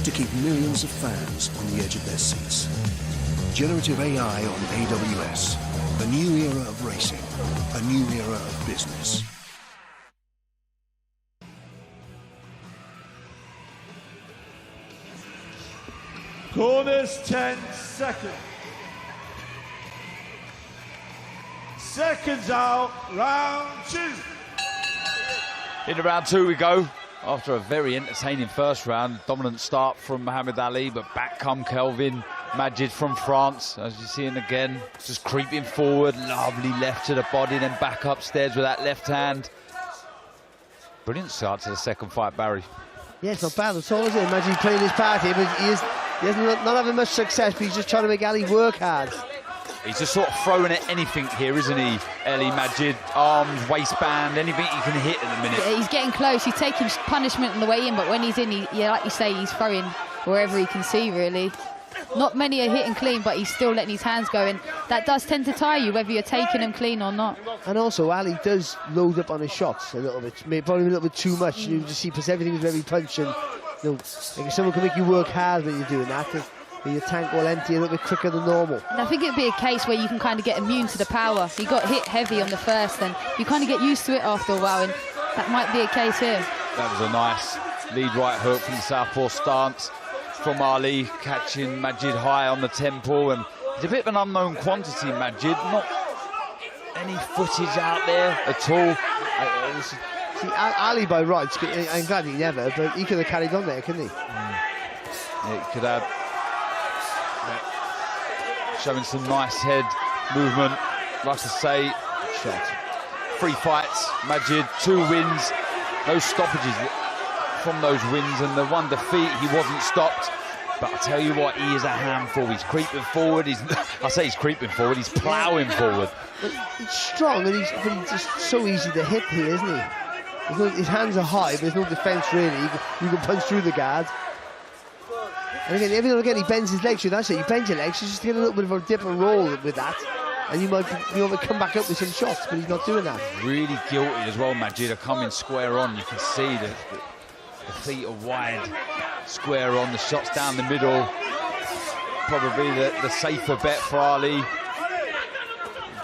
To keep millions of fans on the edge of their seats. Generative AI on AWS. A new era of racing. A new era of business. Corners 10 seconds. Seconds out, round 2. Into round 2 we go. After a very entertaining first round, dominant start from Muhammad Ali, but back come Kelvin Majid from France, as you see him again, just creeping forward, lovely left to the body, then back upstairs with that left hand. Brilliant start to the second fight, Barry. Yeah, it's not bad at all, is it? Imagine playing his part here, but he's not having much success, but he's just trying to make Ali work hard. He's just sort of throwing at anything here, isn't he, Ali Majid? Arms, waistband, anything he can hit at the minute. Yeah, he's getting close. He's taking punishment on the way in, but when he's in, like you say, he's throwing wherever he can see, really. Not many are hitting clean, but he's still letting his hands go, and that does tend to tire you, whether you're taking them clean or not. And also, Ali does load up on his shots a little bit, probably a little bit too much. You just see, because everything is very punch, and you know, like someone can make you work hard when you're doing that. Your tank will empty a little bit quicker than normal. And I think it'd be a case where you can kind of get immune to the power. He got hit heavy on the first, and you kind of get used to it after a while, and that might be a case here. That was a nice lead right hook from the southpaw stance from Ali, catching Majid high on the temple, and he's a bit of an unknown quantity, Majid. Not any footage out there at all. See, Ali by rights, I'm glad he never, but he could have carried on there, couldn't he? Yeah, he could have. Showing some nice head movement, like I say, shot. 3 fights, Majid, 2 wins, no stoppages from those wins, and the 1 defeat, he wasn't stopped. But I tell you what, he is a handful. He's creeping forward. I say he's creeping forward, he's ploughing forward. But he's strong, and he's just so easy to hit here, isn't he? His hands are high, but there's no defence really. You can punch through the guard. And again, every now and again he bends his legs. That's it. You bend your legs, you just get a little bit of a dip and roll with that, and you might come back up with some shots, but he's not doing that. Really guilty as well, Majid. Coming square on. You can see the feet are wide, square on. The shots down the middle. Probably the safer bet for Ali.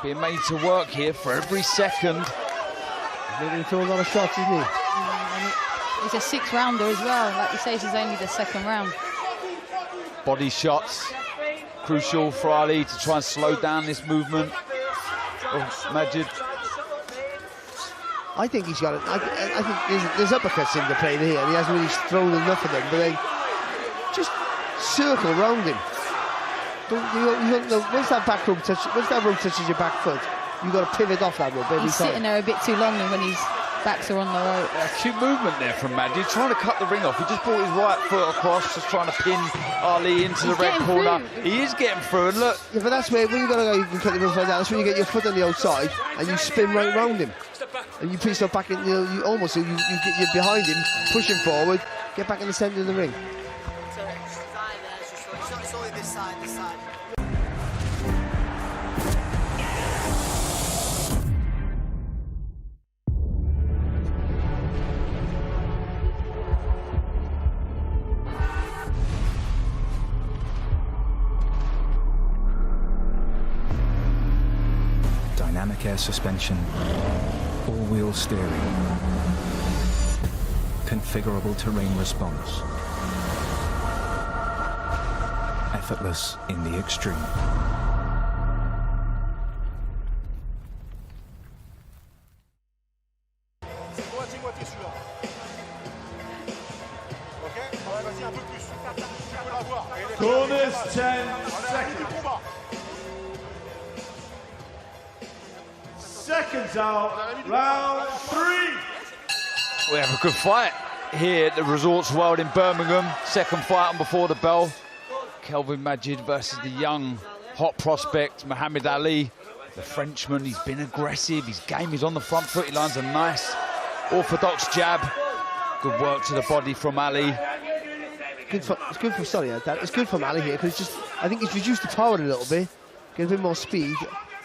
Being made to work here for every second. He's making throw a lot of shots, isn't he? He's a 6-rounder as well. Like you say, this is only the 2nd round. Body shots, crucial for Ali to try and slow down this movement of Majid. I think he's got it. I think there's uppercuts in the play here, and he hasn't really thrown enough of them, but they just circle round him. You don't know, once that rope touches your back foot, you've got to pivot off that rope every time. He's sitting there a bit too long, and when he's Backs are on the rope. Yeah, cute movement there from Majid, trying to cut the ring off. He just brought his right foot across, just trying to pin Ali into the red corner. He is getting through, and look. Yeah, but that's where, when you've got to go, you can cut the ring like that. That's when you get your foot on the outside and you spin right round him. And you put yourself back in, you get behind him, push him forward, get back in the centre of the ring. It's only this side, this side. Dynamic air suspension, all-wheel steering, configurable terrain response, effortless in the extreme. Corners 10 seconds. Seconds out, round 3. We have a good fight here at the Resorts World in Birmingham. Second fight on before the bell. Kelvin Majid versus the young, hot prospect, Muhammad Ali. The Frenchman, he's been aggressive. His game is on the front foot. He lands a nice, orthodox jab. Good work to the body from Ali. It's good for Ali here, because I think he's reduced the power a little bit, get a bit more speed.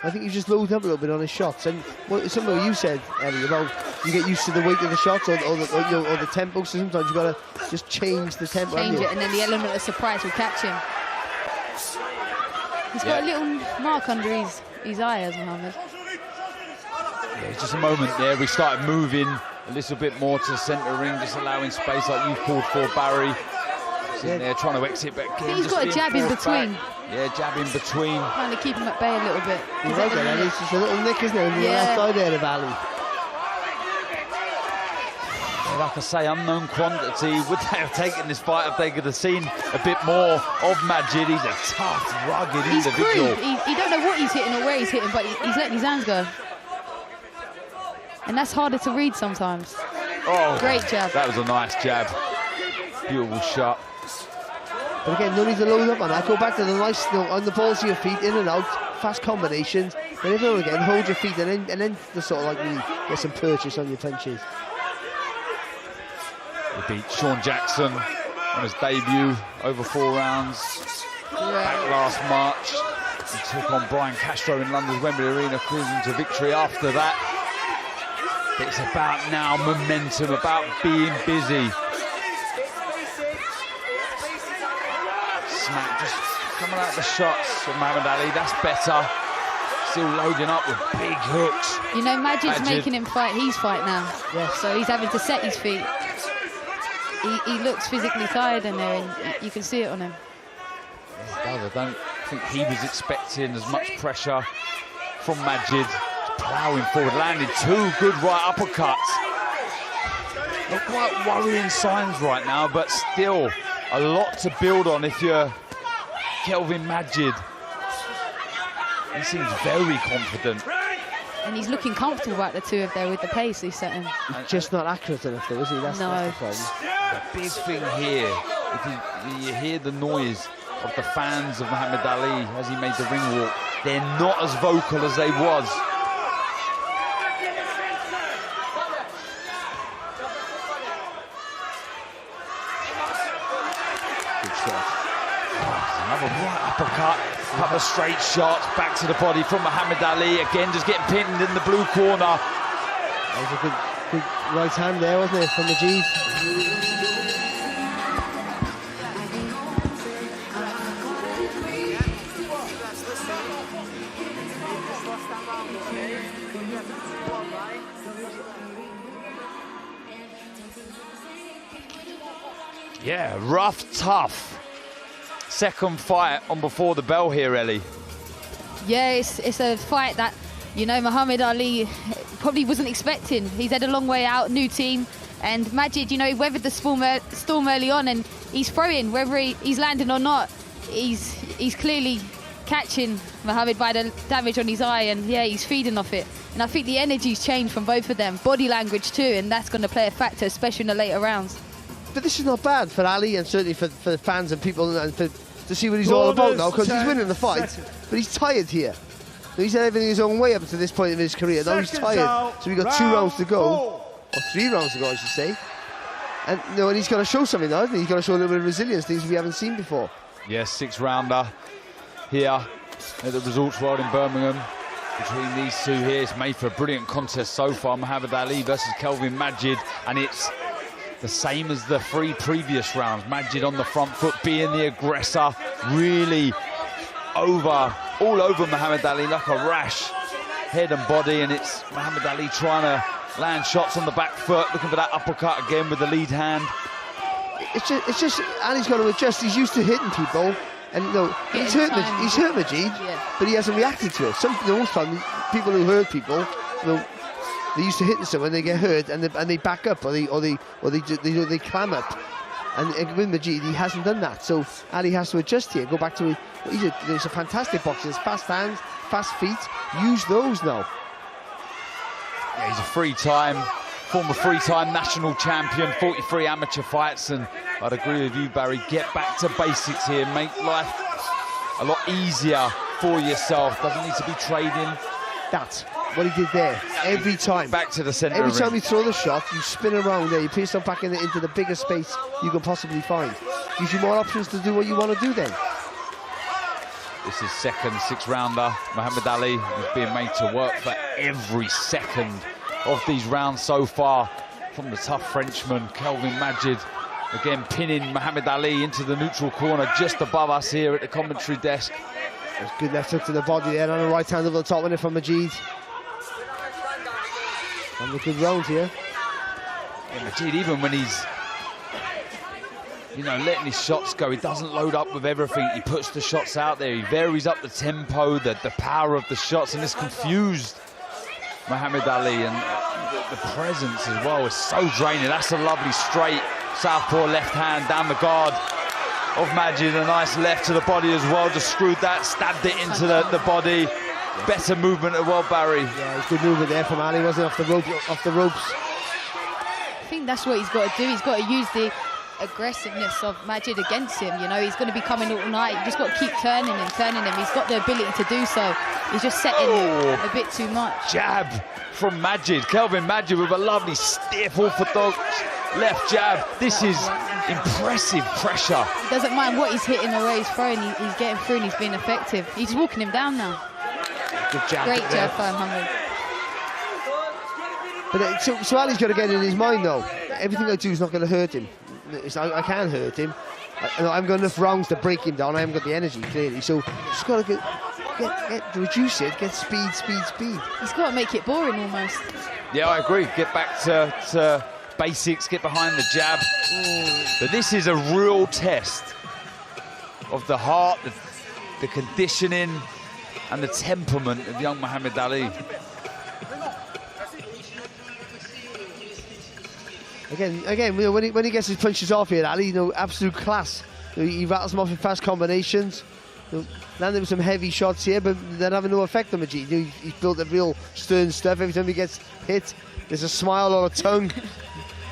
I think he's just loaded up a little bit on his shots. And something you said, Eddie, about you get used to the weight of the shots or the tempo, so sometimes you've got to just change the tempo. Change it, and then the element of surprise will catch him. He's got a little mark under his eye, as Muhammad. Yeah, just a moment there. We started moving a little bit more to the centre ring, just allowing space like you called for, Barry. In there trying to exit, but again, he's got a jab in between. Yeah, jab in between. Trying to keep him at bay a little bit. He's right there, it's just a little nick, isn't it, on the left side there of Ali. Like I say, unknown quantity. Would they have taken this fight if they could have seen a bit more of Majid? He's a tough, rugged individual. He don't know what he's hitting or where he's hitting, but he's letting his hands go. And that's harder to read sometimes. Oh, great jab. That was a nice jab. Beautiful shot. But again, no need to load up on that. Go back to the nice, on the balls of your feet, in and out, fast combinations. But every now and again, hold your feet and then just sort of like really get some purchase on your punches. He beat Sean Jackson on his debut over 4 rounds. Back last March. He took on Brian Castro in London's Wembley Arena, cruising to victory after that. It's about now momentum, about being busy. Smack just coming out the shots of Muhammad Ali, that's better. Still loading up with big hooks. You know, Majid's making him fight his fight now. Yeah. So he's having to set his feet. He looks physically tired in there, and you can see it on him. I don't think he was expecting as much pressure from Majid. Ploughing forward, landing 2 good right uppercuts. Not quite worrying signs right now, but still a lot to build on if you're Kelvin Majid. He seems very confident. And he's looking comfortable at the 2 of there with the pace he's setting. He's just not accurate enough though, is he? That's the problem. The big thing here, if you hear the noise of the fans of Muhammad Ali as he made the ring walk, they're not as vocal as they was. Another right uppercut, couple of straight shots, back to the body from Muhammad Ali. Again, just getting pinned in the blue corner. That was a good right hand there, wasn't it, from the G's? Yeah, rough, tough. Second fight on before the bell here, Ellie. Yeah, it's a fight that, you know, Muhammad Ali probably wasn't expecting. He's had a long way out, new team, and Majid, you know, he weathered the storm early on, and he's throwing, whether he's landing or not, he's clearly catching Muhammad by the damage on his eye, and yeah, he's feeding off it. And I think the energy's changed from both of them. Body language too, and that's going to play a factor, especially in the later rounds. But this is not bad for Ali, and certainly for fans and people, and to see what he's all about now, because he's winning the fight, but he's tired here. He's had everything his own way up to this point in his career. Now he's tired, so we've got 2 rounds to go, or 3 rounds to go, I should say. And and he's got to show something now, hasn't he? He's got to show a little bit of resilience, things we haven't seen before. Yes, 6-rounder here at the Resorts World in Birmingham. Between these two here, it's made for a brilliant contest so far. Muhammad Ali versus Kelvin Majid, and it's the same as the 3 previous rounds. Majid on the front foot, being the aggressor, really all over Muhammad Ali like a rash, head and body, and it's Muhammad Ali trying to land shots on the back foot, looking for that uppercut again with the lead hand. It's just Ali's got to adjust. He's used to hitting people, and he's hurt Majid, but he hasn't reacted to it. Most times, people who hurt people, they're used to hitting someone, they get hurt, and they back up, or they clam up. And with Majid, he hasn't done that. So Ali has to adjust here. Go back to he's a fantastic boxer. His fast hands, fast feet. Use those now. Yeah, he's a former three-time national champion, 43 amateur fights, and I'd agree with you, Barry. Get back to basics here. Make life a lot easier for yourself. Doesn't need to be trading. That's what he did there. Every time. Back to the centre. Every time you throw the shot, you spin around there. You put yourself back into the biggest space you can possibly find. Gives you more options to do what you want to do then. This is second 6-rounder. Muhammad Ali is being made to work for every second of these rounds so far from the tough Frenchman, Kelvin Majid. Again, pinning Muhammad Ali into the neutral corner just above us here at the commentary desk. There's good left hook to the body there, and a right hand over the top winner from Majid. And a good round here. Yeah, Majid, even when he's letting his shots go, he doesn't load up with everything. He puts the shots out there. He varies up the tempo, the power of the shots, and it's confused Muhammad Ali. And the presence as well is so draining. That's a lovely straight southpaw left hand down the guard of Majid. A nice left to the body as well. Just screwed that, stabbed it into the body. Better movement as well, Barry. Yeah, good movement there from Ali, wasn't off the ropes. I think that's what he's got to do. He's got to use the aggressiveness of Majid against him. He's going to be coming all night. You just got to keep turning him. He's got the ability to do so. He's just setting a bit too much. Jab from Majid. Kelvin Majid with a lovely stiff orthodox left jab. This is impressive pressure. He doesn't mind what he's hitting or where he's throwing. He's getting through and he's being effective. He's walking him down now. Good jab. Great jab by Muhammad. But so Ali's got to get in his mind though. Everything I do is not going to hurt him. I can't hurt him. I haven't got enough rounds to break him down. I haven't got the energy, clearly. So just got to reduce it, get speed. He's got to make it boring almost. Yeah, I agree. Get back to basics, get behind the jab. But this is a real test of the heart, the conditioning, and the temperament of young Muhammad Ali. Again, when he gets his punches off here, Ali, absolute class. He rattles them off in fast combinations. Landing with some heavy shots here, but they're having no effect on Majid. He's built a real stern stuff. Every time he gets hit, there's a smile or a tongue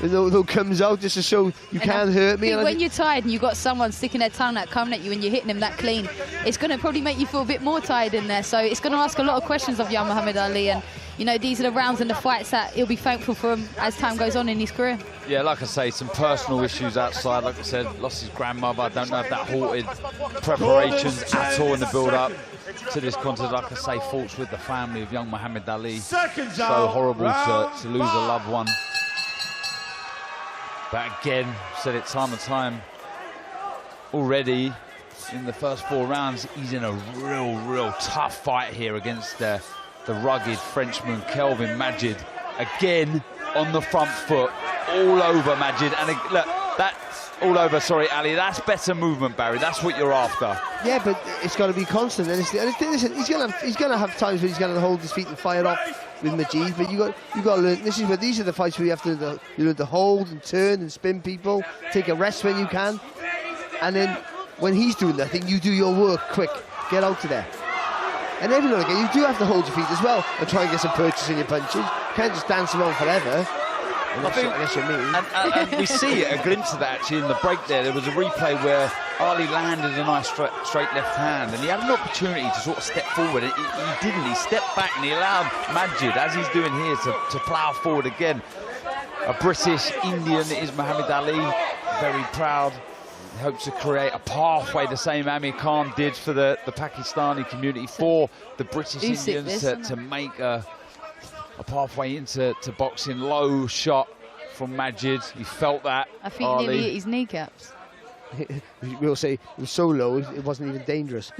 that comes out just to show you can't hurt me. When you're tired and you've got someone sticking their tongue out coming at you and you're hitting them that clean, it's going to probably make you feel a bit more tired in there. So it's going to ask a lot of questions of young Muhammad Ali. And these are the rounds and the fights that he'll be thankful for him as time goes on in his career. Yeah, like I say, some personal issues outside. Like I said, lost his grandmother. I don't know if that halted preparations at all in the build-up to this contest. Like I say, thoughts with the family of young Muhammad Ali. So horrible to lose a loved one. But again, said it time and time already in the first 4 rounds, he's in a real tough fight here against the rugged Frenchman Kelvin Majid. Again on the front foot, all over Majid, and look, that's all over. Sorry, Ali. That's better movement, Barry. That's what you're after. Yeah, but it's got to be constant. And listen, he's gonna have times where he's gonna hold his feet and fire off with Majid. But you got to learn. These are the fights where you have to learn to hold and turn and spin people. Take a rest when you can, and then when he's doing that thing, you do your work quick. Get out of there. And every now and again, you do have to hold your feet as well and try and get some purchase in your punches. You can't just dance around forever. I guess you mean. And we see a glimpse of that actually in the break there. There was a replay where Ali landed a nice straight left hand, and he had an opportunity to sort of step forward. He didn't. He stepped back and he allowed Majid, as he's doing here, to plough forward again. A British Indian is Muhammad Ali, very proud. He hopes to create a pathway, the same Amir Khan did for the Pakistani community, for the British Indians to make a pathway into boxing. Low shot from Majid. He felt that. I think he nearly hit his kneecaps. We'll say it was so low it wasn't even dangerous.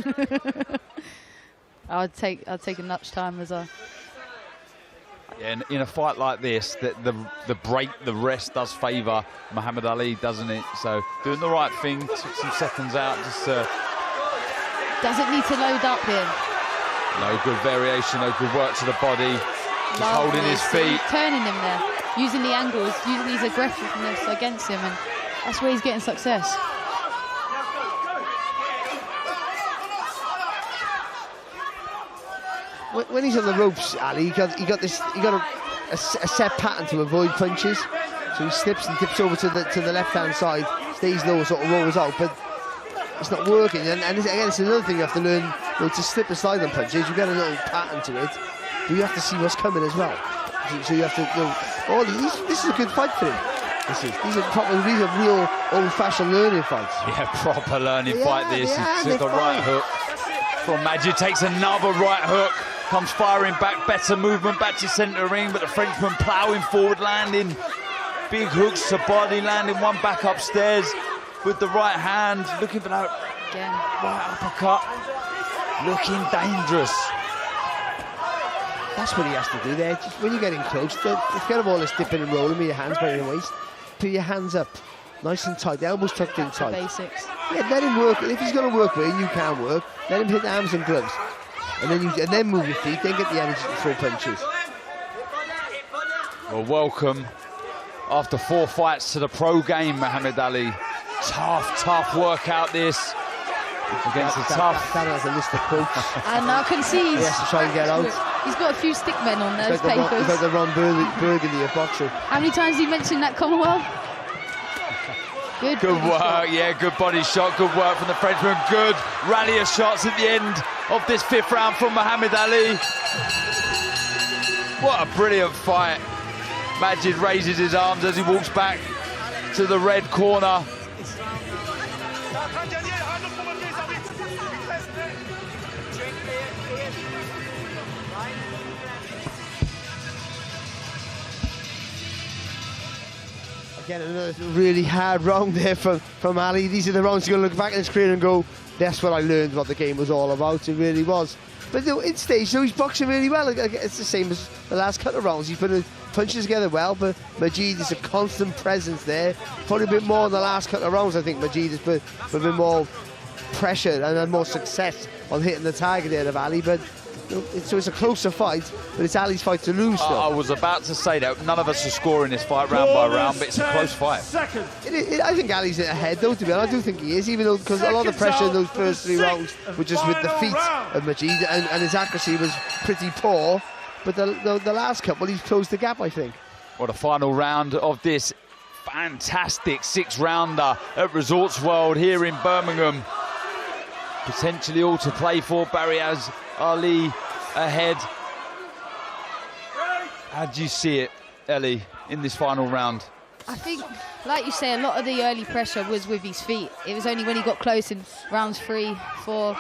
I'd take a notch time as well. Yeah, in a fight like this, the break, the rest does favour Muhammad Ali, doesn't it? So doing the right thing, took some seconds out. Just doesn't need to load up here. No good variation, no good work to the body. Just holding his feet. Turning him there, using the angles, using his aggressiveness against him, and that's where he's getting success. When he's on the ropes, Ali, he got a set pattern to avoid punches. So he slips and dips over to the left-hand side, stays low, sort of rolls out, but it's not working. And again, it's another thing you have to learn, to slip and slide on punches. You get a little pattern to it, but you have to see what's coming as well. So you have to, this is a good fight for him. These are real old-fashioned learning fights. Yeah, proper learning fight this. He took a right hook from Majid, takes another right hook, comes firing back, better movement back to centre ring, but the Frenchman ploughing forward, landing big hooks to body, landing one back upstairs with the right hand, looking for that right uppercut, looking dangerous. That's what he has to do there. Just when you're getting close, forget about all this dipping and rolling with your hands behind your waist. Put your hands up, nice and tight, the elbows tucked in tight. Basics. Yeah, let him work. If he's going to work with you, you can work. Let him hit the arms and gloves, and then move your feet. Then get the energy to throw punches. Well, welcome after 4 fights to the pro game, Muhammad Ali. Tough workout this against a tough. Dan has a list of quotes. And I can see he has to try and get out. He's got a few stick men on those papers. He's like the Ron Burgundy of boxing. How many times did you mention that Commonwealth? Good work, yeah, good body shot, good work from the Frenchman, good rally of shots at the end of this 5th round from Muhammad Ali. What a brilliant fight. Majid raises his arms as he walks back to the red corner. Again, another really hard round there from Ali. These are the rounds you're going to look back at his career and go, that's what I learned what the game was all about. It really was. But in stage, he's boxing really well. It's the same as the last couple of rounds. He's putting punches together well, but Majid is a constant presence there. Probably a bit more in the last couple of rounds, I think. Majid has put a bit more pressure and had more success on hitting the target there of Ali. But so it's a closer fight, but it's Ali's fight to lose. I was about to say that none of us are scoring this fight round by round, but it's a close fight. I think Ali's ahead, though, to be honest. I do think he is, even though because a lot of the pressure in those first 3 rounds were just with the feet of Majid, and his accuracy was pretty poor. But the last couple, he's closed the gap, I think. Well, the final round of this fantastic 6-rounder at Resorts World here in Birmingham. Potentially all to play for. Barriaz Ali ahead. How do you see it, Ellie, in this final round? I think, like you say, a lot of the early pressure was with his feet. It was only when he got close in rounds 3, 4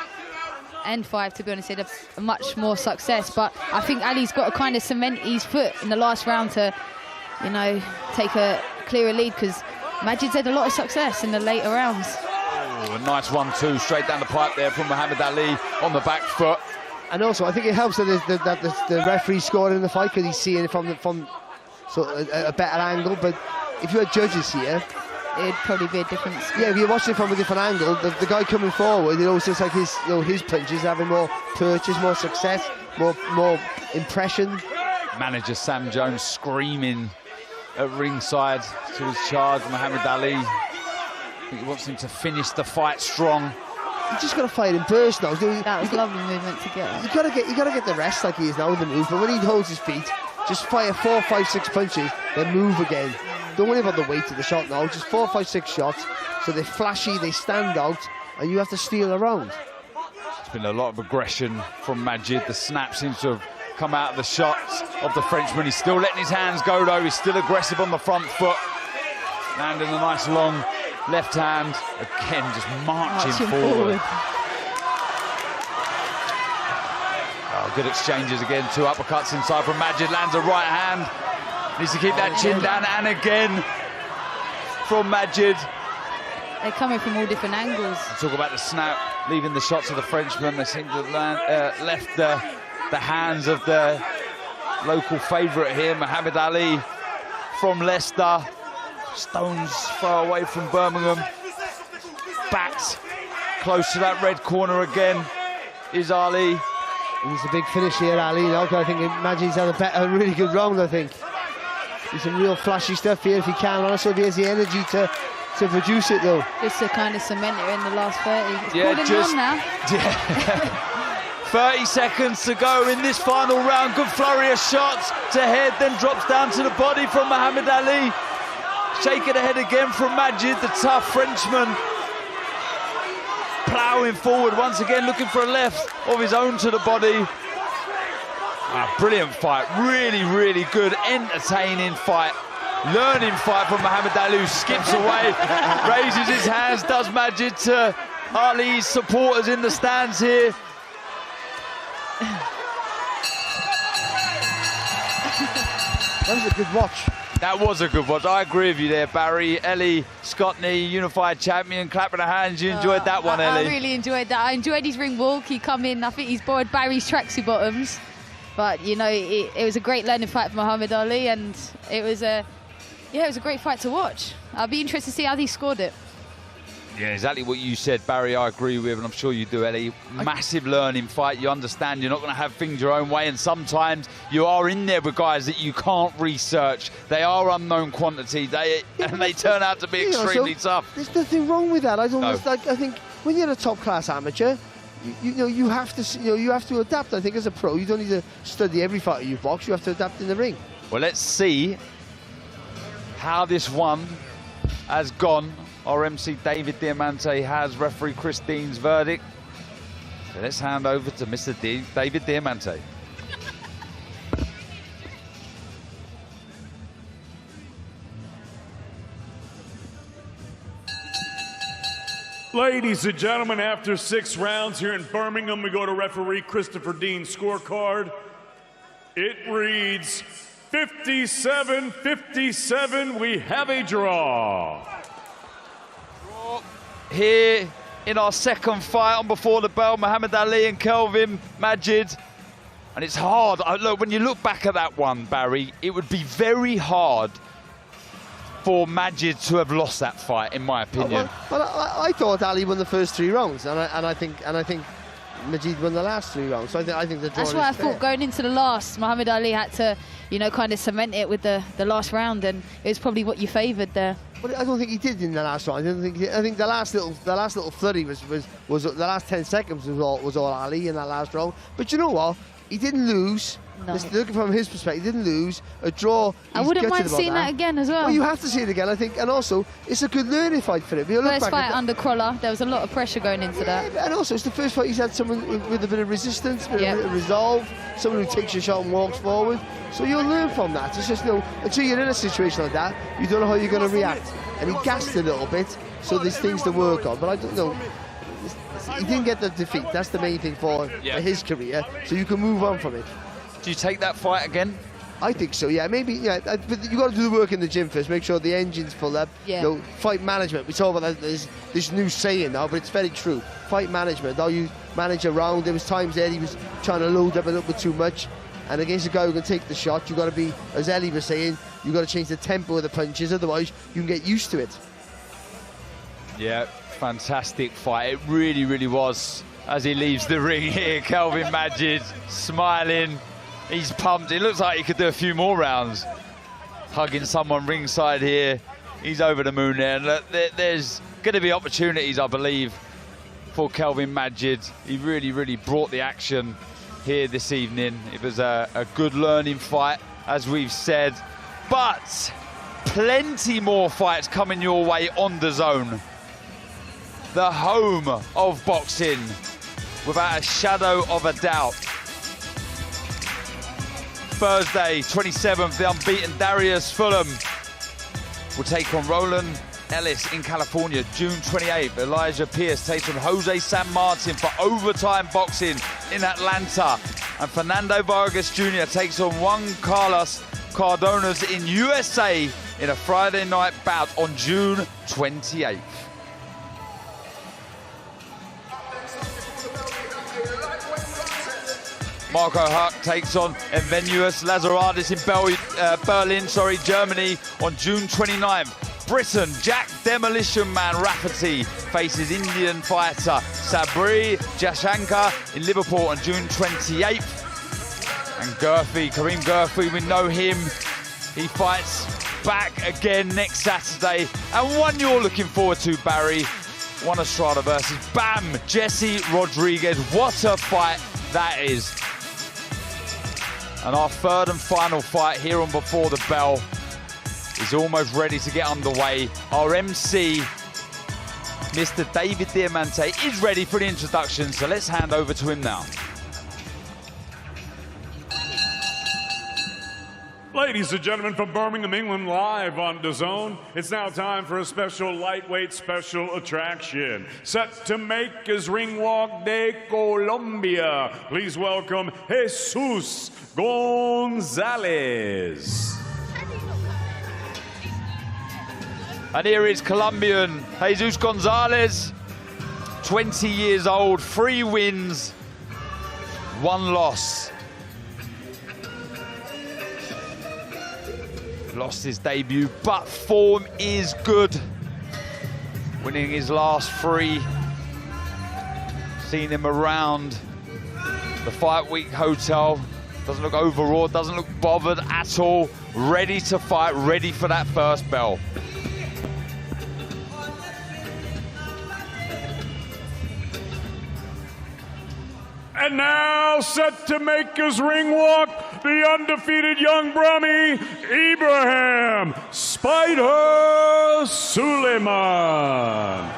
and 5, to be honest, he had a much more success. But I think Ali's got to kind of cement his foot in the last round to, take a clearer lead, because Majid's had a lot of success in the later rounds. Oh, a nice 1-2 straight down the pipe there from Muhammad Ali on the back foot. And also, I think it helps that the referee scored in the fight, because he's seeing it from a better angle. But if you had judges here, it'd probably be a difference. Yeah, if you're watching it from a different angle, the guy coming forward, it also looks like his punches having more purchase, more success, more impression. Manager Sam Jones screaming at ringside to his charge, Muhammad Ali. I think he wants him to finish the fight strong. You just got to fight in burst now. That was lovely movement to get. You gotta get the rest like he is now with the move. But when he holds his feet, just fire 4, 5, 6 punches, then move again. Don't worry about the weight of the shot now. Just 4, 5, 6 shots. So they're flashy, they stand out, and you have to steal around. There's been a lot of aggression from Majid. The snap seems to have come out of the shots of the Frenchman. He's still letting his hands go though. He's still aggressive on the front foot. Landing a nice long left hand. Again, just marching forward. Oh, good exchanges again. 2 uppercuts inside from Majid. Lands a right hand. Needs to keep that chin down. And again from Majid. They're coming from all different angles. Talk about the snap, leaving the shots of the Frenchman. They seem to have left the hands of the local favourite here, Muhammad Ali from Leicester. Stones far away from Birmingham. Backed close to that red corner again is Ali. He's a big finish here, Ali. Now, I think Majid's had a really good round, I think. There's some real flashy stuff here if he can. Also, if he has the energy to produce it, though. Just to kind of cement it in the last 30. It's yeah, just now. Yeah. 30 seconds to go in this final round. Good flurry of shots to head, then drops down to the body from Muhammad Ali. Shaking ahead again from Majid, the tough Frenchman. Ploughing forward once again, looking for a left of his own to the body. Brilliant fight, really, really good, entertaining fight. Learning fight from Muhammad Ali, who skips away, raises his hands, does Majid to Ali's supporters in the stands here. That was a good watch. That was a good watch. I agree with you there, Barry. Ellie Scotney, unified champion, clapping her hands. You enjoyed that one, Ellie? I really enjoyed that. I enjoyed his ring walk. He come in, I think he's borrowed Barry's tracksuit bottoms. But, you know, it was a great learning fight for Muhammad Ali, and it was a great fight to watch. I'll be interested to see how he scored it. Yeah, exactly what you said, Barry, I agree with, and I'm sure you do, Ellie. Massive learning fight. You understand you're not going to have things your own way, and sometimes you are in there with guys that you can't research. They are unknown quantity, and they turn out to be extremely tough. There's nothing wrong with that. I think when you're a top-class amateur, you have to adapt. I think as a pro, you don't need to study every fight you box. You have to adapt in the ring. Well, let's see how this one has gone. Our MC David Diamante has referee Christine's verdict. So let's hand over to Mr. David Diamante. Ladies and gentlemen, after 6 rounds here in Birmingham, we go to referee Christopher Dean's scorecard. It reads 57-57. We have a draw. Here in our second fight on Before the Bell, Muhammad Ali and Kelvin Majid. And it's hard. Look, when you look back at that one, Barry, it would be very hard for Majid to have lost that fight, in my opinion. Well, I thought Ali won the first 3 rounds, and I think Majid won the last 3 rounds. So I think the draw. That's why I thought going into the last, Muhammad Ali had to, you know, kind of cement it with the last round, and it was probably what you favoured there. But I don't think he did in the last round. I think the last little flurry was the last 10 seconds was all Ali in that last round. But you know what? He didn't lose. No. Looking from his perspective, he didn't lose. A draw. I wouldn't mind seeing that again as well. Well, you have to see it again, I think. And also, it's a good learning fight for him. First fight under Crawler, there was a lot of pressure going into that. And also, it's the first fight he's had someone with a bit of resistance, a bit of resolve, someone who takes a shot and walks forward. So you'll learn from that. It's just, until you're in a situation like that, you don't know how you're going to react. And he gassed a little bit, so there's things to work on. But I don't know. He didn't get the defeat. That's the main thing for his career. So you can move on from it. Do you take that fight again? I think so, yeah. Maybe, yeah. But you got to do the work in the gym first. Make sure the engine's full up. Yeah. Fight management. We talk about this new saying now, but it's very true. Fight management. How you manage a round. There was times there he was trying to load up a little bit too much. And against a guy who can take the shot, you got to be, as Ellie was saying, you got to change the tempo of the punches. Otherwise, you can get used to it. Yeah, fantastic fight. It really, really was. As he leaves the ring here, Kelvin Majid smiling. He's pumped. It looks like he could do a few more rounds. Hugging someone ringside here. He's over the moon there. And look, there's going to be opportunities, I believe, for Kelvin Majid. He really brought the action here this evening. It was a good learning fight, as we've said, but plenty more fights coming your way on DAZN. The home of boxing, without a shadow of a doubt. Thursday, 27th, the unbeaten Darius Fulham will take on Roland Ellis in California. June 28th, Elijah Pierce takes on Jose San Martin for overtime boxing in Atlanta. And Fernando Vargas Jr. takes on Juan Carlos Cardonas in USA in a Friday night bout on June 28th. Marco Huck takes on Envenuous Lazaradis in Berlin, Germany on June 29th. Britain, Jack Demolition Man Rafferty faces Indian fighter Sabri Jashankar in Liverpool on June 28th. And Kareem Gurfi, we know him. He fights back again next Saturday. And one you're looking forward to, Barry. Juan Estrada versus Bam Jesse Rodriguez. What a fight that is. And our third and final fight here on Before the Bell is almost ready to get underway. Our MC, Mr. David Diamante, is ready for the introduction, so let's hand over to him now. Ladies and gentlemen, from Birmingham, England, live on DAZN, it's now time for a special lightweight special attraction. Set to make his ring walk de Colombia. Please welcome Jesus Gonzalez. And here is Colombian Jesus Gonzalez, 20 years old, 3 wins, 1 loss. Lost his debut, but form is good. Winning his last 3. Seen him around the Fight Week Hotel. Doesn't look overawed, doesn't look bothered at all. Ready to fight, ready for that first bell. And now set to make his ring walk, the undefeated young Brummy, Ibrahim Spider Suleiman.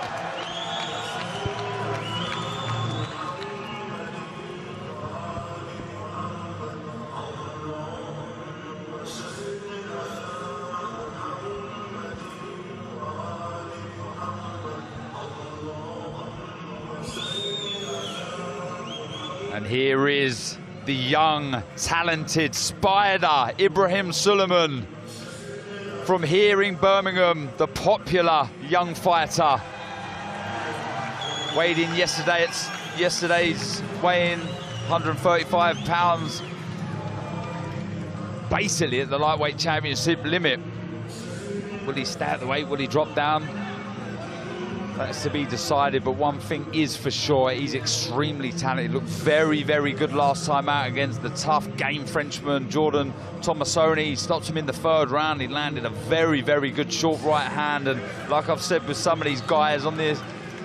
And here is the young, talented Spider, Ibrahim Suleiman. From here in Birmingham, the popular young fighter. Weighed in yesterday, yesterday's weigh-in, 135 pounds. Basically at the lightweight championship limit. Will he stay at the weight? Will he drop down? That's to be decided, but one thing is for sure, he's extremely talented. Looked very good last time out against the tough game Frenchman, Jordan Tomasoni. He stopped him in the 3rd round. He landed a very good short right hand. And like I've said with some of these guys on this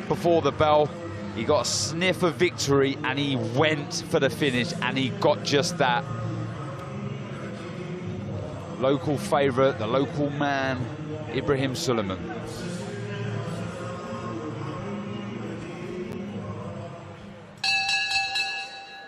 Before the Bell, he got a sniff of victory and he went for the finish, and he got just that. Local favourite, the local man, Ibrahim Suleiman.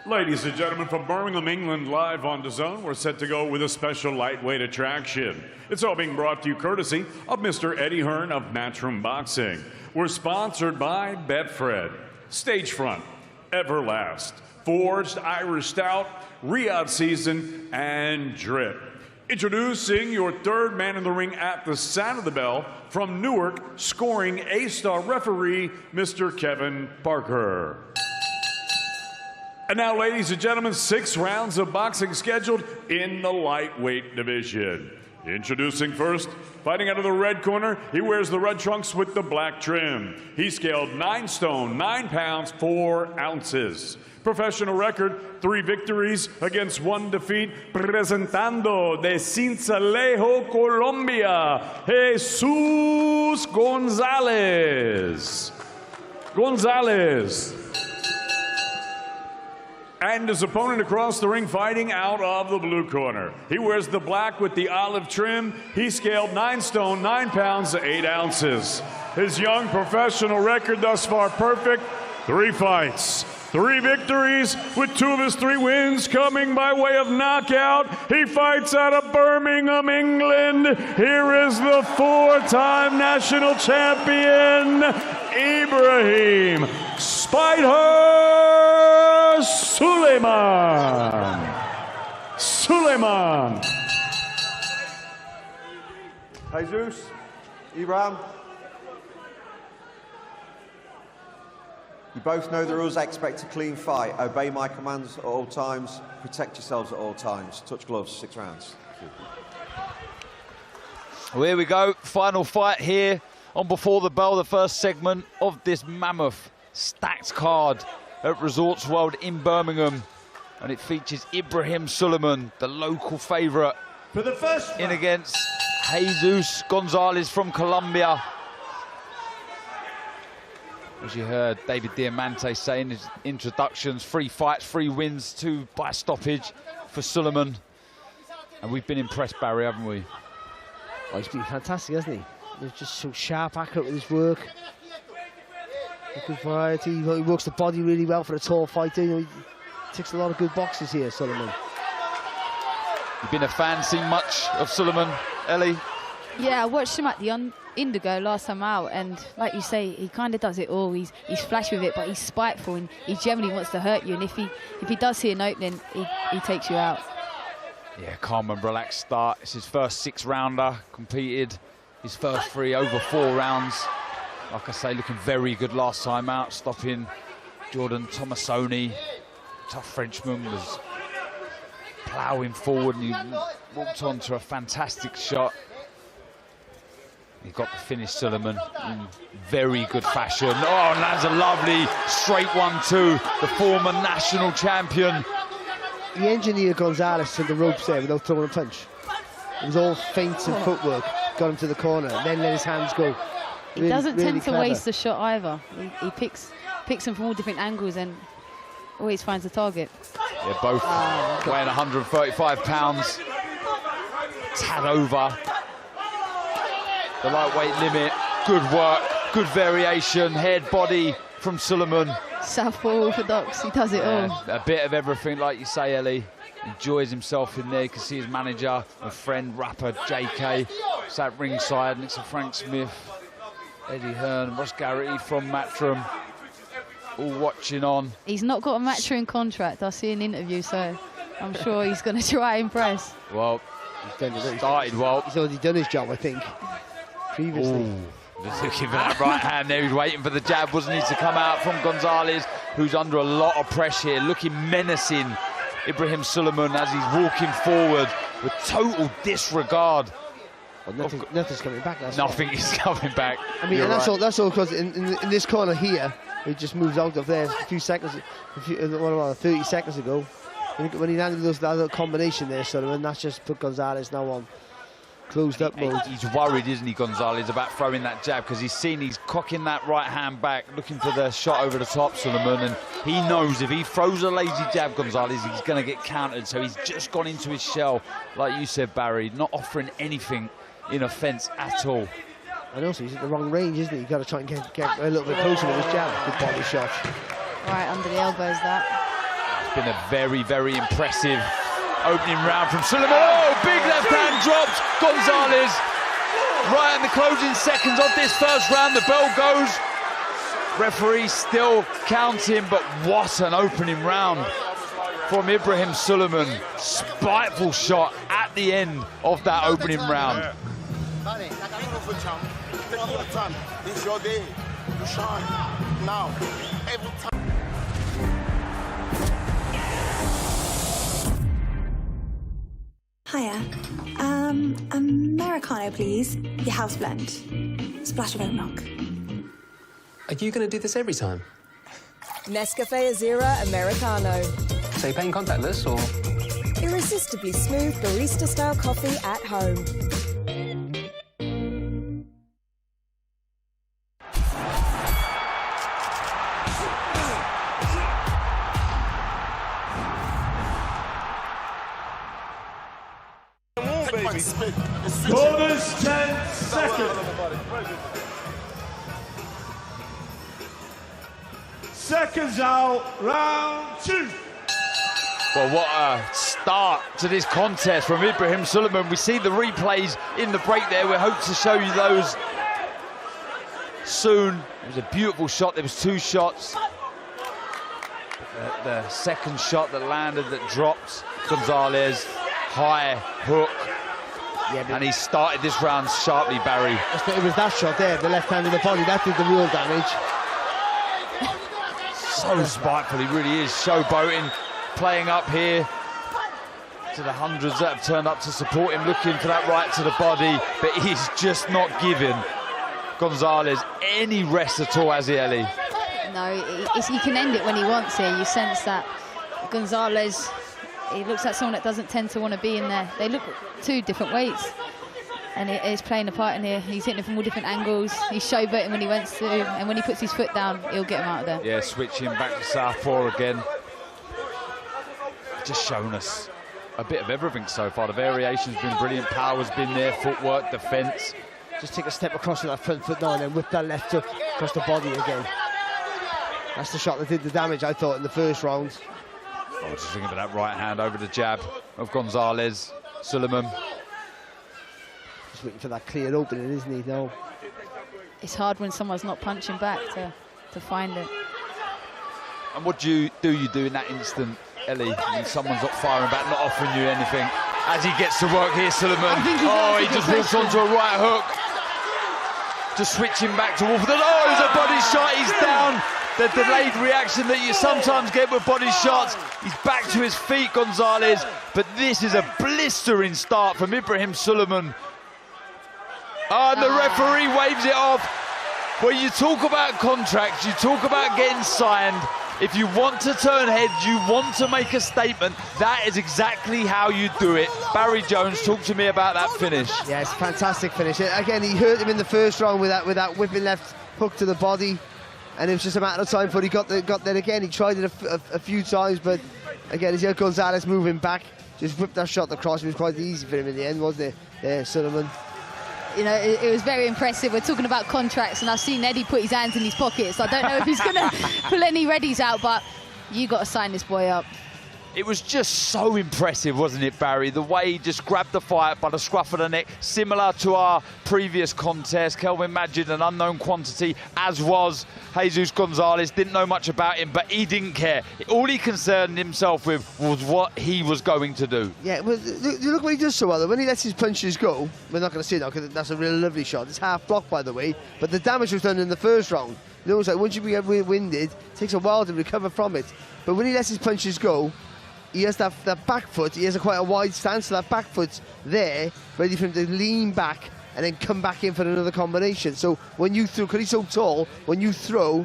Ladies and gentlemen, from Birmingham, England, live on DAZN, we're set to go with a special lightweight attraction. It's all being brought to you courtesy of Mr. Eddie Hearn of Matchroom Boxing. We're sponsored by Betfred, Stagefront, Everlast, Forged Irish Stout, Riyadh Season, and Drip. Introducing your 3rd man in the ring at the sound of the bell, from Newark, scoring A-star referee, Mr. Kevin Parker. And now, ladies and gentlemen, 6 rounds of boxing scheduled in the lightweight division. Introducing first, fighting out of the red corner, he wears the red trunks with the black trim. He scaled 9 stone, 9 pounds, 4 ounces. Professional record, 3 victories against 1 defeat. Presentando de Sincelejo, Colombia, Jesus Gonzalez. Gonzalez. And his opponent across the ring fighting out of the blue corner. He wears the black with the olive trim. He scaled 9 stone, 9 pounds, 8 ounces. His young professional record thus far perfect, 3 fights, 3 victories, with 2 of his 3 wins coming by way of knockout. He fights out of Birmingham, England. Here is the 4-time national champion, Ibrahim Spider Suleiman. Jesus, Ibrahim. You both know the rules. I expect a clean fight. Obey my commands at all times. Protect yourselves at all times. Touch gloves, 6 rounds. Well, here we go. Final fight here on Before the Bell, the first segment of this mammoth stacked card at Resorts World in Birmingham. And it features Ibrahim Suleiman, the local favourite, for the first in against Jesus Gonzalez from Colombia. As you heard David Diamante say in his introductions, 3 fights, 3 wins, 2 by stoppage for Suleiman. And we've been impressed, Barry, haven't we? Oh, he's been fantastic, hasn't he? He's just so sharp, accurate with his work. Good variety. He works the body really well for a tall fighter. You know, he ticks a lot of good boxes here, Suleiman. You've been a fan, seen much of Suleiman, Ellie? Yeah, I watched him at the Indigo last time out, and like you say, he kind of does it all. He's flashy with it, but he's spiteful, and he generally wants to hurt you. And if he does see an opening, he takes you out. Yeah, calm and relaxed start. It's his first 6-rounder, competed his first 3 over 4 rounds. Like I say, looking very good last time out, stopping Jordan Tomasoni. Tough Frenchman, was ploughing forward, and he walked on to a fantastic shot. He got the finish, Suleiman, in very good fashion. Oh, and that's a lovely straight 1-2. The former national champion. He engineered Gonzalez to the ropes there without throwing a punch. It was all feints and footwork. Got him to the corner, and then let his hands go. He doesn't tend to waste the shot either. He picks them from all different angles and always finds the target. Yeah, both weighing 135 pounds. Tad over the lightweight limit. Good work, good variation, head, body from Suleiman. Southpaw orthodox, he does it all. A bit of everything, like you say, Ellie. Enjoys himself in there. You can see his manager and friend, rapper JK, sat ringside next to Frank Smith, Eddie Hearn, Ross Garrity from Matchroom, all watching on. He's not got a Matchroom contract. I see an interview, so I'm sure he's going to try and impress. Well, he's started well. He's already done his job, I think, previously. Ooh. Just looking for that right hand there. He was waiting for the jab, wasn't he, to come out from Gonzalez, who's under a lot of pressure here, looking menacing. Ibrahim Suleiman as he's walking forward with total disregard. Well, nothing's coming back. Nothing is coming back. I mean, and that's all because in this corner here, he just moves out of there a few seconds, 30 seconds ago. When he landed that little combination there, Suleiman, that's just put Gonzalez now on closed up mode. He's worried, isn't he, Gonzalez, about throwing that jab, because he's seen he's cocking that right hand back, looking for the shot over the top, Suleiman, and he knows if he throws a lazy jab, Gonzalez, he's going to get countered. So he's just gone into his shell, like you said, Barry, not offering anything in offence at all. And also, he's at the wrong range, isn't he? You've got to try and get a little bit closer with his jab. Good body shot. Right under the elbows, that. It's been a very, very impressive opening round from Suleiman. Oh, big left hand dropped. Gonzalez right in the closing seconds of this first round. The bell goes. Referee still counting, but what an opening round from Ibrahim Suleiman. Spiteful shot at the end of that opening round. It's your day. You shine now. Every time. Hiya. Americano, please. Your house blend. Splash of oat milk. Are you going to do this every time? Nescafe Azura Americano. So you're paying contactless, or? Irresistibly smooth barista-style coffee at home. Bonus 10 seconds. Seconds out, round 2. Well, what a start to this contest from Ibrahim Suleiman. We see the replays in the break there. We hope to show you those soon. It was a beautiful shot. There was 2 shots. The second shot that landed, that dropped Gonzalez, high hook. Yeah, and he started this round sharply, Barry. It was that shot there, the left hand in the body, that did the real damage. So spiteful, he really is. Showboating, playing up here to the hundreds that have turned up to support him, looking for that right to the body, but he's just not giving Gonzalez any rest at all, has he, Ellie? No, he can end it when he wants here. You sense that Gonzalez, he looks like someone that doesn't tend to want to be in there. They look 2 different weights, and it is playing a part in here. He's hitting it from all different angles. He's showboating when he wants to, and when he puts his foot down, he'll get him out of there. Yeah, switching back to southpaw again. Just shown us a bit of everything so far. The variation's been brilliant. Power's been there, footwork, defence. Just take a step across with that front foot now and then whip that left hook across the body again. That's the shot that did the damage, I thought, in the first round. Oh, just thinking about that right hand over the jab of Gonzalez. Suleiman. Just waiting for that clear opening, isn't he? No. It's hard when someone's not punching back to find it. And what do you do in that instant, Ellie, when someone's not firing back, not offering you anything? As he gets to work here, Suleiman. Oh, he just walks onto a right hook. Just switching back to Wolford. Oh, it's a body shot, he's down. The delayed reaction that you sometimes get with body shots. He's back to his feet, Gonzalez. But this is a blistering start from Ibrahim Suleiman. Oh, and the referee waves it off. When you talk about contracts, you talk about getting signed. If you want to turn heads, you want to make a statement, that is exactly how you do it. Barry Jones, talk to me about that finish. Yeah, it's a fantastic finish. Again, he hurt him in the first round with that whipping left hook to the body. And it was just a matter of time before he got there again. He tried it a few times, but again, as you had Gonzalez moving back, just whipped that shot across. It was quite easy for him in the end, wasn't it? Yeah, Suleiman. You know, it was very impressive. We're talking about contracts, and I've seen Eddie put his hands in his pockets. I don't know if he's going to pull any readies out, but you got to sign this boy up. It was just so impressive, wasn't it, Barry? The way he just grabbed the fight by the scruff of the neck, similar to our previous contest. Kelvin Majid, an unknown quantity, as was Jesus Gonzalez. Didn't know much about him, but he didn't care. All he concerned himself with was what he was going to do. Yeah, well, look what he does so well, though. When he lets his punches go, we're not going to see that because that's a really lovely shot. It's half blocked, by the way, but the damage was done in the first round. You know, it's like once you get winded, it takes a while to recover from it. But when he lets his punches go, he has that back foot, he has quite a wide stance, so that back foot's there, ready for him to lean back and then come back in for another combination. So when you throw, because he's so tall, when you throw,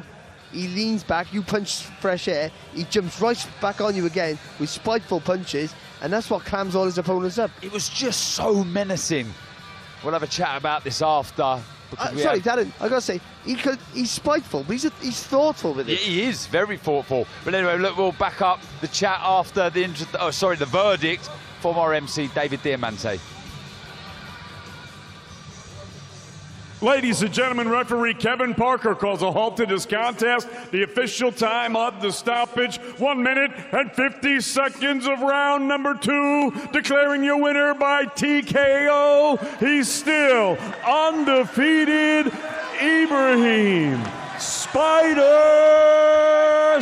he leans back, you punch fresh air, he jumps right back on you again with spiteful punches, and that's what clams all his opponents up. It was just so menacing. We'll have a chat about this after. Sorry, Darren, I gotta say, he's spiteful, but he's thoughtful with it. He is very thoughtful. But anyway, look, we'll back up the chat after the verdict from our MC, David Diamante. Ladies and gentlemen, referee Kevin Parker calls a halt to this contest. The official time of the stoppage, 1 minute and 50 seconds of round number 2. Declaring your winner by TKO. He's still undefeated, Ibrahim Spider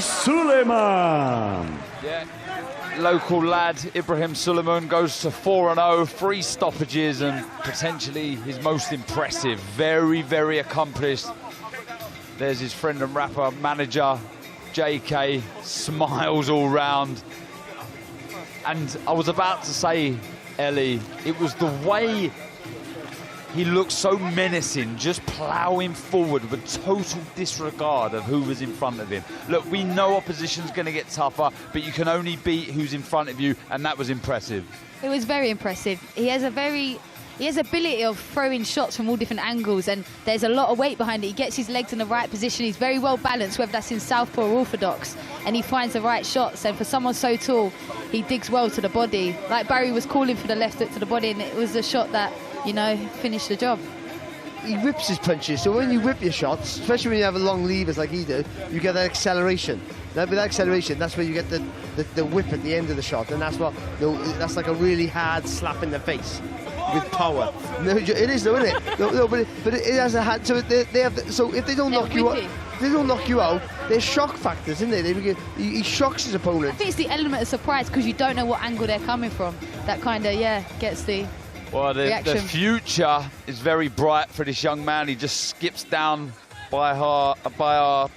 Suleiman. Yeah. Local lad Ibrahim Suleiman goes to 4-0, 3 stoppages, and potentially his most impressive. Very, very accomplished. There's his friend and rapper manager, JK, smiles all round. And I was about to say, Ellie, it was the way he looked so menacing, just ploughing forward with total disregard of who was in front of him. Look, we know opposition's going to get tougher, but you can only beat who's in front of you, and that was impressive. It was very impressive. He has a very he has ability of throwing shots from all different angles, and there's a lot of weight behind it. He gets his legs in the right position. He's very well balanced, whether that's in southpaw or orthodox, and he finds the right shots. And for someone so tall, he digs well to the body. Like Barry was calling for the left hook to the body, and it was a shot that, you know, finished the job. He whips his punches, so when you whip your shots, especially when you have a long levers like he did, you get that acceleration. Now, with that acceleration, that's where you get the whip at the end of the shot, and that's what, that's like a really hard slap in the face with power. No, it is though, isn't it? No, but it has a hand. So they have. So if they don't knock you out, there's shock factors, isn't there? He shocks his opponent. I think it's the element of surprise because you don't know what angle they're coming from. That kind of gets the. Well, the future is very bright for this young man. He just skips down by our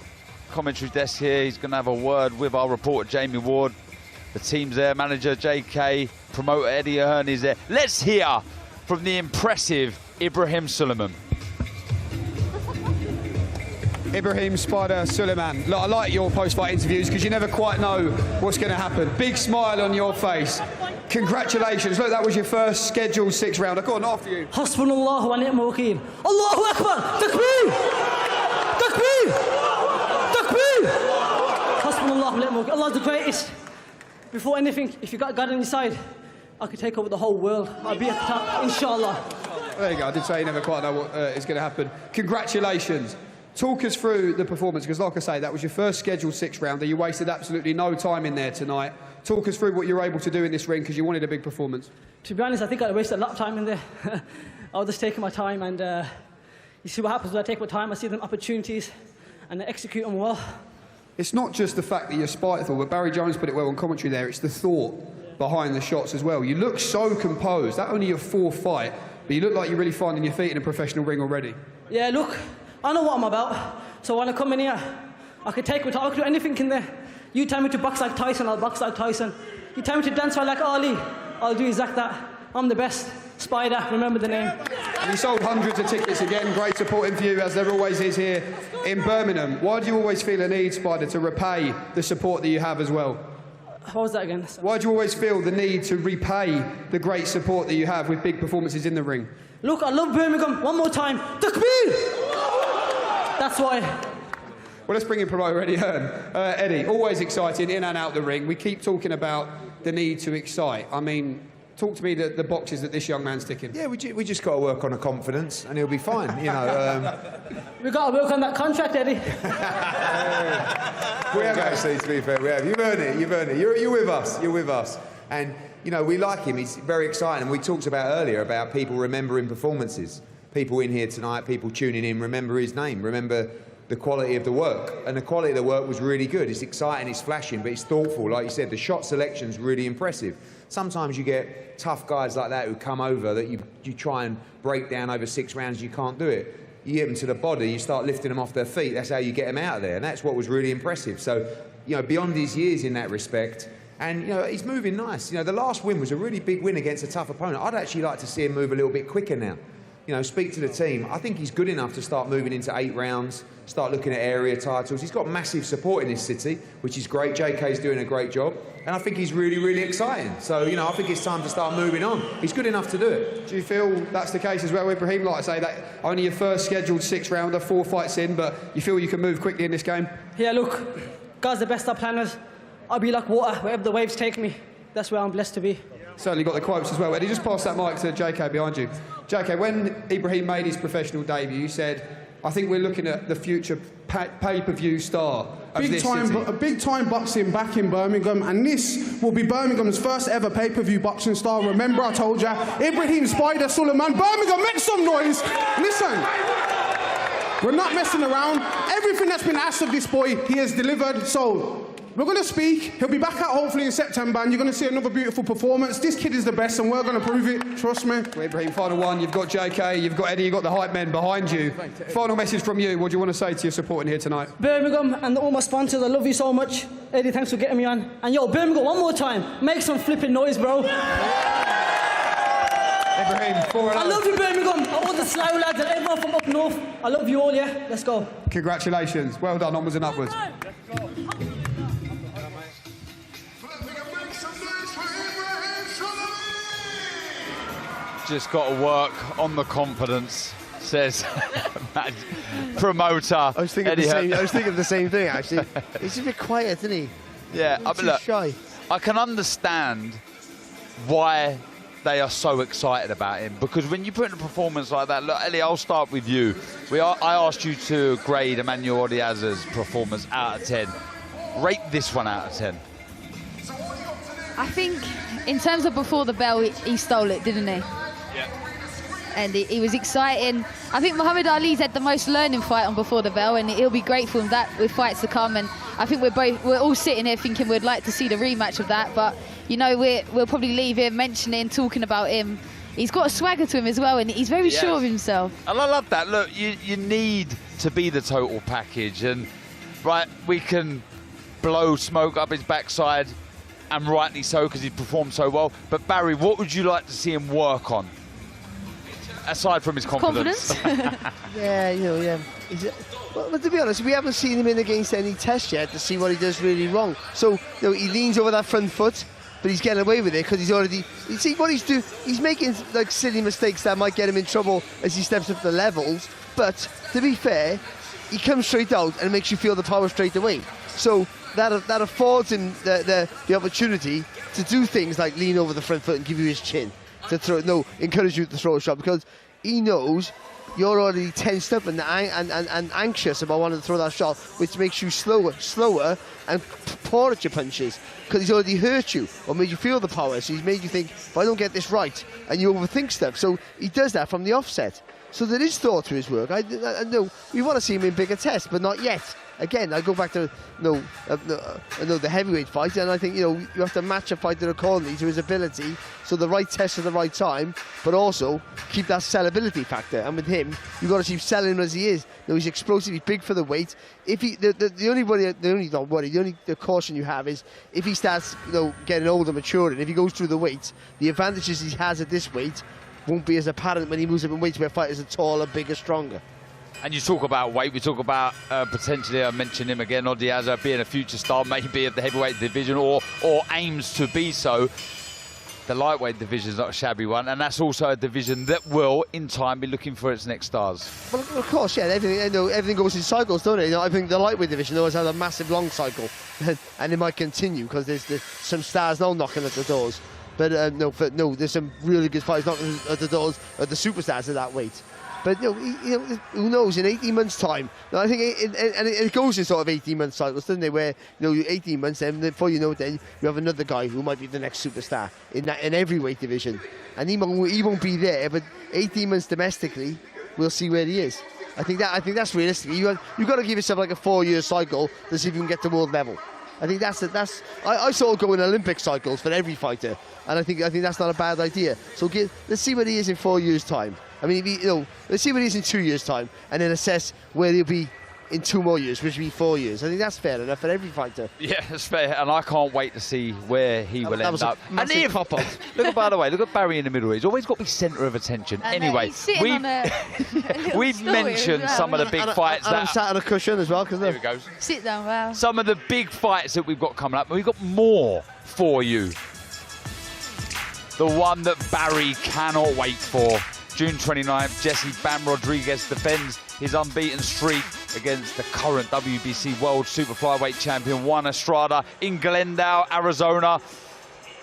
commentary desk here. He's going to have a word with our reporter, Jamie Ward. The team's there, manager JK, promoter Eddie Ahern is there. Let's hear from the impressive Ibrahim Suleiman. Ibrahim Spider Suleiman. Look, I like your post-fight interviews because you never quite know what's going to happen. Big smile on your face. Congratulations. Look, that was your first scheduled 6th round. I've got an after you. Hasbunallah wa ni'mal wakeel. Allahu Akbar! Takbir! Takbir! Takbir! Hasbunallah wa ni'mal wakeel. Allah's the greatest. Before anything, if you got God on your side, I could take over the whole world. I'll be at the top, inshallah. There you go. I did say you never quite know what is going to happen. Congratulations. Talk us through the performance, because like I say, that was your first scheduled 6th rounder. You wasted absolutely no time in there tonight. Talk us through what you were able to do in this ring, because you wanted a big performance. To be honest, I think I wasted a lot of time in there. I was just taking my time, and you see what happens when I take my time. I see them opportunities, and I execute them well. It's not just the fact that you're spiteful, but Barry Jones put it well on commentary there. It's the thought behind the shots as well. You look so composed. That only your 4th fight, but you look like you're really finding your feet in a professional ring already. Yeah, look, I know what I'm about. So when I come in here, I can take my time. I can do anything in there. You tell me to box like Tyson, I'll box like Tyson. You tell me to dance like Ali, I'll do exactly that. I'm the best. Spider, remember the name. And you sold hundreds of tickets again. Great supporting for you, as there always is here in Birmingham. Why do you always feel a need, Spider, to repay the support that you have as well? What was that again? Why do you always feel the need to repay the great support that you have with big performances in the ring? Look, I love Birmingham. One more time. Takbir! That's why. Well, let's bring in promoter Eddie Ahern. Eddie, always exciting in and out the ring. We keep talking about the need to excite. I mean, talk to me the boxes that this young man's ticking. Yeah, we just got to work on a confidence, and he'll be fine. You know. We got to work on that contract, Eddie. We have actually, to be fair, we have. You've earned it. You've earned it. You're with us. You're with us. And you know, we like him. He's very exciting. And we talked about earlier about people remembering performances. People in here tonight, people tuning in, remember his name, remember the quality of the work. And the quality of the work was really good. It's exciting, it's flashing, but it's thoughtful. Like you said, the shot selection's really impressive. Sometimes you get tough guys like that who come over that you try and break down over 6 rounds, you can't do it. You get them to the body, you start lifting them off their feet, that's how you get them out of there. And that's what was really impressive. So, you know, beyond his years in that respect, and, you know, he's moving nice. You know, the last win was a really big win against a tough opponent. I'd actually like to see him move a little bit quicker now. You know, speak to the team. I think he's good enough to start moving into 8 rounds, start looking at area titles. He's got massive support in this city, which is great. JK's doing a great job. And I think he's really, really exciting. So, you know, I think it's time to start moving on. He's good enough to do it. Do you feel that's the case as well, Ibrahim? Like I say, that only your first scheduled 6th rounder, 4 fights in, but you feel you can move quickly in this game? Yeah, look, God's the best of planners. I'll be like water, wherever the waves take me. That's where I'm blessed to be. Certainly got the quotes as well. Eddie, just pass that mic to JK behind you. JK, when Ibrahim made his professional debut, you said, I think we're looking at the future pay-per-view star of this city. A big-time boxing back in Birmingham, and this will be Birmingham's first ever pay-per-view boxing star. Remember, I told you, Ibrahim Spider Suleiman. Birmingham, make some noise. Listen, we're not messing around. Everything that's been asked of this boy, he has delivered. So we're going to speak. He'll be back out hopefully in September, and you're going to see another beautiful performance. This kid is the best, and we're going to prove it. Trust me. Well, Ibrahim, final one. You've got JK, you've got Eddie, you've got the hype men behind you. Final message from you. What do you want to say to your support in here tonight? Birmingham and all my sponsors, I love you so much. Eddie, thanks for getting me on. And yo, Birmingham, one more time. Make some flipping noise, bro. Ibrahim, 4-0. I love you, Birmingham. All the Slough lads and everyone from up north. I love you all, yeah? Let's go. Congratulations. Well done, onwards and upwards. just got to work on the confidence, says promoter. I was thinking Eddie the same thing, actually. He's a bit quiet, isn't he? Yeah, I mean, look, shy. I can understand why they are so excited about him, because when you put in a performance like that, look, Ellie, I'll start with you. I asked you to grade Emmanuel Diaz's performance out of 10. Rate this one out of 10. I think in terms of before the bell, he stole it, didn't he? Yeah. And he was exciting. I think Muhammad Ali's had the most learning fight on before the bell, and he'll be grateful for that with fights to come. And I think we're all sitting here thinking we'd like to see the rematch of that, but you know, we'll probably leave him mentioning, talking about him. He's got a swagger to him as well, and he's very sure of himself. And I love that. Look, you need to be the total package, and right, we can blow smoke up his backside, and rightly so, because he performed so well. But Barry, what would you like to see him work on, aside from his confidence? Yeah, you know, yeah. Well, to be honest, we haven't seen him in against any test yet to see what he does really wrong. So, you know, he leans over that front foot, but he's getting away with it because he's already... You see what he's doing? He's making like silly mistakes that might get him in trouble as he steps up the levels. But to be fair, he comes straight out and makes you feel the power straight away. So that affords him the opportunity to do things like lean over the front foot and give you his chin to throw. No, encourage you to throw a shot, because he knows you're already tensed up and anxious about wanting to throw that shot, which makes you slower and poor at your punches, because he's already hurt you or made you feel the power. So he's made you think, if I don't get this right, and you overthink stuff. So he does that from the offset. So there is thought to his work. I know we want to see him in bigger tests, but not yet. Again, I go back to the heavyweight fight, and I think, you know, you have to match a fighter accordingly to his ability. So the right test at the right time, but also keep that sellability factor. And with him, you've got to keep selling him as he is. You know, he's explosive, he's big for the weight. If he, the only caution you have is if he starts, you know, getting older, maturing. If he goes through the weight, the advantages he has at this weight won't be as apparent when he moves up in weights where fighters are taller, bigger, stronger. And you talk about weight, we talk about potentially, I mentioned him again, Diaz being a future star, maybe of the heavyweight division, or aims to be so. The lightweight division is not a shabby one, and that's also a division that will, in time, be looking for its next stars. Well, of course, yeah, everything goes in cycles, don't it? You know, I think the lightweight division always has a massive long cycle, and it might continue because there's some stars now knocking at the doors. But there's some really good fighters knocking at the doors of the superstars at that weight. But who knows? In 18 months' time, I think it goes in sort of 18-month cycles, doesn't it? Where 18 months, and before you know it, then you have another guy who might be the next superstar in every weight division, and he won't be there. But 18 months domestically, we'll see where he is. I think that's realistic. You've got to give yourself like a 4-year cycle to see if you can get to world level. I think I sort of go in Olympic cycles for every fighter, and I think that's not a bad idea. So let's see where he is in 4 years' time. I mean, let's see what he is in 2 years' time, and then assess where he'll be in 2 more years, which will be 4 years. I think that's fair enough for every fighter. Yeah, that's fair, and I can't wait to see where he will end up. And if by the way, look at Barry in the middle. He's always got to be centre of attention. Anyway, we've mentioned some of the big fights. I'm sat on a cushion as well, because there he goes. Sit down, wow. Some of the big fights that we've got coming up, and we've got more for you. The one that Barry cannot wait for. June 29th, Jesse Bam Rodriguez defends his unbeaten streak against the current WBC World Super Flyweight Champion Juan Estrada in Glendale, Arizona.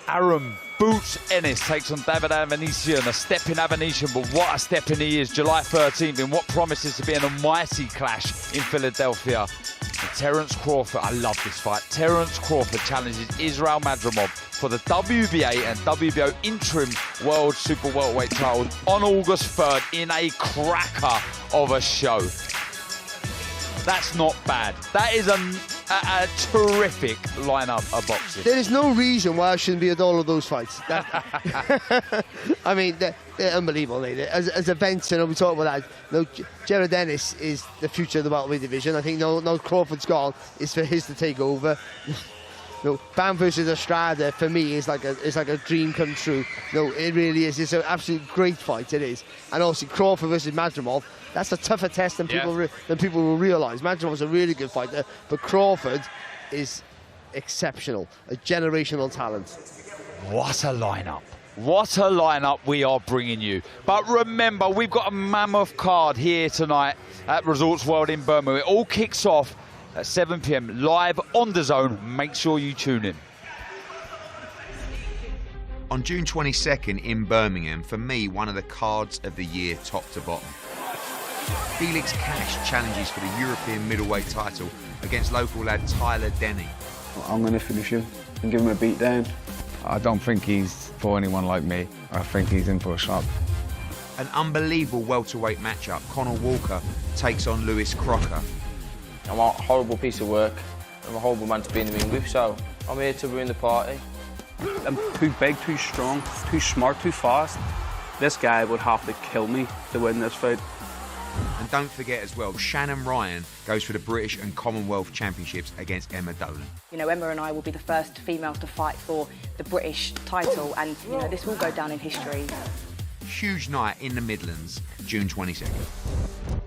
Aaron Boots Ennis takes on David Avanesian, a step in Avanesian, but what a step in he is. July 13th in what promises to be an almighty clash in Philadelphia. And Terence Crawford, I love this fight. Terence Crawford challenges Israel Madrimov for the WBA and WBO interim World Super Welterweight title on August 3rd in a cracker of a show. That's not bad. That is a terrific lineup of boxing. There is no reason why I shouldn't be at all of those fights. I mean, they're unbelievable. As events, we talk about that. Jared Dennis is the future of the welterweight division. I think now Crawford's gone, it's for his to take over. Bam versus Estrada for me is like a dream come true. It really is. It's an absolute great fight. It is. And obviously Crawford versus Madrimov. That's a tougher test than people will realise. Madrimov's a really good fighter, but Crawford is exceptional, a generational talent. What a lineup! What a lineup we are bringing you. But remember, we've got a mammoth card here tonight at Resorts World in Birmingham. It all kicks off at 7 p.m. live on DAZN. Make sure you tune in. On June 22nd in Birmingham, for me, one of the cards of the year, top to bottom. Felix challenges for the European middleweight title against local lad Tyler Denny. I'm going to finish him and give him a beat down. I don't think he's for anyone like me. I think he's in for a shock. An unbelievable welterweight matchup. Conor Walker takes on Lewis Crocker. I'm a horrible piece of work. I'm a horrible man to be in the ring with, so I'm here to ruin the party. I'm too big, too strong, too smart, too fast. This guy would have to kill me to win this fight. And don't forget as well, Shannon Ryan goes for the British and Commonwealth Championships against Emma Dolan. You know, Emma and I will be the first females to fight for the British title, and, you know, this will go down in history. Huge night in the Midlands, June 22nd.